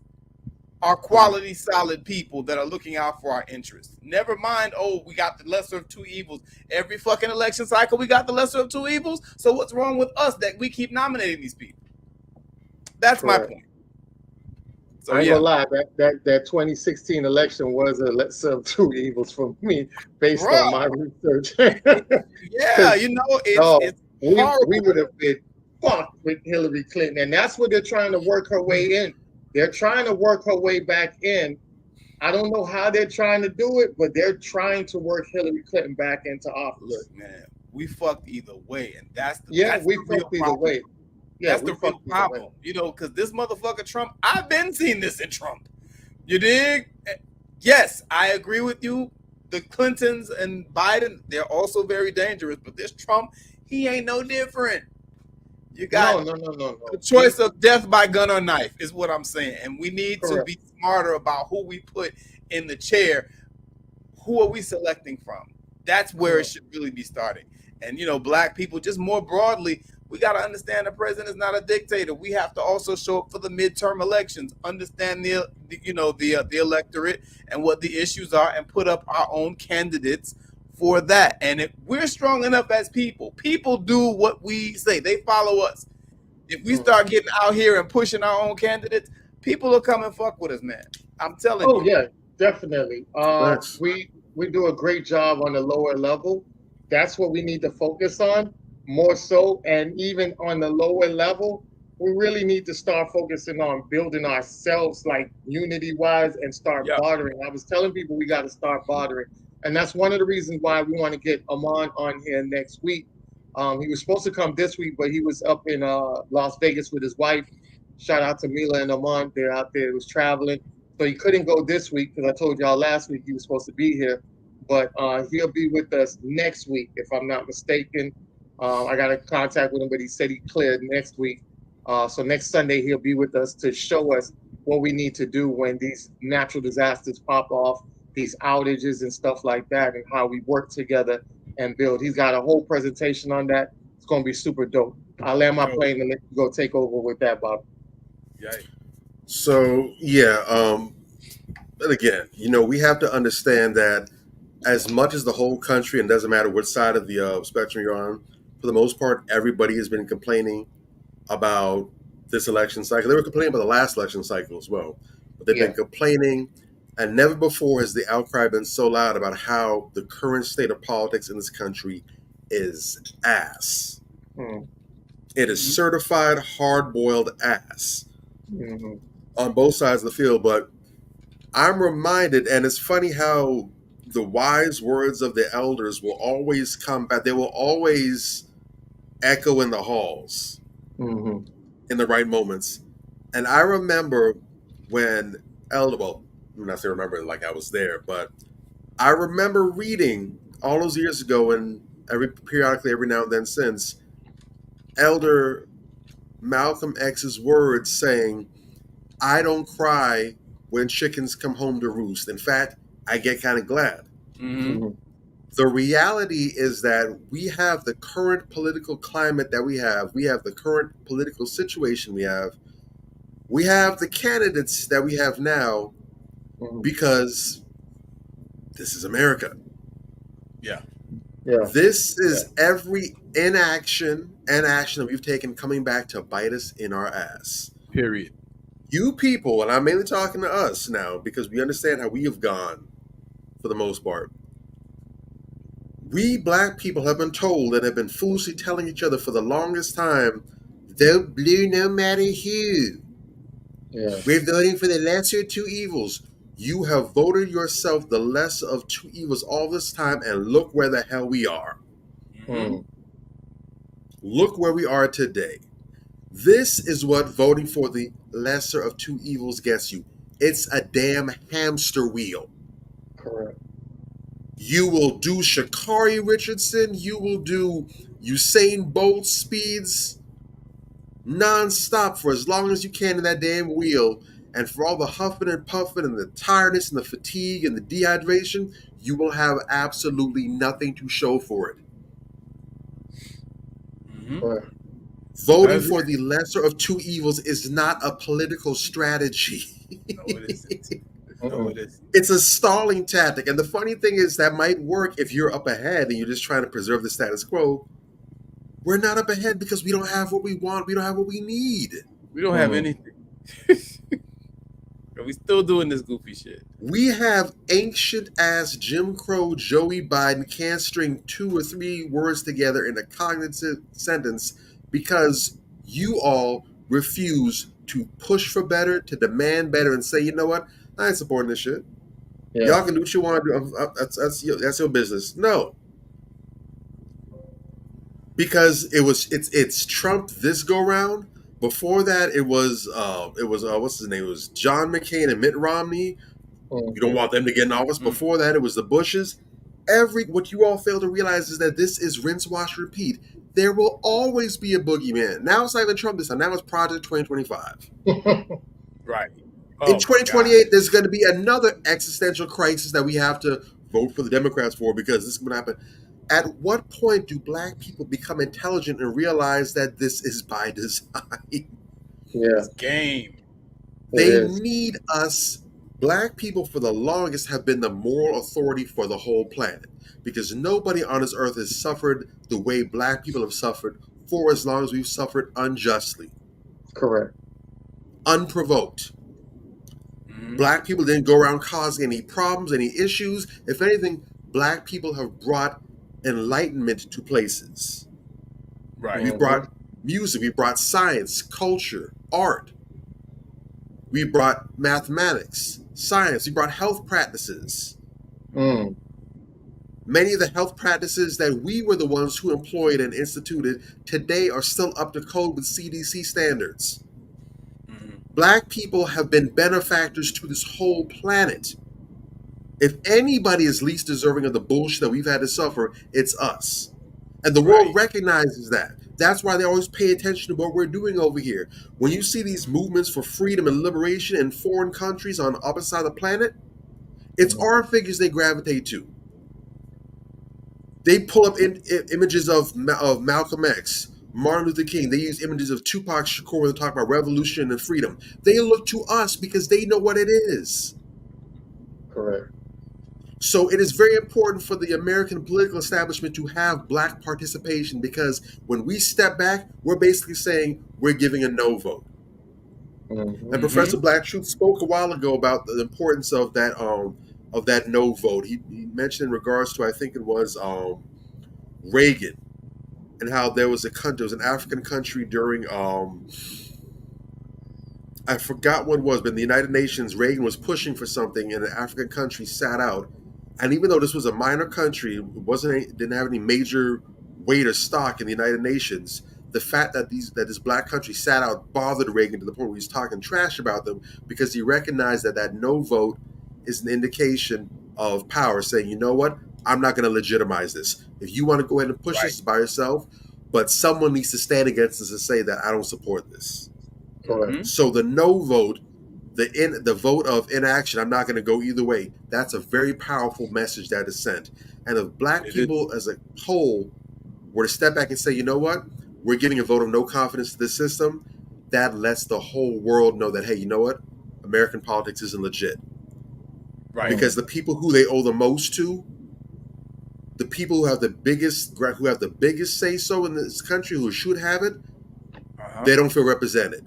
[SPEAKER 12] are quality, solid people that are looking out for our interests. Never mind, oh, we got the lesser of two evils. Every fucking election cycle, we got the lesser of two evils. So what's wrong with us that we keep nominating these people? That's my point. So,
[SPEAKER 5] I ain't gonna lie, that 2016 election was a lesser of two evils for me, based on my research.
[SPEAKER 12] Yeah, you know, it's
[SPEAKER 5] we would have been fucked with Hillary Clinton, and that's what they're trying to work her way in. They're trying to work her way back in. I don't know how they're trying to do it, but they're trying to work Hillary Clinton back into office.
[SPEAKER 12] Look, man, we fucked either way, and that's
[SPEAKER 5] we fucked either way. Yeah,
[SPEAKER 12] that's the real problem, you know, because this motherfucker Trump, I've been seeing this in Trump. You dig? Yes, I agree with you. The Clintons and Biden, they're also very dangerous, but this Trump, he ain't no different. You got
[SPEAKER 5] no.
[SPEAKER 12] the choice of death by gun or knife is what I'm saying, and we need to be smarter about who we put in the chair. Who are we selecting from? That's where it should really be starting. And you know, black people, just more broadly, we got to understand the president is not a dictator. We have to also show up for the midterm elections, understand the electorate and what the issues are, and put up our own candidates for that. And if we're strong enough as people do what we say. They follow us. If we start getting out here and pushing our own candidates, people will come and fuck with us, man. I'm telling you.
[SPEAKER 5] Oh yeah, definitely. We do a great job on the lower level. That's what we need to focus on more so. And even on the lower level, we really need to start focusing on building ourselves, like unity wise, and start bartering. I was telling people we got to start bartering. And that's one of the reasons why we want to get Amon on here next week. He was supposed to come this week, but he was up in Las Vegas with his wife. Shout out to Mila and Amon. They're out there. He was traveling. So he couldn't go this week because I told y'all last week he was supposed to be here. But he'll be with us next week, if I'm not mistaken. I got in contact with him, but he said he cleared next week. So next Sunday, he'll be with us to show us what we need to do when these natural disasters pop off, these outages and stuff like that, and how we work together and build. He's got a whole presentation on that. It's going to be super dope. I'll land my plane and let you go take over with that, Bob.
[SPEAKER 13] So, and again, you know, we have to understand that as much as the whole country, and doesn't matter which side of the spectrum you're on, for the most part, everybody has been complaining about this election cycle. They were complaining about the last election cycle as well, but they've been complaining. And never before has the outcry been so loud about how the current state of politics in this country is ass. It is certified hard-boiled ass on both sides of the field. But I'm reminded, and it's funny how the wise words of the elders will always come back. They will always echo in the halls in the right moments. And I remember when I'm not saying remember like I was there, but I remember reading all those years ago and periodically every now and then since, Elder Malcolm X's words saying, "I don't cry when chickens come home to roost. In fact, I get kind of glad." The reality is that we have the current political climate that we have the current political situation we have the candidates that we have now because this is America. This is every inaction and action that we've taken coming back to bite us in our ass.
[SPEAKER 12] Period.
[SPEAKER 13] You people, and I'm mainly talking to us now because we understand how we have gone for the most part. We black people have been told and have been foolishly telling each other for the longest time, vote blue no matter who. We're voting for the lesser of two evils. You have voted yourself the lesser of two evils all this time, and look where the hell we are. Look where we are today. This is what voting for the lesser of two evils gets you. It's a damn hamster wheel.
[SPEAKER 5] Correct.
[SPEAKER 13] You will do Sha'Carri Richardson. You will do Usain Bolt speeds nonstop for as long as you can in that damn wheel. And for all the huffing and puffing and the tiredness and the fatigue and the dehydration, you will have absolutely nothing to show for it.
[SPEAKER 5] Right.
[SPEAKER 13] Voting for the lesser of two evils is not a political strategy.
[SPEAKER 12] No, it isn't. No, it isn't.
[SPEAKER 13] It's a stalling tactic. And the funny thing is that might work if you're up ahead and you're just trying to preserve the status quo. We're not up ahead because we don't have what we want. We don't have what we need.
[SPEAKER 12] We don't have anything. Are we still doing this goofy shit?
[SPEAKER 13] We have ancient ass Jim Crow Joey Biden can't string 2 or 3 words together in a cognitive sentence because you all refuse to push for better, to demand better, and say, you know what? I ain't supporting this shit. Yeah. Y'all can do what you want to do. That's your business. No. Because it's Trump this go round. Before that, it was what's his name? It was John McCain and Mitt Romney. You don't want them to get in office. Before that, it was the Bushes. What you all fail to realize is that this is rinse, wash, repeat. There will always be a boogeyman. Now it's not even Trump this time. Now it's Project 2025.
[SPEAKER 12] Right.
[SPEAKER 13] In 2028, there's going to be another existential crisis that we have to vote for the Democrats for because this is going to happen. At what point do black people become intelligent and realize that this is by design?
[SPEAKER 5] Yeah.
[SPEAKER 12] Game.
[SPEAKER 13] They need us. Black people for the longest have been the moral authority for the whole planet because nobody on this earth has suffered the way black people have suffered for as long as we've suffered unjustly.
[SPEAKER 5] Correct.
[SPEAKER 13] Unprovoked. Black people didn't go around causing any problems, any issues. If anything, black people have brought enlightenment to places.
[SPEAKER 12] Right.
[SPEAKER 13] We brought music, we brought science, culture, art. We brought mathematics, science, we brought health practices. Many of the health practices that we were the ones who employed and instituted today are still up to code with CDC standards. Black people have been benefactors to this whole planet. If anybody is least deserving of the bullshit that we've had to suffer, it's us. And the world recognizes that. That's why they always pay attention to what we're doing over here. When you see these movements for freedom and liberation in foreign countries on the opposite side of the planet, it's our figures they gravitate to. They pull up images of Malcolm X, Martin Luther King. They use images of Tupac Shakur when they talk about revolution and freedom. They look to us because they know what it is.
[SPEAKER 5] Correct.
[SPEAKER 13] So it is very important for the American political establishment to have black participation because when we step back, we're basically saying we're giving a no vote. And Professor Black Truth spoke a while ago about the importance of that no vote. He mentioned in regards to, I think it was Reagan, and how there was an African country during I forgot what it was, but in the United Nations, Reagan was pushing for something, and an African country sat out. And even though this was a minor country, didn't have any major weight or stock in the United Nations, the fact that this black country sat out bothered Reagan to the point where he's talking trash about them because he recognized that no vote is an indication of power, saying, you know what, I'm not going to legitimize this. If you want to go ahead and push this by yourself, but someone needs to stand against this and say that I don't support this. So the no vote, the vote of inaction, I'm not going to go either way. That's a very powerful message that is sent. And if black people as a whole were to step back and say, you know what, we're giving a vote of no confidence to this system, that lets the whole world know that, hey, you know what, American politics isn't legit. Right. Because the people who they owe the most to, the people who have the biggest say so in this country, who should have it, they don't feel represented.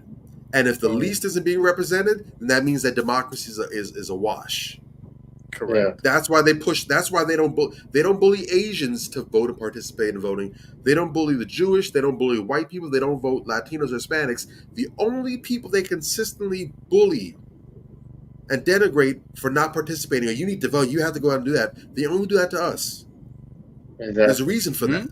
[SPEAKER 13] And if the least isn't being represented, then that means that democracy is a wash.
[SPEAKER 12] Correct.
[SPEAKER 13] That's why they push. That's why they don't bully Asians to vote and participate in voting. They don't bully the Jewish. They don't bully white people. They don't vote Latinos or Hispanics. The only people they consistently bully and denigrate for not participating, or you need to vote, you have to go out and do that. They only do that to us. Exactly. There's a reason for that.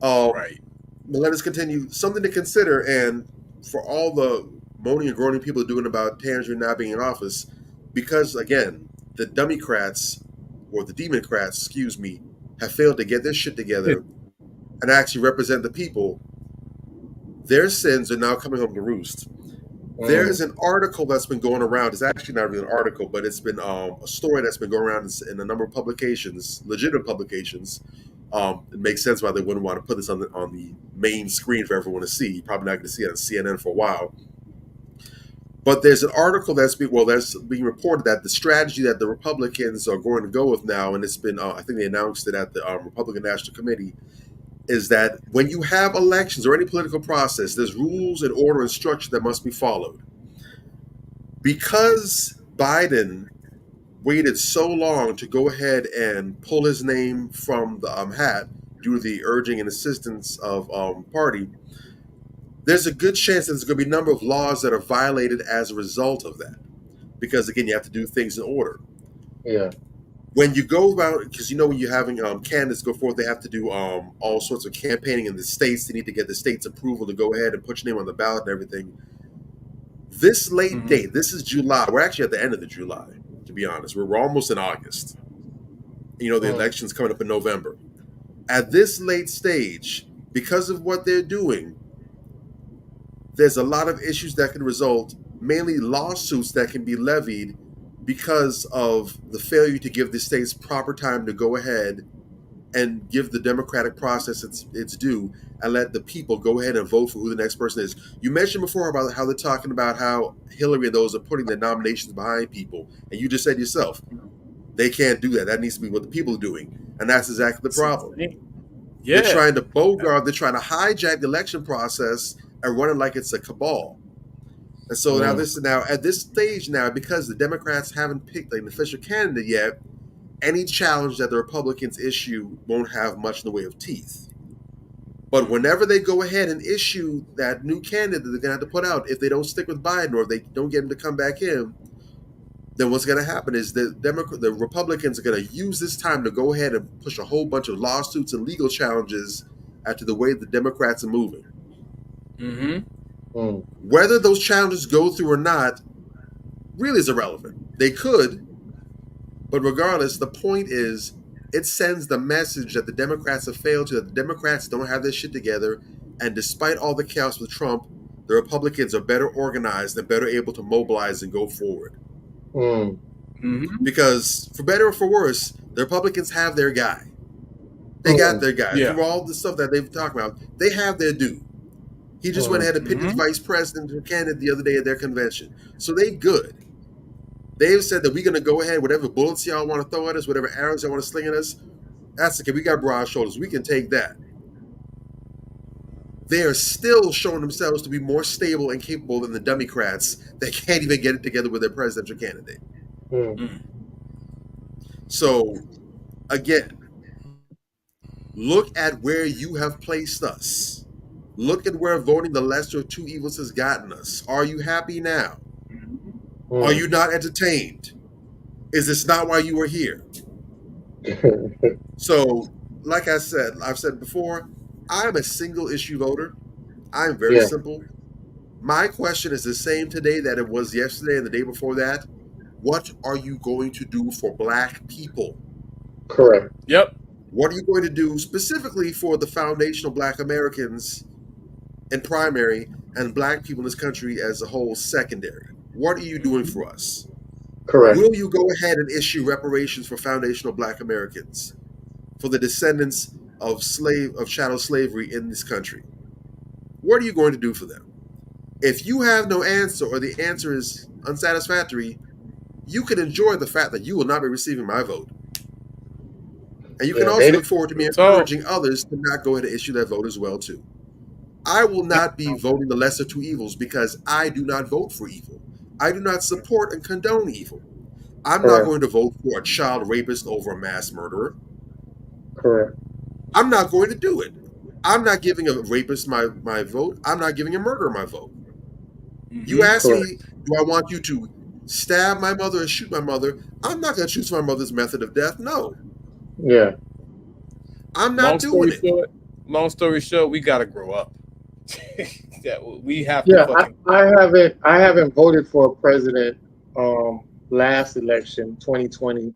[SPEAKER 13] Right. But let us continue. Something to consider, and for all the moaning and groaning people are doing about Tangerine not being in office, because, again, the Democrats, or the Democrats, excuse me, have failed to get their shit together and actually represent the people, their sins are now coming home to roost. There is an article that's been going around. It's actually not really an article, but it's been a story that's been going around in a number of publications, legitimate publications, It makes sense why they wouldn't want to put this on the main screen for everyone to see. You're probably not going to see it on CNN for a while. But there's an article that's being reported that the strategy that the Republicans are going to go with now, and it's been, I think they announced it at the Republican National Committee, is that when you have elections or any political process, there's rules and order and structure that must be followed. Because Biden waited so long to go ahead and pull his name from the hat due to the urging and assistance of party, there's a good chance that there's going to be a number of laws that are violated as a result of that. Because, again, you have to do things in order.
[SPEAKER 5] Yeah.
[SPEAKER 13] When you go about, because when you're having candidates go forth, they have to do all sorts of campaigning in the states. They need to get the state's approval to go ahead and put your name on the ballot and everything. This late date, this is July. We're actually at the end of the July, to be honest. We're almost in August. The election's coming up in November. At this late stage, because of what they're doing, there's a lot of issues that can result, mainly lawsuits that can be levied because of the failure to give the states proper time to go ahead and give the democratic process its due and let the people go ahead and vote for who the next person is. You mentioned before about how they're talking about how Hillary and those are putting their nominations behind people. And you just said yourself, they can't do that. That needs to be what the people are doing. And that's exactly the problem. Yeah. They're trying to bogart, they're trying to hijack the election process and run it like it's a cabal. And so now at this stage now, because the Democrats haven't picked an official candidate yet, any challenge that the Republicans issue won't have much in the way of teeth. But whenever they go ahead and issue that new candidate that they're going to have to put out, if they don't stick with Biden or if they don't get him to come back in, then what's going to happen is the Republicans are going to use this time to go ahead and push a whole bunch of lawsuits and legal challenges after the way the Democrats are moving. Whether those challenges go through or not really is irrelevant. They could, but regardless, the point is it sends the message that the Democrats have failed to, that the Democrats don't have their shit together, and despite all the chaos with Trump, the Republicans are better organized and better able to mobilize and go forward. Because for better or for worse, the Republicans have their guy. They got their guy. Through all the stuff that they've talked about, they have their dude. He just went ahead and picked his vice president candidate the other day at their convention. So they good. They've said that we're going to go ahead, whatever bullets y'all want to throw at us, whatever arrows y'all want to sling at us, that's okay. We got broad shoulders. We can take that. They are still showing themselves to be more stable and capable than the Democrats that can't even get it together with their presidential candidate. So, again, look at where you have placed us. Look at where voting the lesser of two evils has gotten us. Are you happy now? Are you not entertained? Is this not why you were here? So, like I've said before, I'm a single issue voter. I'm very simple. My question is the same today that it was yesterday and the day before that. What are you going to do for Black people?
[SPEAKER 5] Correct.
[SPEAKER 12] Yep.
[SPEAKER 13] What are you going to do specifically for the foundational Black Americans in primary and Black people in this country as a whole secondary? What are you doing for us?
[SPEAKER 5] Correct.
[SPEAKER 13] Will you go ahead and issue reparations for foundational Black Americans, for the descendants of chattel slavery in this country? What are you going to do for them? If you have no answer or the answer is unsatisfactory, you can enjoy the fact that you will not be receiving my vote. And you can also look forward to me encouraging others to not go ahead and issue that vote as well, too. I will not be voting the lesser two evils because I do not vote for evil. I do not support and condone evil. I'm not going to vote for a child rapist over a mass murderer.
[SPEAKER 5] Correct.
[SPEAKER 13] I'm not going to do it. I'm not giving a rapist my vote. I'm not giving a murderer my vote. You ask me, do I want you to stab my mother or shoot my mother? I'm not going to choose my mother's method of death. No.
[SPEAKER 5] Yeah.
[SPEAKER 13] I'm not doing it.
[SPEAKER 12] Long story short, we got to grow up. We have to.
[SPEAKER 5] Yeah, I haven't voted for a president last election, 2020.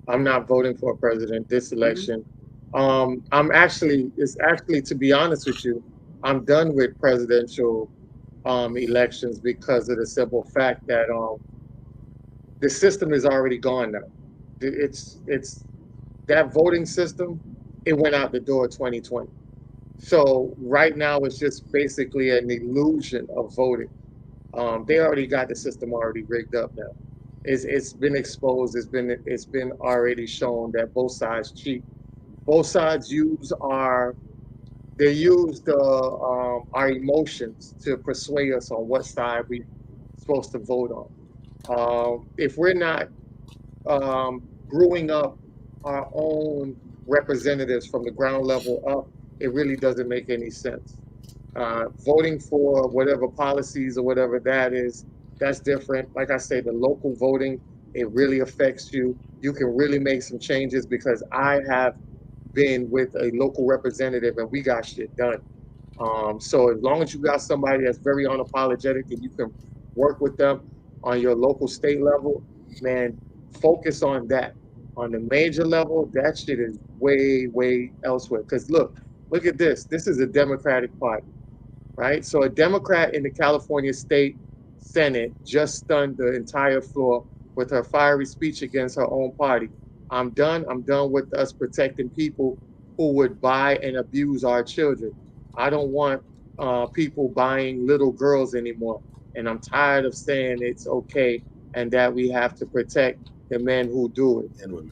[SPEAKER 5] I'm not voting for a president this election. It's actually, to be honest with you, I'm done with presidential elections because of the simple fact that the system is already gone now. It's that voting system it went out the door 2020. So right now it's just basically an illusion of voting. They already got the system already rigged up now. It's been exposed. It's been already shown that both sides cheat. Both sides use our emotions to persuade us on what side we're supposed to vote on. If we're not brewing up our own representatives from the ground level up, it really doesn't make any sense. Voting for whatever policies or whatever that is, that's different. Like I say, the local voting, it really affects you. You can really make some changes because I have been with a local representative and we got shit done. So as long as you got somebody that's very unapologetic and you can work with them on your local state level, man, focus on that. On the major level, that shit is way, way elsewhere. Because look at this. This is a Democratic Party, right? So a Democrat in the California State Senate just stunned the entire floor with her fiery speech against her own party. I'm done with us protecting people who would buy and abuse our children. I don't want people buying little girls anymore. And I'm tired of saying it's okay and that we have to protect the men who do it.
[SPEAKER 13] And women.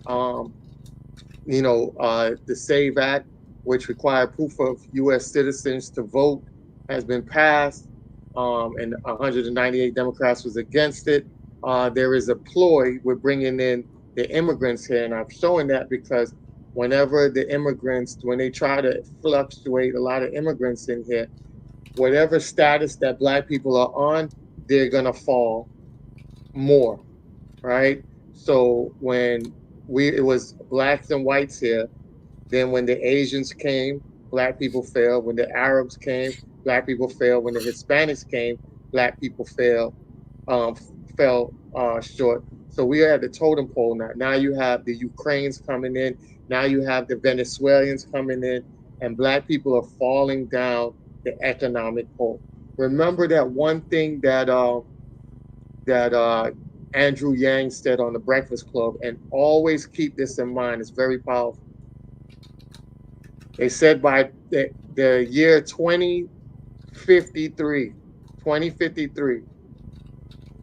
[SPEAKER 5] The SAVE Act, which required proof of U.S. citizens to vote, has been passed, and 198 Democrats was against it. There is a ploy with bringing in the immigrants here, and I'm showing that because whenever the immigrants, when they try to fluctuate a lot of immigrants in here, whatever status that Black people are on, they're gonna fall more, right? So when it was Blacks and whites here, then when the Asians came, Black people fell. When the Arabs came, Black people fell. When the Hispanics came, Black people fell short. So we are at the totem pole now. Now you have the Ukrainians coming in. Now you have the Venezuelans coming in, and Black people are falling down the economic pole. Remember that one thing that Andrew Yang said on the Breakfast Club, and always keep this in mind. It's very powerful. They said by the year 2053,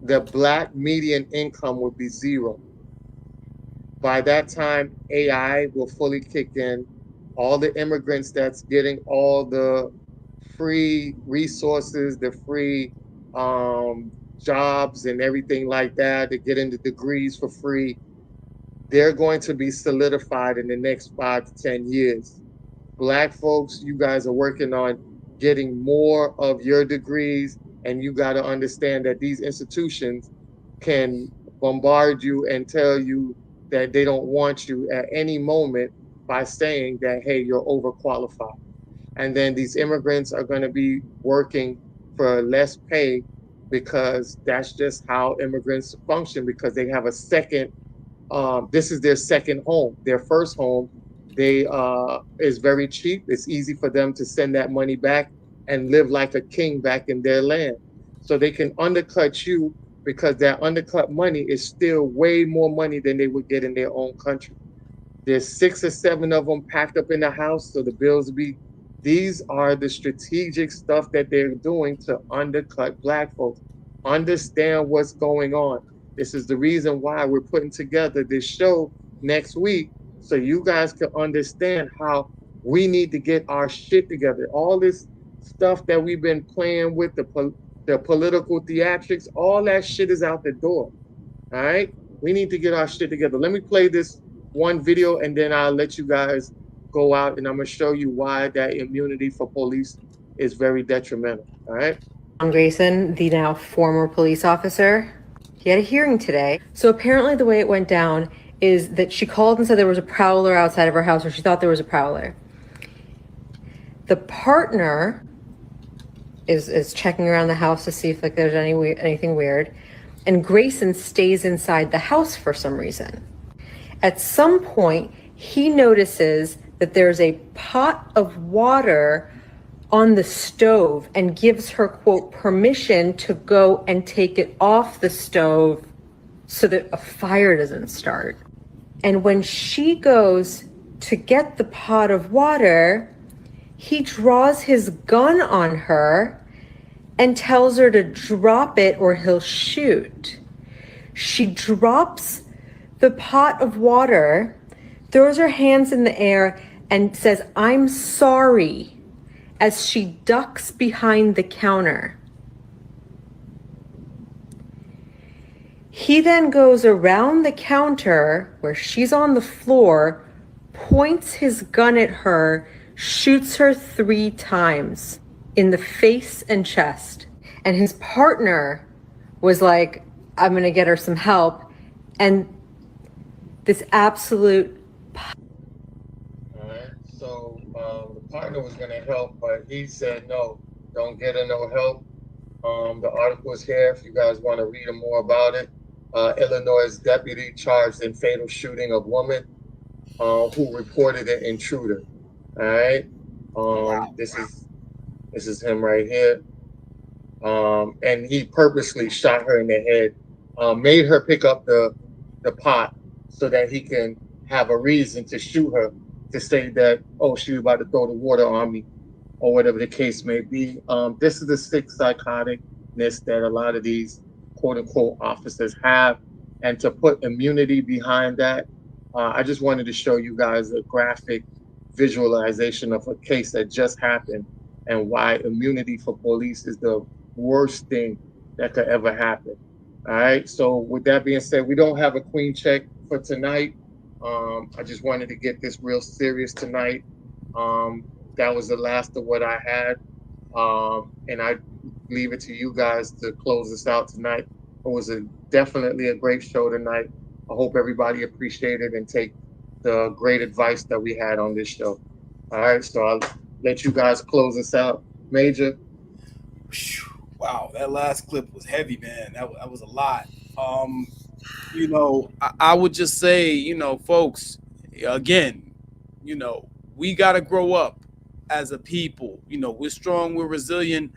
[SPEAKER 5] the Black median income would be zero. By that time, AI will fully kick in. All the immigrants that's getting all the free resources, the free jobs and everything like that, to get into degrees for free, they're going to be solidified in the next 5 to 10 years. Black folks, you guys are working on getting more of your degrees, and you got to understand that these institutions can bombard you and tell you that they don't want you at any moment by saying that, hey, you're overqualified. And then these immigrants are going to be working for less pay because that's just how immigrants function, because they have a second, this is their second home. Their first home, is very cheap. It's easy for them to send that money back and live like a king back in their land. So they can undercut you because that undercut money is still way more money than they would get in their own country. There's 6 or 7 of them packed up in the house, so the bills be. These are the strategic stuff that they're doing to undercut Black folks. Understand what's going on. This is the reason why we're putting together this show next week, so you guys can understand how we need to get our shit together. All this stuff that we've been playing with, the political theatrics, all that shit is out the door. All right? We need to get our shit together. Let me play this one video and then I'll let you guys go out and I'm going to show you why that immunity for police is very detrimental. All right?
[SPEAKER 17] Grayson, the now former police officer, he had a hearing today. So apparently the way it went down is that she called and said there was a prowler outside of her house, or she thought there was a prowler. The partner is checking around the house to see if there's anything weird, and Grayson stays inside the house for some reason. At some point, he notices that there's a pot of water on the stove and gives her, quote, permission to go and take it off the stove so that a fire doesn't start. And when she goes to get the pot of water, he draws his gun on her and tells her to drop it or he'll shoot. She drops the pot of water, throws her hands in the air, and says, "I'm sorry," as she ducks behind the counter. He then goes around the counter where she's on the floor, points his gun at her, shoots her 3 times in the face and chest. And his partner was like, "I'm going to get her some help." And this absolute...
[SPEAKER 5] All right. So the partner was going to help, but he said, no, don't get her no help. The article is here if you guys want to read more about it. Illinois deputy charged in fatal shooting of woman who reported an intruder. All right. This is him right here. And he purposely shot her in the head, made her pick up the pot so that he can have a reason to shoot her, to say that, oh, she was about to throw the water on me, or whatever the case may be. This is the sick psychoticness that a lot of these quote unquote officers have. And to put immunity behind that, I just wanted to show you guys a graphic visualization of a case that just happened and why immunity for police is the worst thing that could ever happen. All right. So with that being said, we don't have a queen check for tonight. I just wanted to get this real serious tonight. That was the last of what I had. And I leave it to you guys to close this out tonight. It was definitely a great show tonight. I hope everybody appreciated and take the great advice that we had on this show. All right, so I'll let you guys close this out. Major.
[SPEAKER 12] Wow, that last clip was heavy, man. That was a lot. You know, I would just say, you know, folks, again, you know, we got to grow up as a people. You know, we're strong, we're resilient,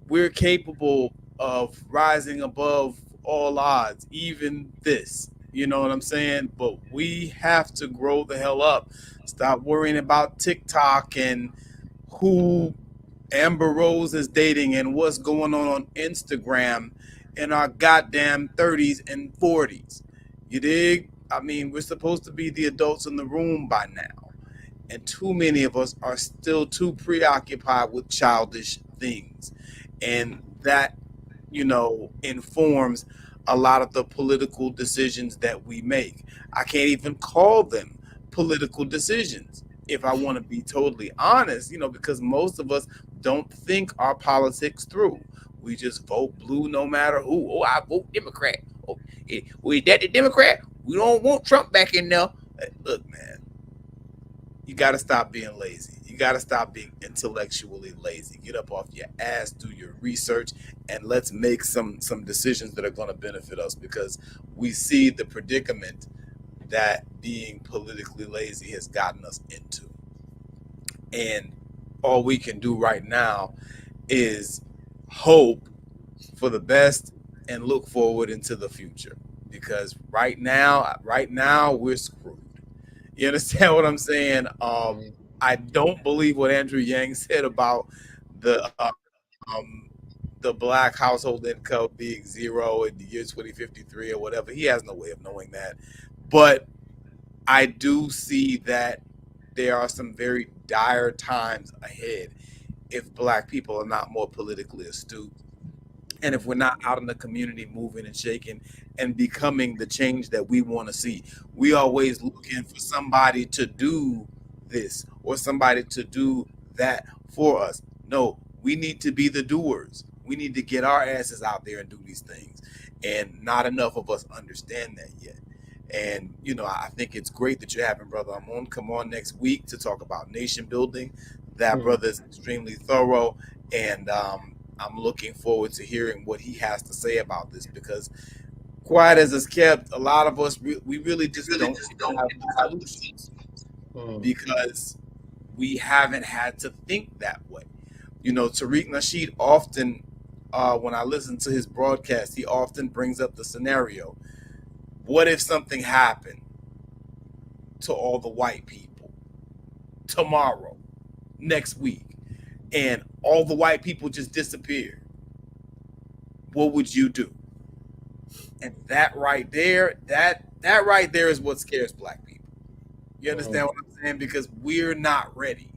[SPEAKER 12] we're capable of rising above all odds, even this. You know what I'm saying? But we have to grow the hell up. Stop worrying about TikTok and who Amber Rose is dating and what's going on Instagram in our goddamn 30s and 40s. You dig? I mean, we're supposed to be the adults in the room by now. And too many of us are still too preoccupied with childish things. And that, you know, informs a lot of the political decisions that we make. I can't even call them political decisions, if I want to be totally honest, you know, because most of us don't think our politics through. We just vote blue no matter who. Oh, I vote Democrat. Oh, is that the Democrat? We don't want Trump back in there. Look, man, you got to stop being lazy. You got to stop being intellectually lazy. Get up off your ass, do your research, and let's make some decisions that are going to benefit us, because we see the predicament that being politically lazy has gotten us into. And all we can do right now is hope for the best and look forward into the future, because right now we're screwed. You understand what I'm saying? I don't believe what Andrew Yang said about the black household income being zero in the year 2053 or whatever. He has no way of knowing that. But I do see that there are some very dire times ahead if black people are not more politically astute, and if we're not out in the community moving and shaking and becoming the change that we want to see. We always looking for somebody to do this or somebody to do that for us. No, we need to be the doers. We need to get our asses out there and do these things. And not enough of us understand that yet. And, you know, I think it's great that you're having Brother Amon come on next week to talk about nation building. That brother is extremely thorough, and I'm looking forward to hearing what he has to say about this, because quiet as it's kept, a lot of us, we really just don't have solutions because we haven't had to think that way. You know, Tariq Nasheed often, when I listen to his broadcast, he often brings up the scenario. What if something happened to all the white people? tomorrow, next week, and all the white people just disappear, what would you do? And that right there is what scares black people. You understand what I'm saying? Because we're not ready.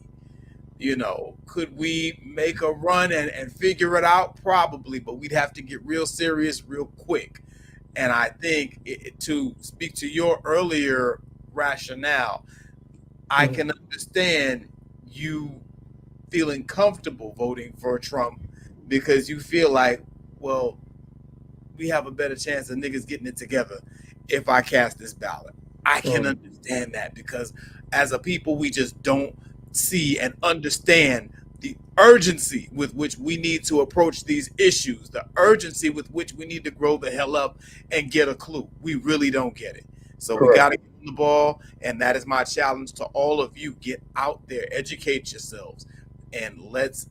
[SPEAKER 12] You know, could we make a run and figure it out? Probably, but we'd have to get real serious real quick. And I think to speak to your earlier rationale, I can understand you feeling comfortable voting for Trump because you feel like, well, we have a better chance of niggas getting it together if I cast this ballot. I can understand that because as a people, we just don't see and understand the urgency with which we need to approach these issues, the urgency with which we need to grow the hell up and get a clue. We really don't get it. So we got to get on the ball, and that is my challenge to all of you. Get out there, educate yourselves, and let's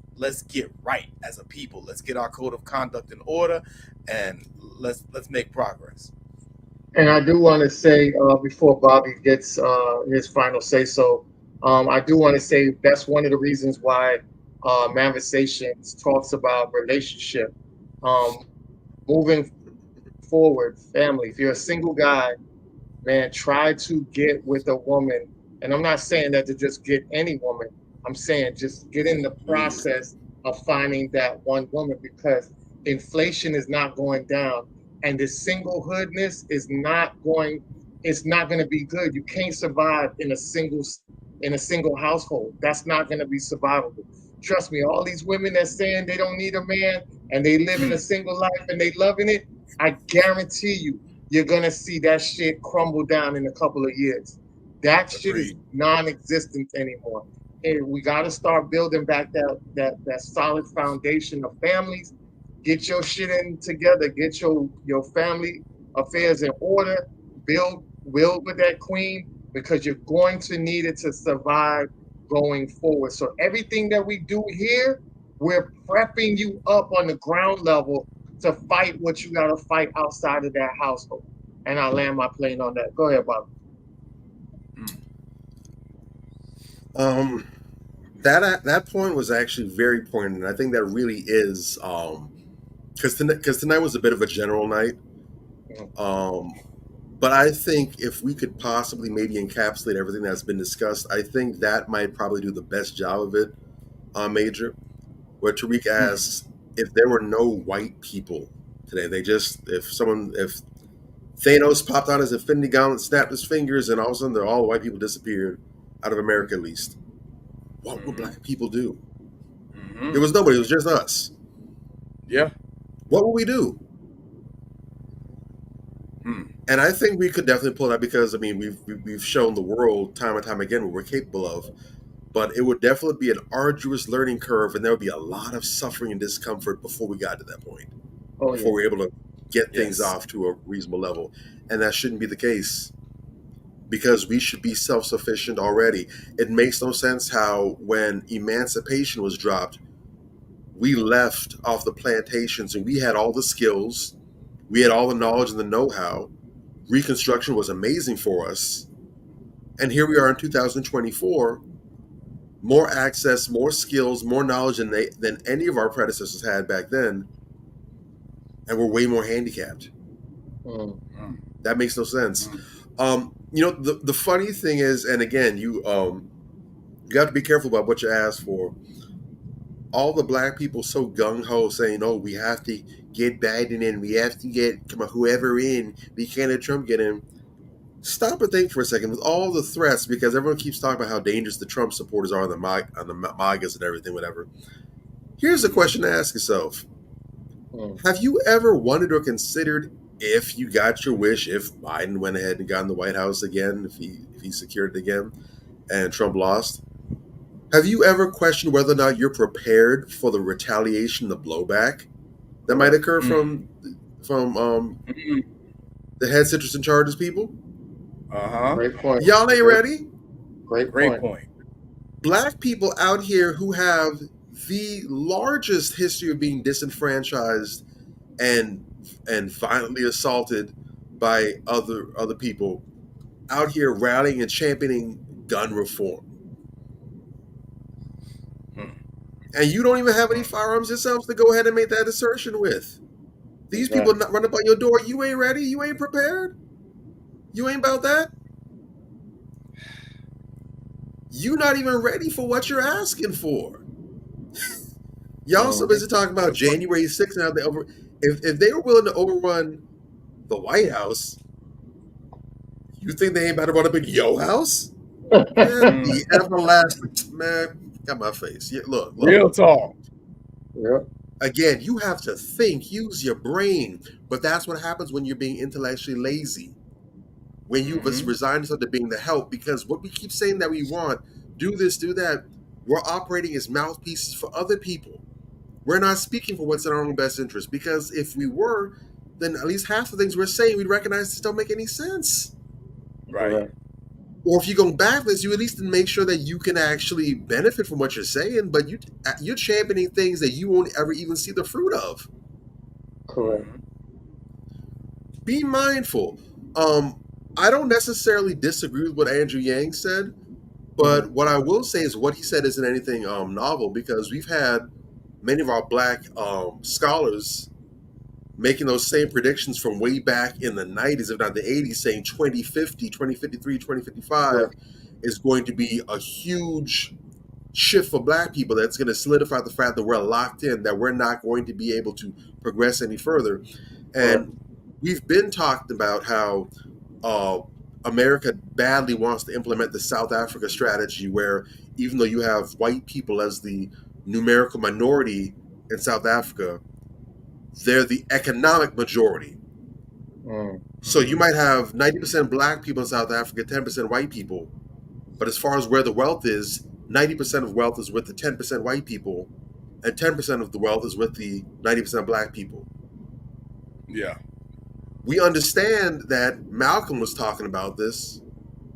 [SPEAKER 12] get right as a people. Let's get our code of conduct in order, and let's make progress.
[SPEAKER 5] And I do want to say before Bobby gets his final say so, I do want to say that's one of the reasons why Manversations talks about relationship. Moving forward, family, if you're a single guy, man, try to get with a woman. And I'm not saying that to just get any woman. I'm saying just get in the process of finding that one woman, because inflation is not going down. And the singlehoodness is not going to be good. You can't survive in a single household. That's not going to be survivable. Trust me, all these women that saying they don't need a man and they live in a single life and they loving it, I guarantee you're going to see that shit crumble down in a couple of years. That shit is non-existent anymore. And we got to start building back that solid foundation of families. Get your shit in together. Get your family affairs in order. Build with that queen, because you're going to need it to survive going forward. So everything that we do here, we're prepping you up on the ground level to fight what you got to fight outside of that household. And I land my plane on that. Go ahead, Bob.
[SPEAKER 13] That point was actually very poignant. I think that really is because tonight was a bit of a general night. But I think if we could possibly maybe encapsulate everything that's been discussed, I think that might probably do the best job of it, Major. Where Tariq asks if there were no white people today, if Thanos popped out his Infinity Gauntlet, snapped his fingers, and all of a sudden all the white people disappeared out of America at least, what would black people do? There was nobody. It was just us.
[SPEAKER 12] Yeah.
[SPEAKER 13] What would we do? And I think we could definitely pull that, because I mean we've shown the world time and time again what we're capable of, but it would definitely be an arduous learning curve, and there would be a lot of suffering and discomfort before we got to that point, before we're able to get things off to a reasonable level. And that shouldn't be the case, because we should be self-sufficient already. It makes no sense how when emancipation was dropped, we left off the plantations and we had all the skills, we had all the knowledge and the know-how. Reconstruction was amazing for us. And here we are in 2024, more access, more skills, more knowledge than any of our predecessors had back then. And we're way more handicapped. That makes no sense. The funny thing is, and again, you have to be careful about what you ask for. All the black people so gung-ho saying, oh, we have to get Biden in, we have to get whoever in, we can't let Trump get in. Stop and think for a second. With all the threats, because everyone keeps talking about how dangerous the Trump supporters are on the MAGAs and everything, whatever. Here's a question to ask yourself. Have you ever wondered or considered, if you got your wish, if Biden went ahead and got in the White House again, if he secured it again, and Trump lost, have you ever questioned whether or not you're prepared for the retaliation, the blowback that might occur from the head citrus and charges people?
[SPEAKER 5] Great point.
[SPEAKER 13] Y'all ain't ready?
[SPEAKER 5] Great
[SPEAKER 12] point.
[SPEAKER 13] Black people out here who have the largest history of being disenfranchised and violently assaulted by other people, out here rallying and championing gun reform. And you don't even have any firearms yourselves to go ahead and make that assertion with. These people not run up on your door. You ain't ready. You ain't prepared. You ain't about that. You not even ready for what you're asking for. Y'all so busy talking about January 6th and how they over. If they were willing to overrun the White House, you think they ain't about to run up in your house? Man, the everlasting man, got my face. Yeah, look.
[SPEAKER 12] Real talk.
[SPEAKER 5] Yeah.
[SPEAKER 13] Again, you have to think, use your brain, but that's what happens when you're being intellectually lazy. When you resign yourself to being the help, because what we keep saying that we want, do this, do that, we're operating as mouthpieces for other people. We're not speaking for what's in our own best interest, because if we were, then at least half the things we're saying we'd recognize this don't make any sense.
[SPEAKER 12] Right.
[SPEAKER 13] Or if you go backwards, you at least make sure that you can actually benefit from what you're saying, but you're championing things that you won't ever even see the fruit of.
[SPEAKER 5] Correct.
[SPEAKER 13] Be mindful. I don't necessarily disagree with what Andrew Yang said, but what I will say is what he said isn't anything novel, because we've had many of our black scholars making those same predictions from way back in the 90s, if not the 80s, saying 2050, 2053, 2055 is going to be a huge shift for black people that's going to solidify the fact that we're locked in, that we're not going to be able to progress any further. And we've been talking about how America badly wants to implement the South Africa strategy, where even though you have white people as the numerical minority in South Africa, they're the economic majority. So you might have 90% black people in South Africa, 10% white people. But as far as where the wealth is, 90% of wealth is with the 10% white people, and 10% of the wealth is with the 90% black people.
[SPEAKER 12] Yeah.
[SPEAKER 13] We understand that Malcolm was talking about this.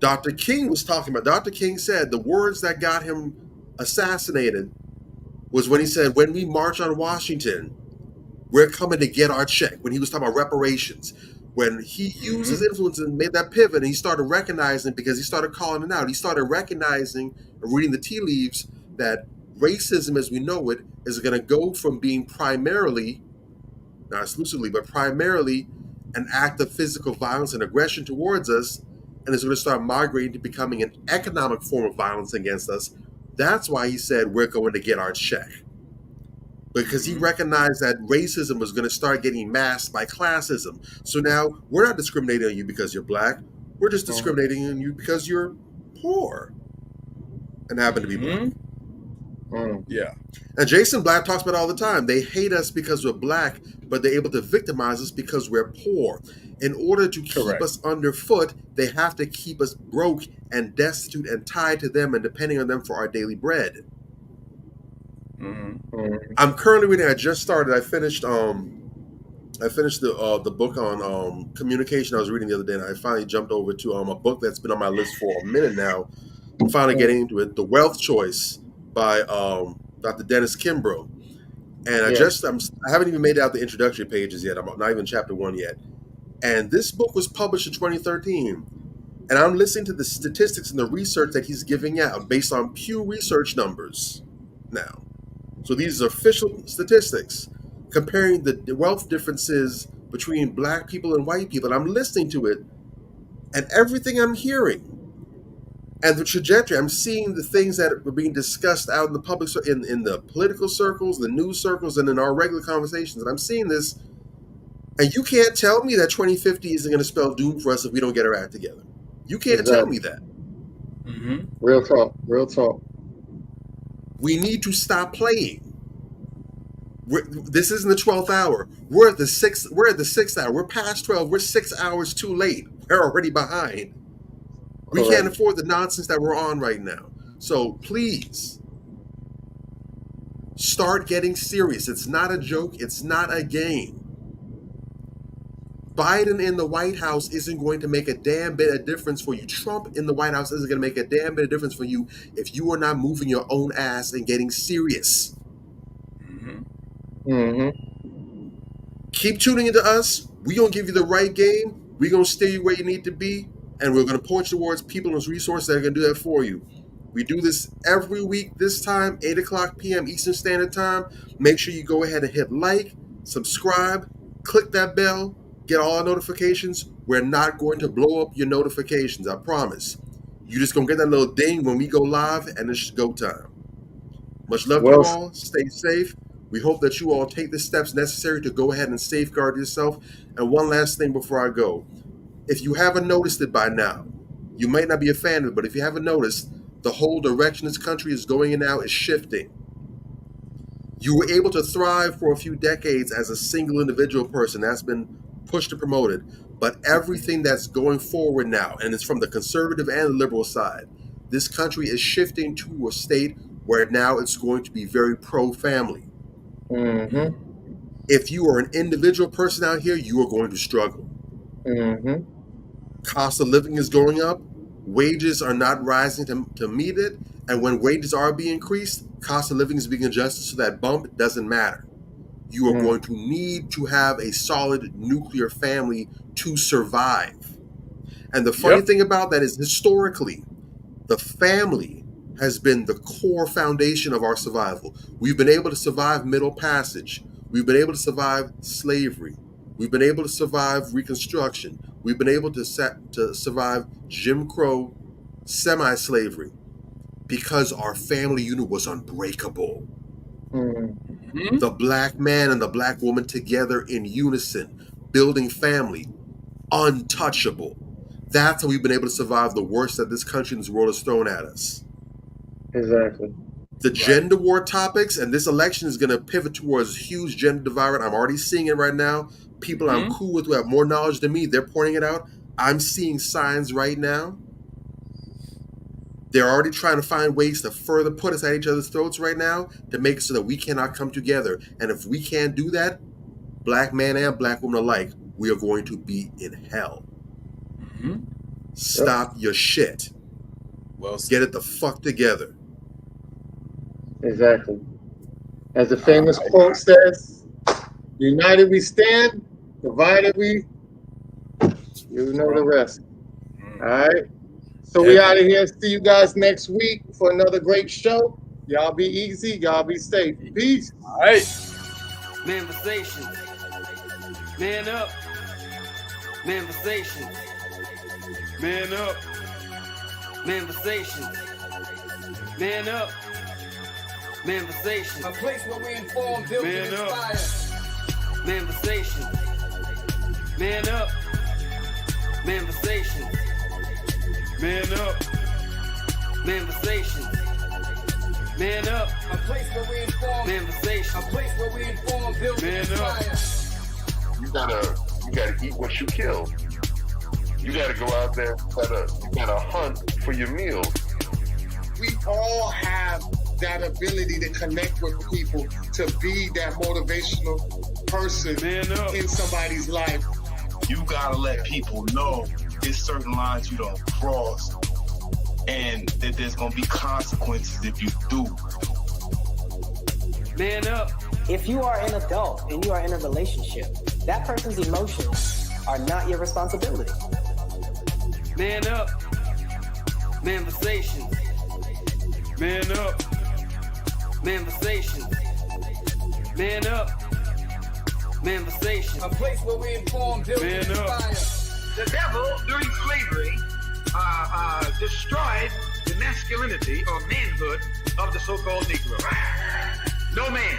[SPEAKER 13] Dr. King was talking about, Dr. King said the words that got him assassinated was when he said, when we march on Washington, we're coming to get our check. When he was talking about reparations, when he used his influence and made that pivot, and he started recognizing, because he started calling it out, he started recognizing and reading the tea leaves that racism as we know it is going to go from being primarily, not exclusively, but primarily an act of physical violence and aggression towards us, and it's going to start migrating to becoming an economic form of violence against us. That's why he said we're going to get our check. Because he recognized that racism was going to start getting masked by classism. So now we're not discriminating on you because you're black. We're just discriminating on you because you're poor and happen to be black.
[SPEAKER 12] Yeah.
[SPEAKER 13] And Jason Black talks about it all the time. They hate us because we're black, but they're able to victimize us because we're poor. In order to keep us underfoot, they have to keep us broke and destitute and tied to them and depending on them for our daily bread. I'm currently reading. I just started. I finished the book on communication I was reading the other day, and I finally jumped over to a book that's been on my list for a minute now. I'm finally getting into it. The Wealth Choice by Dr. Dennis Kimbrough. And I haven't even made out the introductory pages yet. I'm not even chapter 1 yet. And this book was published in 2013. And I'm listening to the statistics and the research that he's giving out based on Pew Research numbers now. So these are official statistics comparing the wealth differences between black people and white people. And I'm listening to it, and everything I'm hearing and the trajectory, I'm seeing the things that are being discussed out in the public, in the political circles, the news circles, and in our regular conversations. And I'm seeing this, and you can't tell me that 2050 isn't going to spell doom for us if we don't get our act together. You can't tell me that.
[SPEAKER 5] Real talk. Real talk.
[SPEAKER 13] We need to stop playing. This isn't the 12th hour. We're at the 6th hour. We're past 12. We're 6 hours too late. We're already behind. We can't afford the nonsense that we're on right now. So please start getting serious. It's not a joke. It's not a game. Biden in the White House isn't going to make a damn bit of difference for you. Trump in the White House isn't going to make a damn bit of difference for you if you are not moving your own ass and getting serious. Keep tuning into us. We're going to give you the right game. We're going to steer you where you need to be. And we're going to point you towards people and resources that are going to do that for you. We do this every week this time, 8 o'clock p.m. Eastern Standard Time. Make sure you go ahead and hit like, subscribe, click that bell, get all our notifications. We're not going to blow up your notifications, I promise. You just going to get that little ding when we go live, and it's go time. Much love to you all. Stay safe. We hope that you all take the steps necessary to go ahead and safeguard yourself. And one last thing before I go. If you haven't noticed it by now, you might not be a fan of it, but if you haven't noticed, the whole direction this country is going in now is shifting. You were able to thrive for a few decades as a single individual person. That's been pushed and promoted. But everything that's going forward now, and it's from the conservative and the liberal side, this country is shifting to a state where now it's going to be very pro-family.
[SPEAKER 5] Mm-hmm.
[SPEAKER 13] If you are an individual person out here, you are going to struggle.
[SPEAKER 5] Mm-hmm.
[SPEAKER 13] Cost of living is going up. Wages are not rising to meet it. And when wages are being increased, cost of living is being adjusted, so that bump doesn't matter. You are going to need to have a solid nuclear family to survive. And the funny thing about that is, historically, the family has been the core foundation of our survival. We've been able to survive Middle Passage. We've been able to survive slavery. We've been able to survive Reconstruction. We've been able to survive Jim Crow, semi-slavery, because our family unit was unbreakable.
[SPEAKER 5] Mm-hmm.
[SPEAKER 13] The black man and the black woman together in unison, building family, untouchable. That's how we've been able to survive the worst that this country and this world has thrown at us.
[SPEAKER 5] Exactly.
[SPEAKER 13] The gender war topics, and this election is going to pivot towards huge gender divide. I'm already seeing it right now. People I'm cool with who have more knowledge than me, they're pointing it out. I'm seeing signs right now. They're already trying to find ways to further put us at each other's throats right now to make it so that we cannot come together. And if we can't do that, black man and black woman alike, we are going to be in hell.
[SPEAKER 12] Mm-hmm.
[SPEAKER 13] Stop your shit.
[SPEAKER 12] Well,
[SPEAKER 13] get it the fuck together.
[SPEAKER 5] Exactly. As the famous quote says, united we stand, divided we, you know the rest. All right. So we out of here. See you guys next week for another great show. Y'all be easy. Y'all be safe. Peace.
[SPEAKER 12] All right.
[SPEAKER 1] Manifestation. Man up. Manifestation.
[SPEAKER 2] Man up.
[SPEAKER 1] Manifestation. Man up. Manifestation.
[SPEAKER 3] A place where we inform, build, and inspire.
[SPEAKER 1] Manifestation. Man up. Manifestation.
[SPEAKER 2] Man up.
[SPEAKER 1] Manifestation. Man up.
[SPEAKER 3] A place where we inform.
[SPEAKER 1] Manifestation.
[SPEAKER 3] A place where we inform, build, and inspire.
[SPEAKER 4] You gotta eat what you kill. You gotta go out there. You gotta hunt for your meals.
[SPEAKER 5] We all have that ability to connect with people, to be that motivational person in somebody's life.
[SPEAKER 6] You gotta let people know there's certain lines you don't cross, and that there's gonna be consequences if you do.
[SPEAKER 1] Man up.
[SPEAKER 7] If you are an adult and you are in a relationship, that person's emotions are not your responsibility.
[SPEAKER 1] Man up. Manifestation.
[SPEAKER 2] Man up.
[SPEAKER 1] Manifestation. Man up. Manifestation.
[SPEAKER 3] A place where we inform, build, and inspire.
[SPEAKER 8] The devil, during slavery, destroyed the masculinity or manhood of the so-called Negro. No man.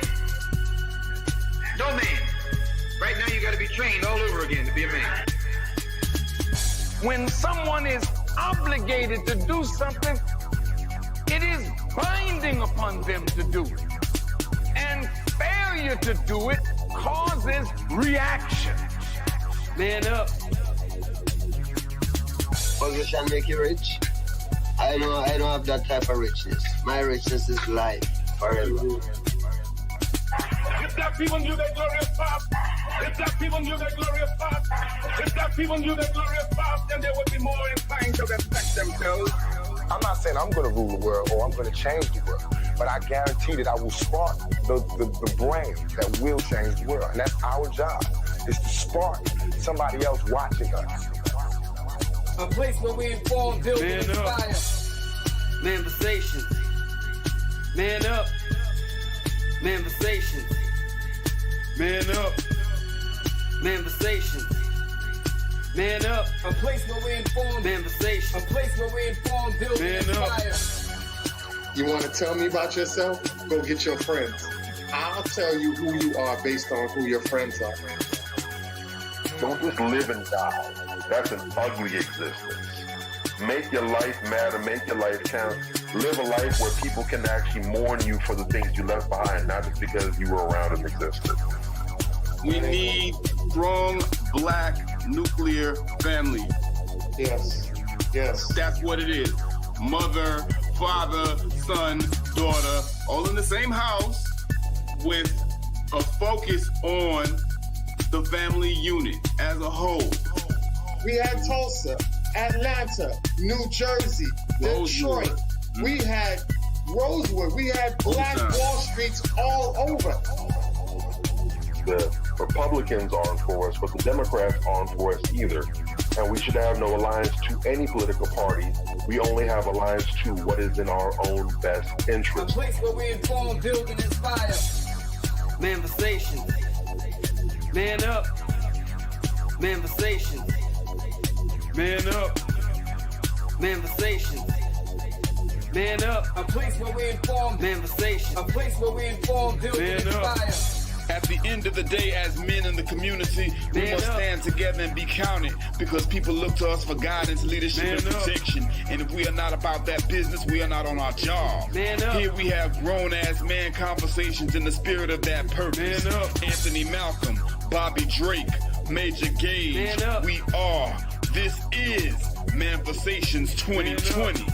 [SPEAKER 8] No man. Right now you got to be trained all over again to be a man.
[SPEAKER 9] When someone is obligated to do something, it is binding upon them to do it. And failure to do it causes reaction.
[SPEAKER 1] Man up.
[SPEAKER 10] Position make you rich. I don't have that type of richness. My richness is life forever.
[SPEAKER 2] If that people knew that glorious past, if that people knew that glorious past, if that people knew that glorious past, then they would be more inclined to respect themselves.
[SPEAKER 11] I'm not saying I'm going to rule the world or I'm going to change the world, but I guarantee that I will spark the brain that will change the world. And that's our job, is to spark somebody else watching us.
[SPEAKER 3] A place where we inform, build, and inspire.
[SPEAKER 1] Manifestations. Man up. Manifestations. Man up. Manifestations. Man up.
[SPEAKER 3] A place where we inform.
[SPEAKER 1] Manifestations.
[SPEAKER 3] A place where we inform, build, and inspire.
[SPEAKER 5] You want to tell me about yourself? Go get your friends. I'll tell you who you are based on who your friends are.
[SPEAKER 4] Don't just live and die. That's an ugly existence. Make your life matter. Make your life count. Live a life where people can actually mourn you for the things you left behind, not just because you were around and existed.
[SPEAKER 6] We need strong black nuclear family.
[SPEAKER 5] Yes. Yes.
[SPEAKER 6] That's what it is. Mother, father, son, daughter, all in the same house with a focus on the family unit as a whole.
[SPEAKER 5] We had Tulsa, Atlanta, New Jersey, Detroit. We had Rosewood. We had Black Wall Streets all over.
[SPEAKER 4] The Republicans aren't for us, but the Democrats aren't for us either. And we should have no alliance to any political party. We only have alliance to what is in our own best
[SPEAKER 3] A
[SPEAKER 4] interest.
[SPEAKER 3] place where we inform, build, and inspire.
[SPEAKER 1] Manifestations. Man up. Manifestations. Man up. Manifestations. Man up.
[SPEAKER 3] A place where we inform.
[SPEAKER 1] Manifestations.
[SPEAKER 3] A place where we inform, build, and inspire.
[SPEAKER 6] At the end of the day, as men in the community, we must stand together and be counted because people look to us for guidance, leadership, and protection. And if we are not about that business, we are not on our job. Here we have grown-ass man conversations in the spirit of that purpose. Anthony Malcolm, Bobby Drake, Major Gage, we are. This is Manifestations 2020.